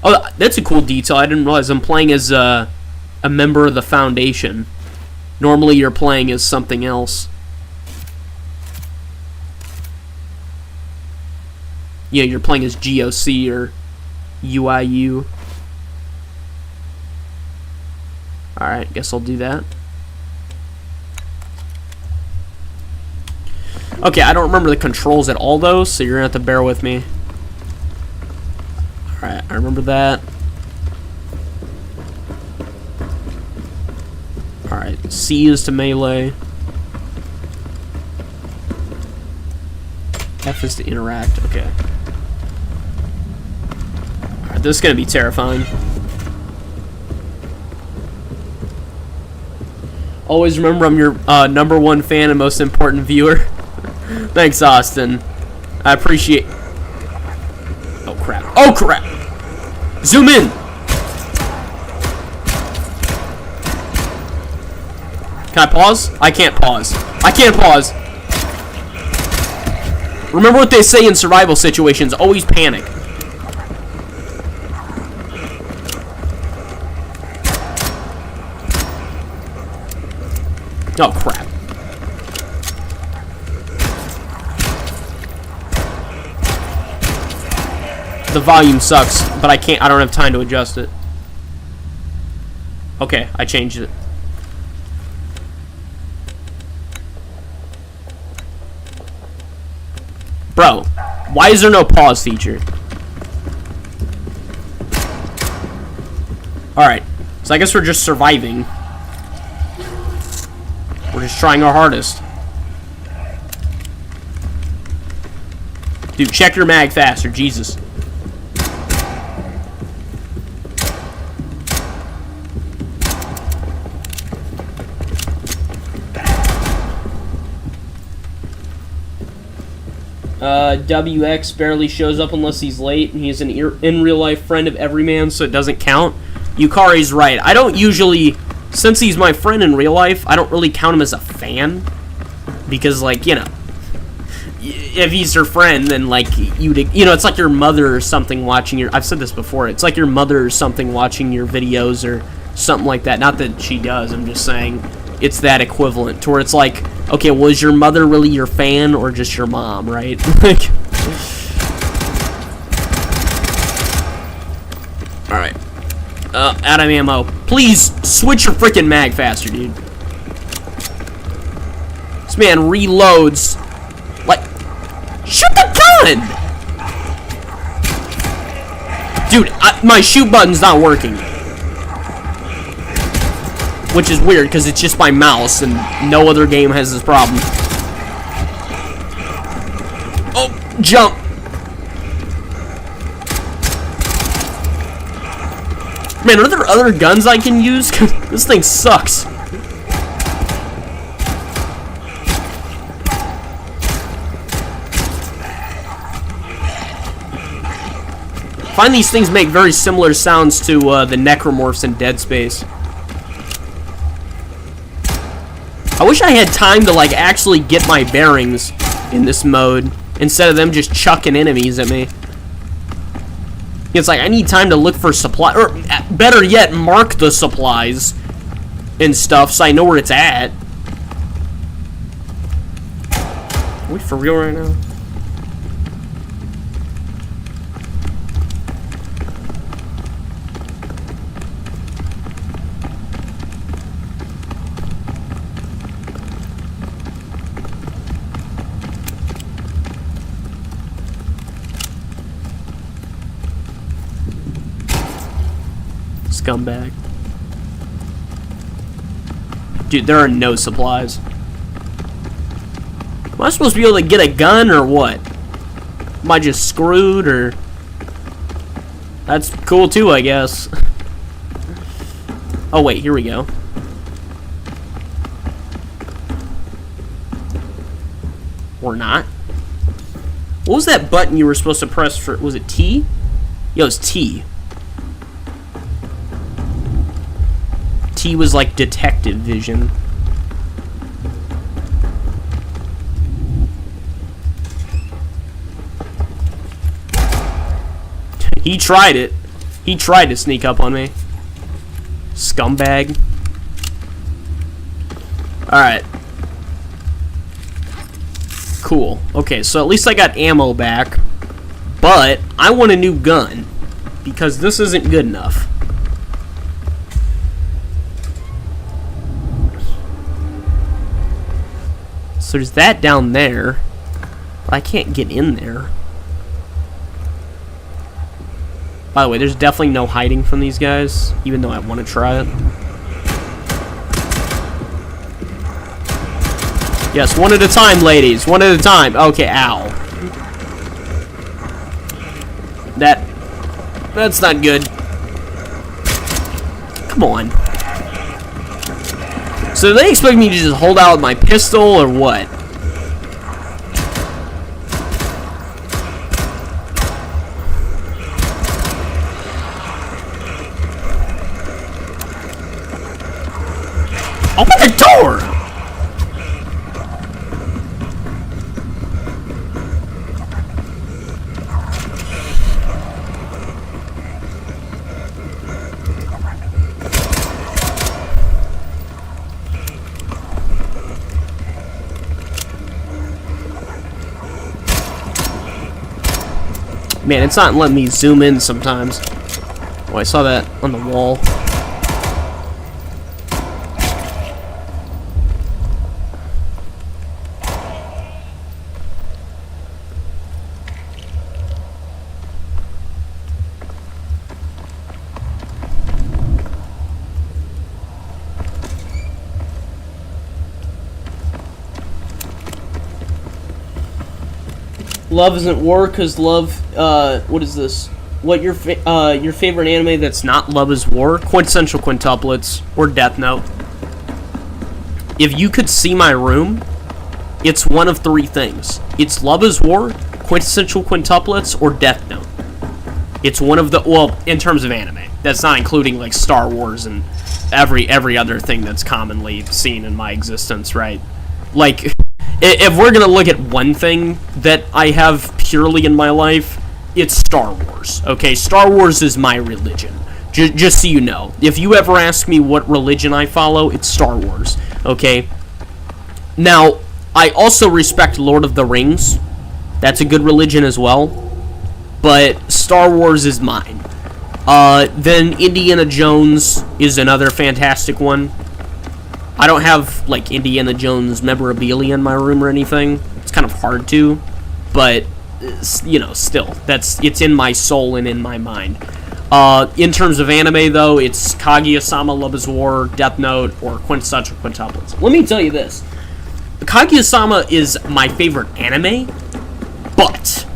Oh, that's a cool detail. I didn't realize I'm playing as a member of the Foundation. Normally you're playing as something else. Yeah, you're playing as GOC or UIU. Alright, guess I'll do that. Okay, I don't remember the controls at all though, so you're gonna have to bear with me. Alright, I remember that. Alright, C is to melee. F is to interact, okay. Alright, this is gonna be terrifying. Always remember I'm your #1 fan and most important viewer. Thanks, Austin. I appreciate... Oh, crap. Oh, crap! Zoom in! Can I pause? I can't pause. I can't pause. Remember what they say in survival situations. Always panic. Oh, crap. The volume sucks, but I don't have time to adjust it. Okay, I changed it. Bro, why is there no pause feature? Alright, so I guess we're just surviving. We're just trying our hardest. Dude, check your mag faster, Jesus. WX barely shows up unless he's late, and he's an in real life friend of every man, so it doesn't count. Yukari's right. I don't usually, since he's my friend in real life, I don't really count him as a fan, because, like, if he's your friend, then, like, it's like your mother or something watching your, I've said this before, it's like your mother or something watching your videos or something like that. Not that she does, I'm just saying it's that equivalent to where it's like, okay, was your mother really your fan or just your mom, right? Like, alright. Out of ammo. Please switch your freaking mag faster, dude. This man reloads. Like, shoot the gun! Dude, my shoot button's not working. Which is weird, because it's just my mouse, and no other game has this problem. Oh, jump! Man, are there other guns I can use? This thing sucks. I find these things make very similar sounds to the necromorphs in Dead Space. I wish I had time to, like, actually get my bearings in this mode instead of them just chucking enemies at me. It's like I need time to look for supply, or better yet, mark the supplies and stuff so I know where it's at. Are we for real right now? Scumbag. Dude, there are no supplies. Am I supposed to be able to get a gun or what? Am I just screwed or... That's cool too, I guess. Oh wait, here we go. Or not. What was that button you were supposed to press for? Was it T? Yo, it was T. T was like detective vision. He tried it. He tried to sneak up on me. Scumbag. Alright. Cool. Okay, so at least I got ammo back. But I want a new gun. Because this isn't good enough. So there's that down there. But I can't get in there. By the way, there's definitely no hiding from these guys, even though I want to try it. Yes, one at a time, ladies. One at a time. Okay, ow. That's not good. Come on. So do they expect me to just hold out with my pistol or what? Open the door! Man, it's not letting me zoom in sometimes. Oh, I saw that on the wall. Love isn't war, cause love. What is this? What your favorite anime that's not Love is War? Quintessential Quintuplets or Death Note. If you could see my room, it's one of three things. It's Love is War, Quintessential Quintuplets, or Death Note. It's one of the, well, in terms of anime. That's not including like Star Wars and every other thing that's commonly seen in my existence, right? Like, if we're gonna look at one thing that I have purely in my life, it's Star Wars. Okay, Star Wars is my religion. Just so you know. If you ever ask me what religion I follow, it's Star Wars. Okay? Now, I also respect Lord of the Rings. That's a good religion as well. But Star Wars is mine. Then Indiana Jones is another fantastic one. I don't have, like, Indiana Jones memorabilia in my room or anything. It's kind of hard to, but, you know, still, it's in my soul and in my mind. In terms of anime, though, it's Kaguya-sama, Love is War, Death Note, or Quintessential Quintuplets. Let me tell you this. Kaguya-sama is my favorite anime, but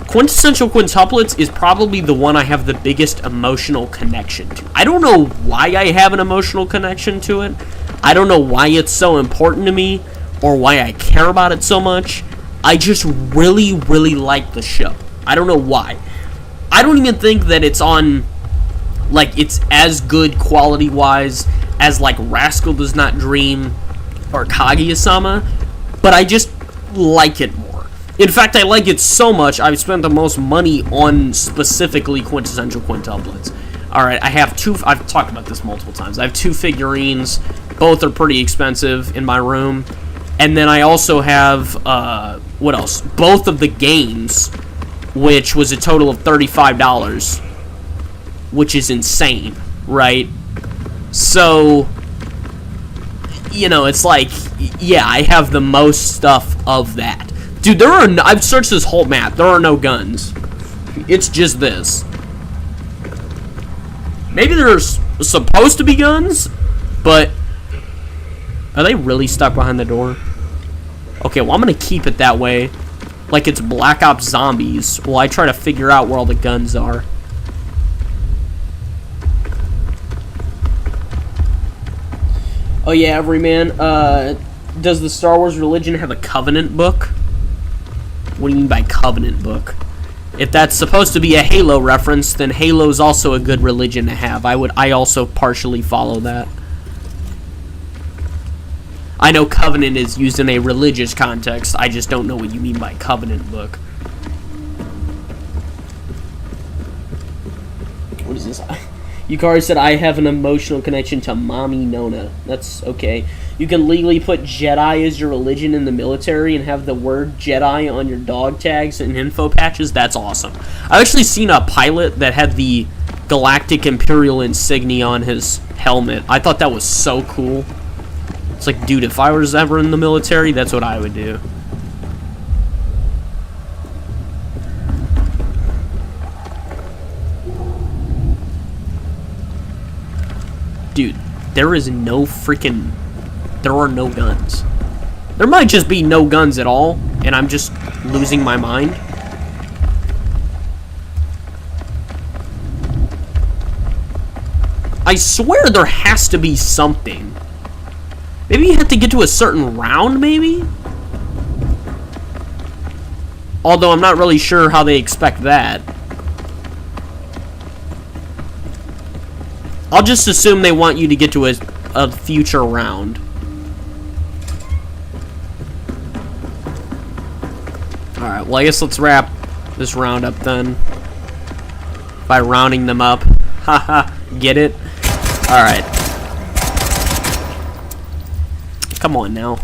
Quintessential Quintuplets is probably the one I have the biggest emotional connection to. I don't know why I have an emotional connection to it. I don't know why it's so important to me, or why I care about it so much. I just really, really like the show. I don't know why. I don't even think that it's on, like, it's as good quality-wise as, like, Rascal Does Not Dream or Kaguya-sama, but I just like it more. In fact, I like it so much, I've spent the most money on specifically Quintessential Quintuplets. Alright, I've talked about this multiple times. I have 2 figurines. Both are pretty expensive in my room. And then I also have, what else? Both of the games, which was a total of $35, which is insane, right? So, you know, it's like, yeah, I have the most stuff of that. Dude, I've searched this whole map. There are no guns. It's just this. Maybe there's supposed to be guns, but are they really stuck behind the door? Okay, well, I'm gonna keep it that way, like it's Black Ops Zombies, while I try to figure out where all the guns are. Oh yeah, Everyman, does the Star Wars religion have a covenant book? What do you mean by covenant book? If that's supposed to be a Halo reference, then Halo's also a good religion to have. I also partially follow that. I know covenant is used in a religious context. I just don't know what you mean by covenant book. What is this? Yukari said, I have an emotional connection to Mommy Nona. That's okay. You can legally put Jedi as your religion in the military and have the word Jedi on your dog tags and info patches. That's awesome. I've actually seen a pilot that had the Galactic Imperial insignia on his helmet. I thought that was so cool. It's like, dude, if I was ever in the military, that's what I would do. Dude, there are no guns. There might just be no guns at all, and I'm just losing my mind. I swear there has to be something. Maybe you have to get to a certain round, maybe? Although I'm not really sure how they expect that. I'll just assume they want you to get to a future round. Alright, well I guess let's wrap this round up then. By rounding them up. Haha, get it? Alright. Come on now.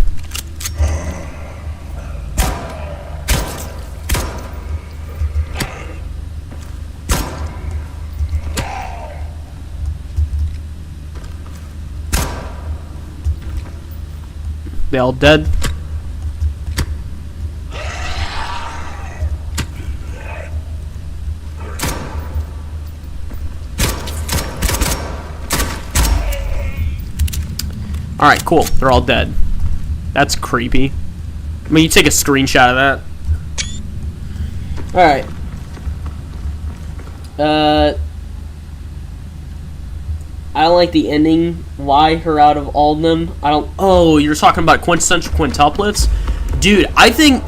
They all dead? Alright, cool. They're all dead. That's creepy. I mean, you take a screenshot of that. Alright. I don't like the ending. Why her out of all of them? I don't... Oh, you're talking about Quintessential Quintuplets? Dude, I think...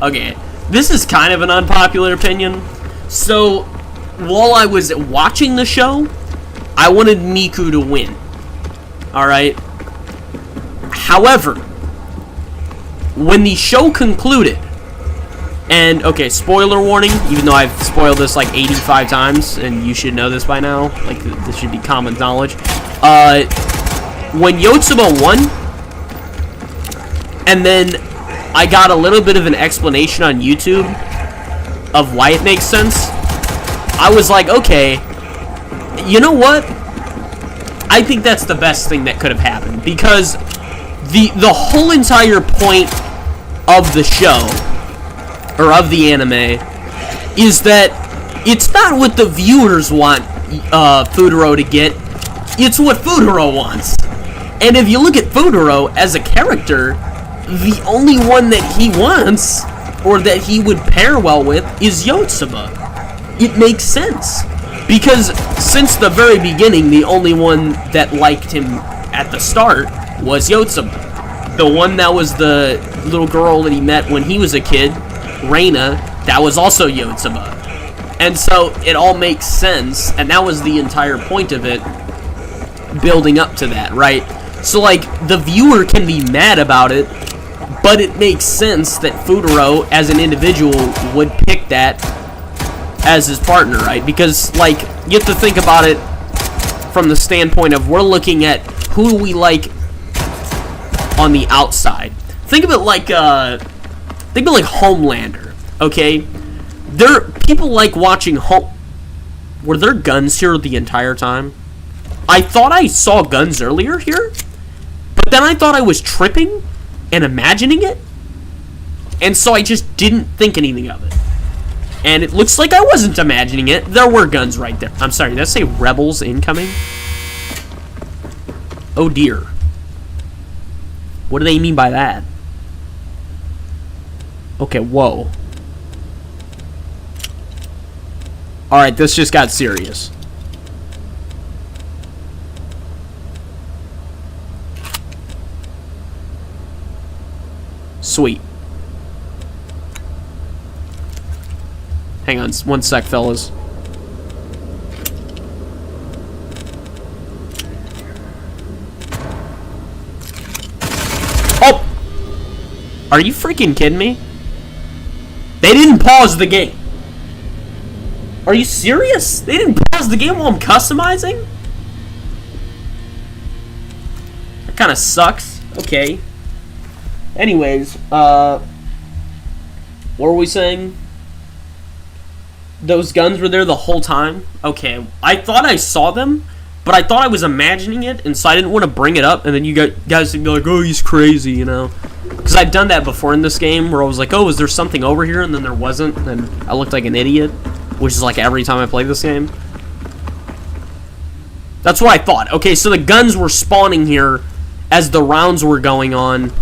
Okay, this is kind of an unpopular opinion. So, while I was watching the show, I wanted Miku to win. Alright? However, when the show concluded, and, okay, spoiler warning, even though I've spoiled this like 85 times, and you should know this by now, like, this should be common knowledge, when Yotsuba won, and then I got a little bit of an explanation on YouTube of why it makes sense, I was like, okay, you know what? I think that's the best thing that could have happened, because the whole entire point of the show, or of the anime, is that it's not what the viewers want Futaro to get, it's what Futaro wants. And if you look at Futaro as a character, the only one that he wants, or that he would pair well with, is Yotsuba. It makes sense. Because since the very beginning, the only one that liked him at the start was Yotsuba. The one that was the little girl that he met when he was a kid, Reina, that was also Yotsuba. And so it all makes sense, and that was the entire point of it, building up to that, right? So, like, the viewer can be mad about it, but it makes sense that Futaro, as an individual, would pick that as his partner, right? Because, like, you have to think about it from the standpoint of, we're looking at who do we like on the outside. Think of it like Homelander, okay? People like watching Were there guns here the entire time? I thought I saw guns earlier here, but then I thought I was tripping and imagining it, and so I just didn't think anything of it. And it looks like I wasn't imagining it. There were guns right there. I'm sorry, did I say rebels incoming? Oh dear. What do they mean by that? Okay, whoa. Alright, this just got serious. Sweet. Hang on one sec, fellas. Oh! Are you freaking kidding me? They didn't pause the game. Are you serious? They didn't pause the game while I'm customizing? That kind of sucks. Okay. Anyways, what were we saying? Those guns were there the whole time? Okay, I thought I saw them, but I thought I was imagining it, and so I didn't want to bring it up, and then you guys would be like, oh, he's crazy, you know? Because I've done that before in this game, where I was like, oh, is there something over here? And then there wasn't, and then I looked like an idiot, which is like every time I play this game. That's what I thought. Okay, so the guns were spawning here as the rounds were going on,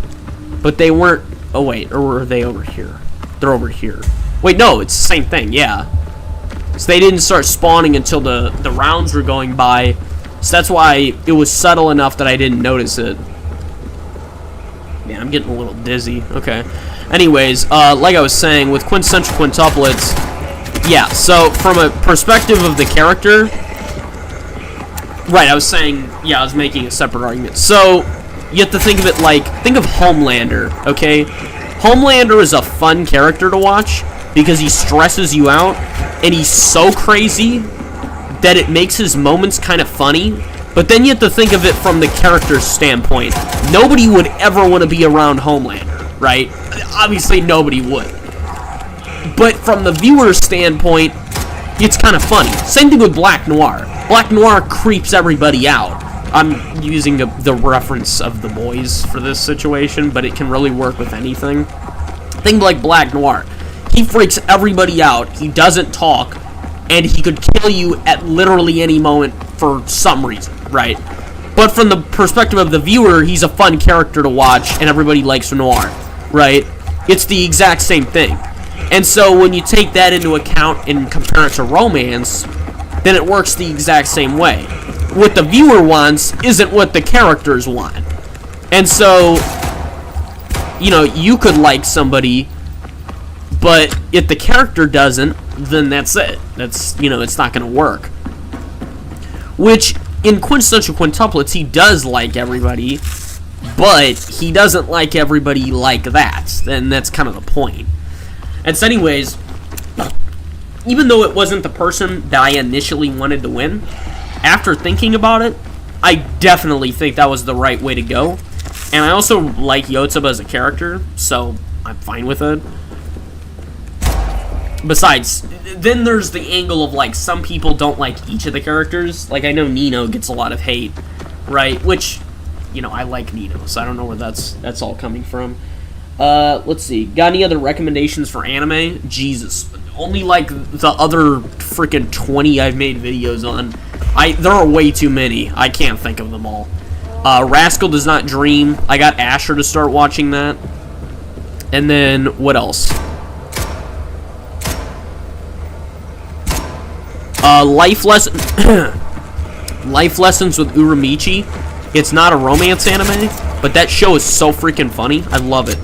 but they weren't... Oh, wait, or were they over here? They're over here. Wait, no, it's the same thing, yeah. So they didn't start spawning until the rounds were going by. So that's why it was subtle enough that I didn't notice it. Man, I'm getting a little dizzy. Okay. Anyways, like I was saying, with quintessential quintuplets, yeah, so from a perspective of the character... Right, I was saying, yeah, I was making a separate argument. So, you have to think of it like, think of Homelander, okay? Homelander is a fun character to watch because he stresses you out, and he's so crazy that it makes his moments kind of funny. But then you have to think of it from the character's standpoint. Nobody would ever want to be around Homelander, right? Obviously, nobody would. But from the viewer's standpoint, it's kind of funny. Same thing with Black Noir. Black Noir creeps everybody out. I'm using the reference of The Boys for this situation, but it can really work with anything. Think like Black Noir. He freaks everybody out, he doesn't talk, and he could kill you at literally any moment for some reason, right? But from the perspective of the viewer, he's a fun character to watch, and everybody likes Noir, right? It's the exact same thing. And so when you take that into account and compare it to romance, then it works the exact same way. What the viewer wants isn't what the characters want. And so, you know, you could like somebody, but if the character doesn't, then that's it. That's, you know, it's not going to work. Which, in quintessential quintuplets, he does like everybody, but he doesn't like everybody like that. And that's kind of the point. And so anyways, even though it wasn't the person that I initially wanted to win, after thinking about it, I definitely think that was the right way to go. And I also like Yotsuba as a character, so I'm fine with it. besides, then there's the angle of, like, some people don't like each of the characters. Like, I know Nino gets a lot of hate, right? Which, you know, I like Nino, so I don't know where that's all coming from. Let's see. Got any other recommendations for anime? Jesus. Only, like, the other freaking 20 I've made videos on. There are way too many. I can't think of them all. Rascal Does Not Dream. I got Asher to start watching that. And then, what else? Life Lessons with Uramichi. It's not a romance anime, but that show is so freaking funny. I love it.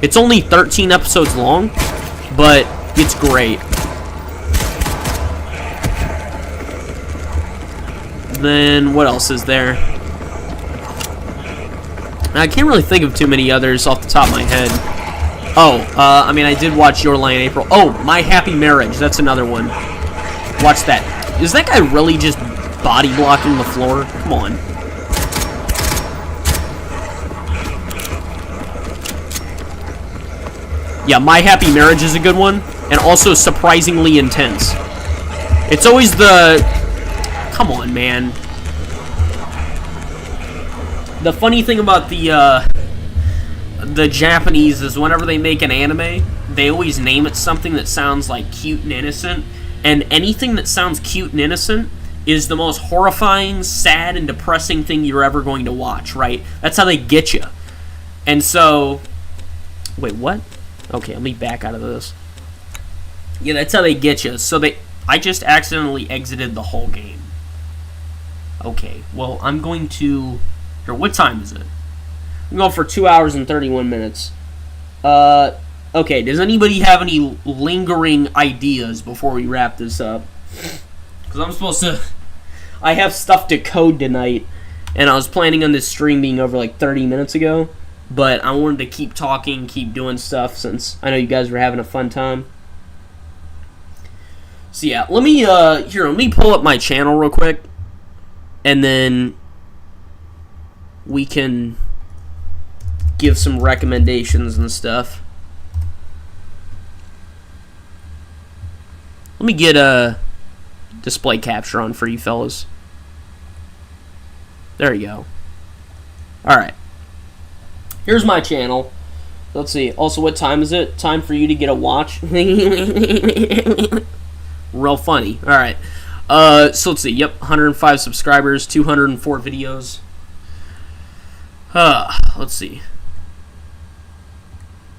It's only 13 episodes long, but it's great. Then, what else is there? I can't really think of too many others off the top of my head. Oh, I mean, I did watch Your Lie in April. Oh, My Happy Marriage. That's another one. Watch that. Is that guy really just body blocking the floor? Come on. Yeah, My Happy Marriage is a good one. And also Surprisingly Intense. It's always the... Come on, man. The funny thing about the Japanese is whenever they make an anime, they always name it something that sounds like cute and innocent. And anything that sounds cute and innocent is the most horrifying, sad, and depressing thing you're ever going to watch, right? That's how they get you. And so... Wait, what? Okay, let me back out of this. Yeah, that's how they get you. So I just accidentally exited the whole game. Okay, well, I'm going to... Here, what time is it? I'm going for 2 hours and 31 minutes. Okay, does anybody have any lingering ideas before we wrap this up? Because I'm supposed to... I have stuff to code tonight, and I was planning on this stream being over like 30 minutes ago, but I wanted to keep talking, keep doing stuff, since I know you guys were having a fun time. So yeah, let me pull up my channel real quick, and then we can give some recommendations and stuff. Let me get a display capture on for you fellas. There you go. Alright. Here's my channel. Let's see. Also, what time is it? Time for you to get a watch. Real funny. Alright. So let's see. Yep, 105 subscribers, 204 videos. Let's see.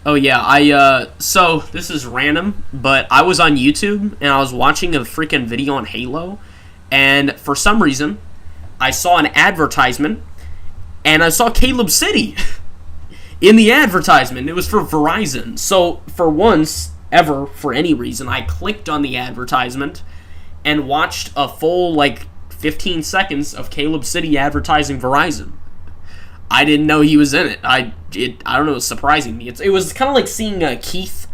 Oh yeah, so this is random, but I was on YouTube and I was watching a freaking video on Halo, and for some reason, I saw an advertisement, and I saw Caleb City in the advertisement. It was for Verizon. So for once ever, for any reason, I clicked on the advertisement and watched a full, like, 15 seconds of Caleb City advertising Verizon. I didn't know he was in it. I don't know, it was surprising me. It was kind of like seeing Keith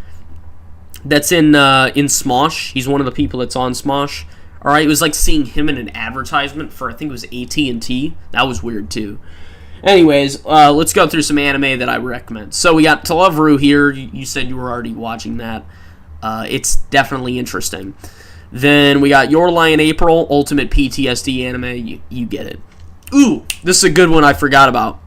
that's in Smosh. He's one of the people that's on Smosh. Alright, it was like seeing him in an advertisement for, I think it was AT&T. That was weird, too. Anyways, let's go through some anime that I recommend. So we got To Love Ru here. You said you were already watching that. It's definitely interesting. Then we got Your Lie in April, Ultimate PTSD anime. You get it. Ooh, this is a good one I forgot about.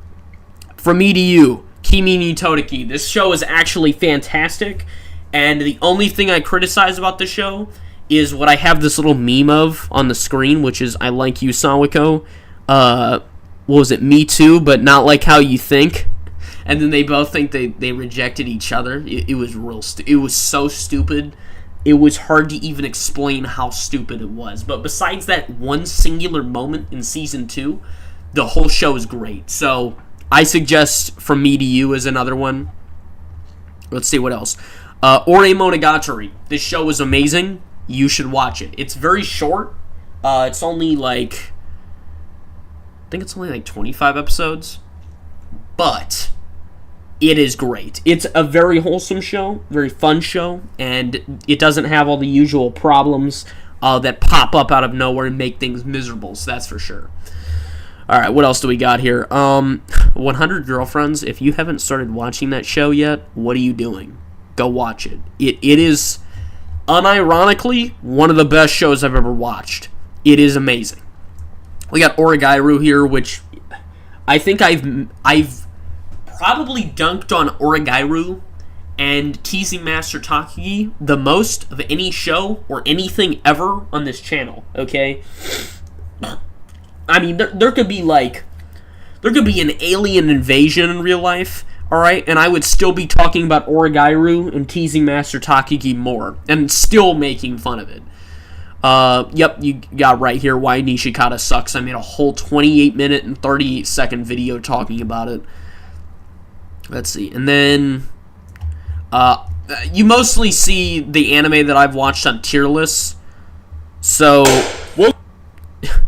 From Me to You, Kimi ni Todeki. This show is actually fantastic, and the only thing I criticize about this show is what I have this little meme of on the screen, which is I like you, Sawako. What was it? Me too, but not like how you think. And then they both think they rejected each other. It was it was so stupid. It was hard to even explain how stupid it was. But besides that one singular moment in Season 2, the whole show is great. So I suggest From Me to You is another one. Let's see what else. Ore Monogatari. This show is amazing. You should watch it. It's very short. It's only like... I think it's only like 25 episodes. But it is great. It's a very wholesome show, very fun show, and it doesn't have all the usual problems that pop up out of nowhere and make things miserable, so that's for sure. Alright, what else do we got here? 100 Girlfriends. If you haven't started watching that show yet, what are you doing? Go watch it. It is unironically, one of the best shows I've ever watched. It is amazing. We got Origairu here, which I think I've probably dunked on Origairu and Teasing Master Takagi the most of any show or anything ever on this channel, okay? I mean, there could be an alien invasion in real life, alright? And I would still be talking about Origairu and Teasing Master Takagi more, and still making fun of it. Yep, you got right here why Nishikata sucks. I made a whole 28-minute and 38-second video talking about it. Let's see, and then you mostly see the anime that I've watched on tier lists. So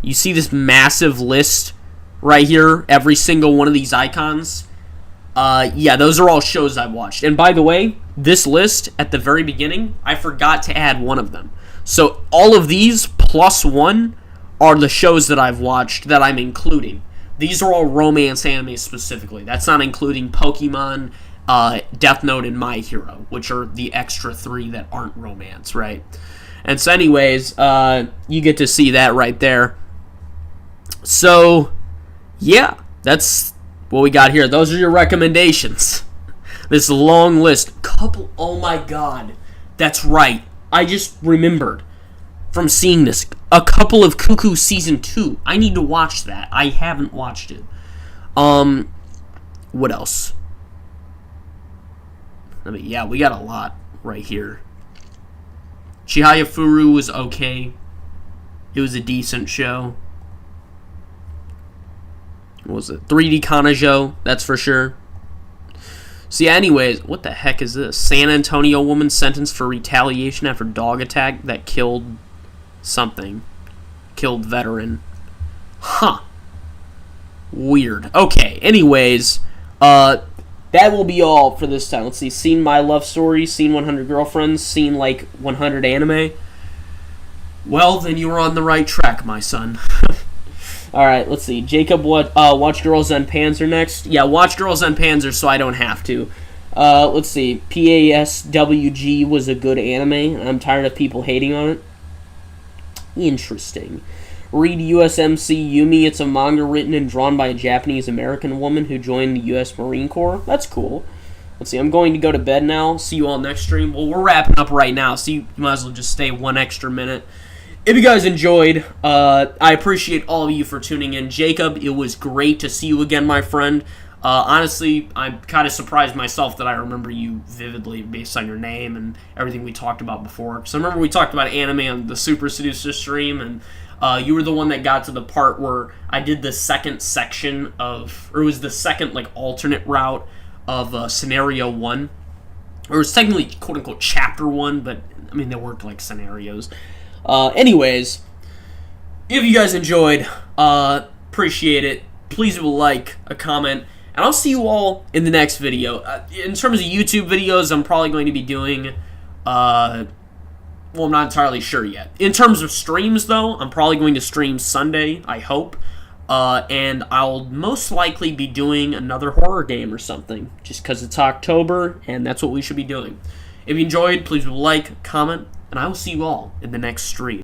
you see this massive list right here, every single one of these icons. Yeah, those are all shows I've watched. And by the way, this list at the very beginning, I forgot to add one of them. So all of these plus one are the shows that I've watched that I'm including. These are all romance anime specifically. That's not including Pokemon, Death Note, and My Hero, which are the extra 3 that aren't romance, right? And so anyways, you get to see that right there. So, yeah, that's what we got here. Those are your recommendations. This long list. Oh my god. That's right. I just remembered from seeing this. A couple of Cuckoo Season 2. I need to watch that. I haven't watched it. What else? I mean, yeah, we got a lot right here. Chihaya Furu was okay. It was a decent show. What was it? 3D Kanajo, that's for sure. So yeah, anyways, what the heck is this? San Antonio woman sentenced for retaliation after dog attack that killed something. Killed veteran. Huh. Weird. Okay, anyways, that will be all for this time. Let's see, seen My Love Story, seen 100 Girlfriends, seen like 100 anime. Well, then you were on the right track, my son. Alright, let's see. Jacob, watch Girls on Panzer next. Yeah, watch Girls on Panzer so I don't have to. Let's see. PASWG was a good anime. I'm tired of people hating on it. Interesting. Read USMC Yumi. It's a manga written and drawn by a Japanese-American woman who joined the U.S. Marine Corps. That's cool. Let's see. I'm going to go to bed now. See you all next stream. Well, we're wrapping up right now, so you might as well just stay one extra minute. If you guys enjoyed, I appreciate all of you for tuning in. Jacob, it was great to see you again, my friend. Honestly, I'm kind of surprised myself that I remember you vividly based on your name and everything we talked about before. So I remember we talked about anime on the Super Seducer stream, and you were the one that got to the part where I did the second section of, or it was the second, like, alternate route of Scenario 1. Or it was technically, quote-unquote, Chapter 1, but, I mean, they worked like scenarios. Anyways, if you guys enjoyed, appreciate it. Please leave a like, a comment, and I'll see you all in the next video. In terms of YouTube videos, I'm probably going to be doing, well, I'm not entirely sure yet. In terms of streams, though, I'm probably going to stream Sunday, I hope, and I'll most likely be doing another horror game or something, just because it's October, and that's what we should be doing. If you enjoyed, please leave a like, comment, and I will see you all in the next stream.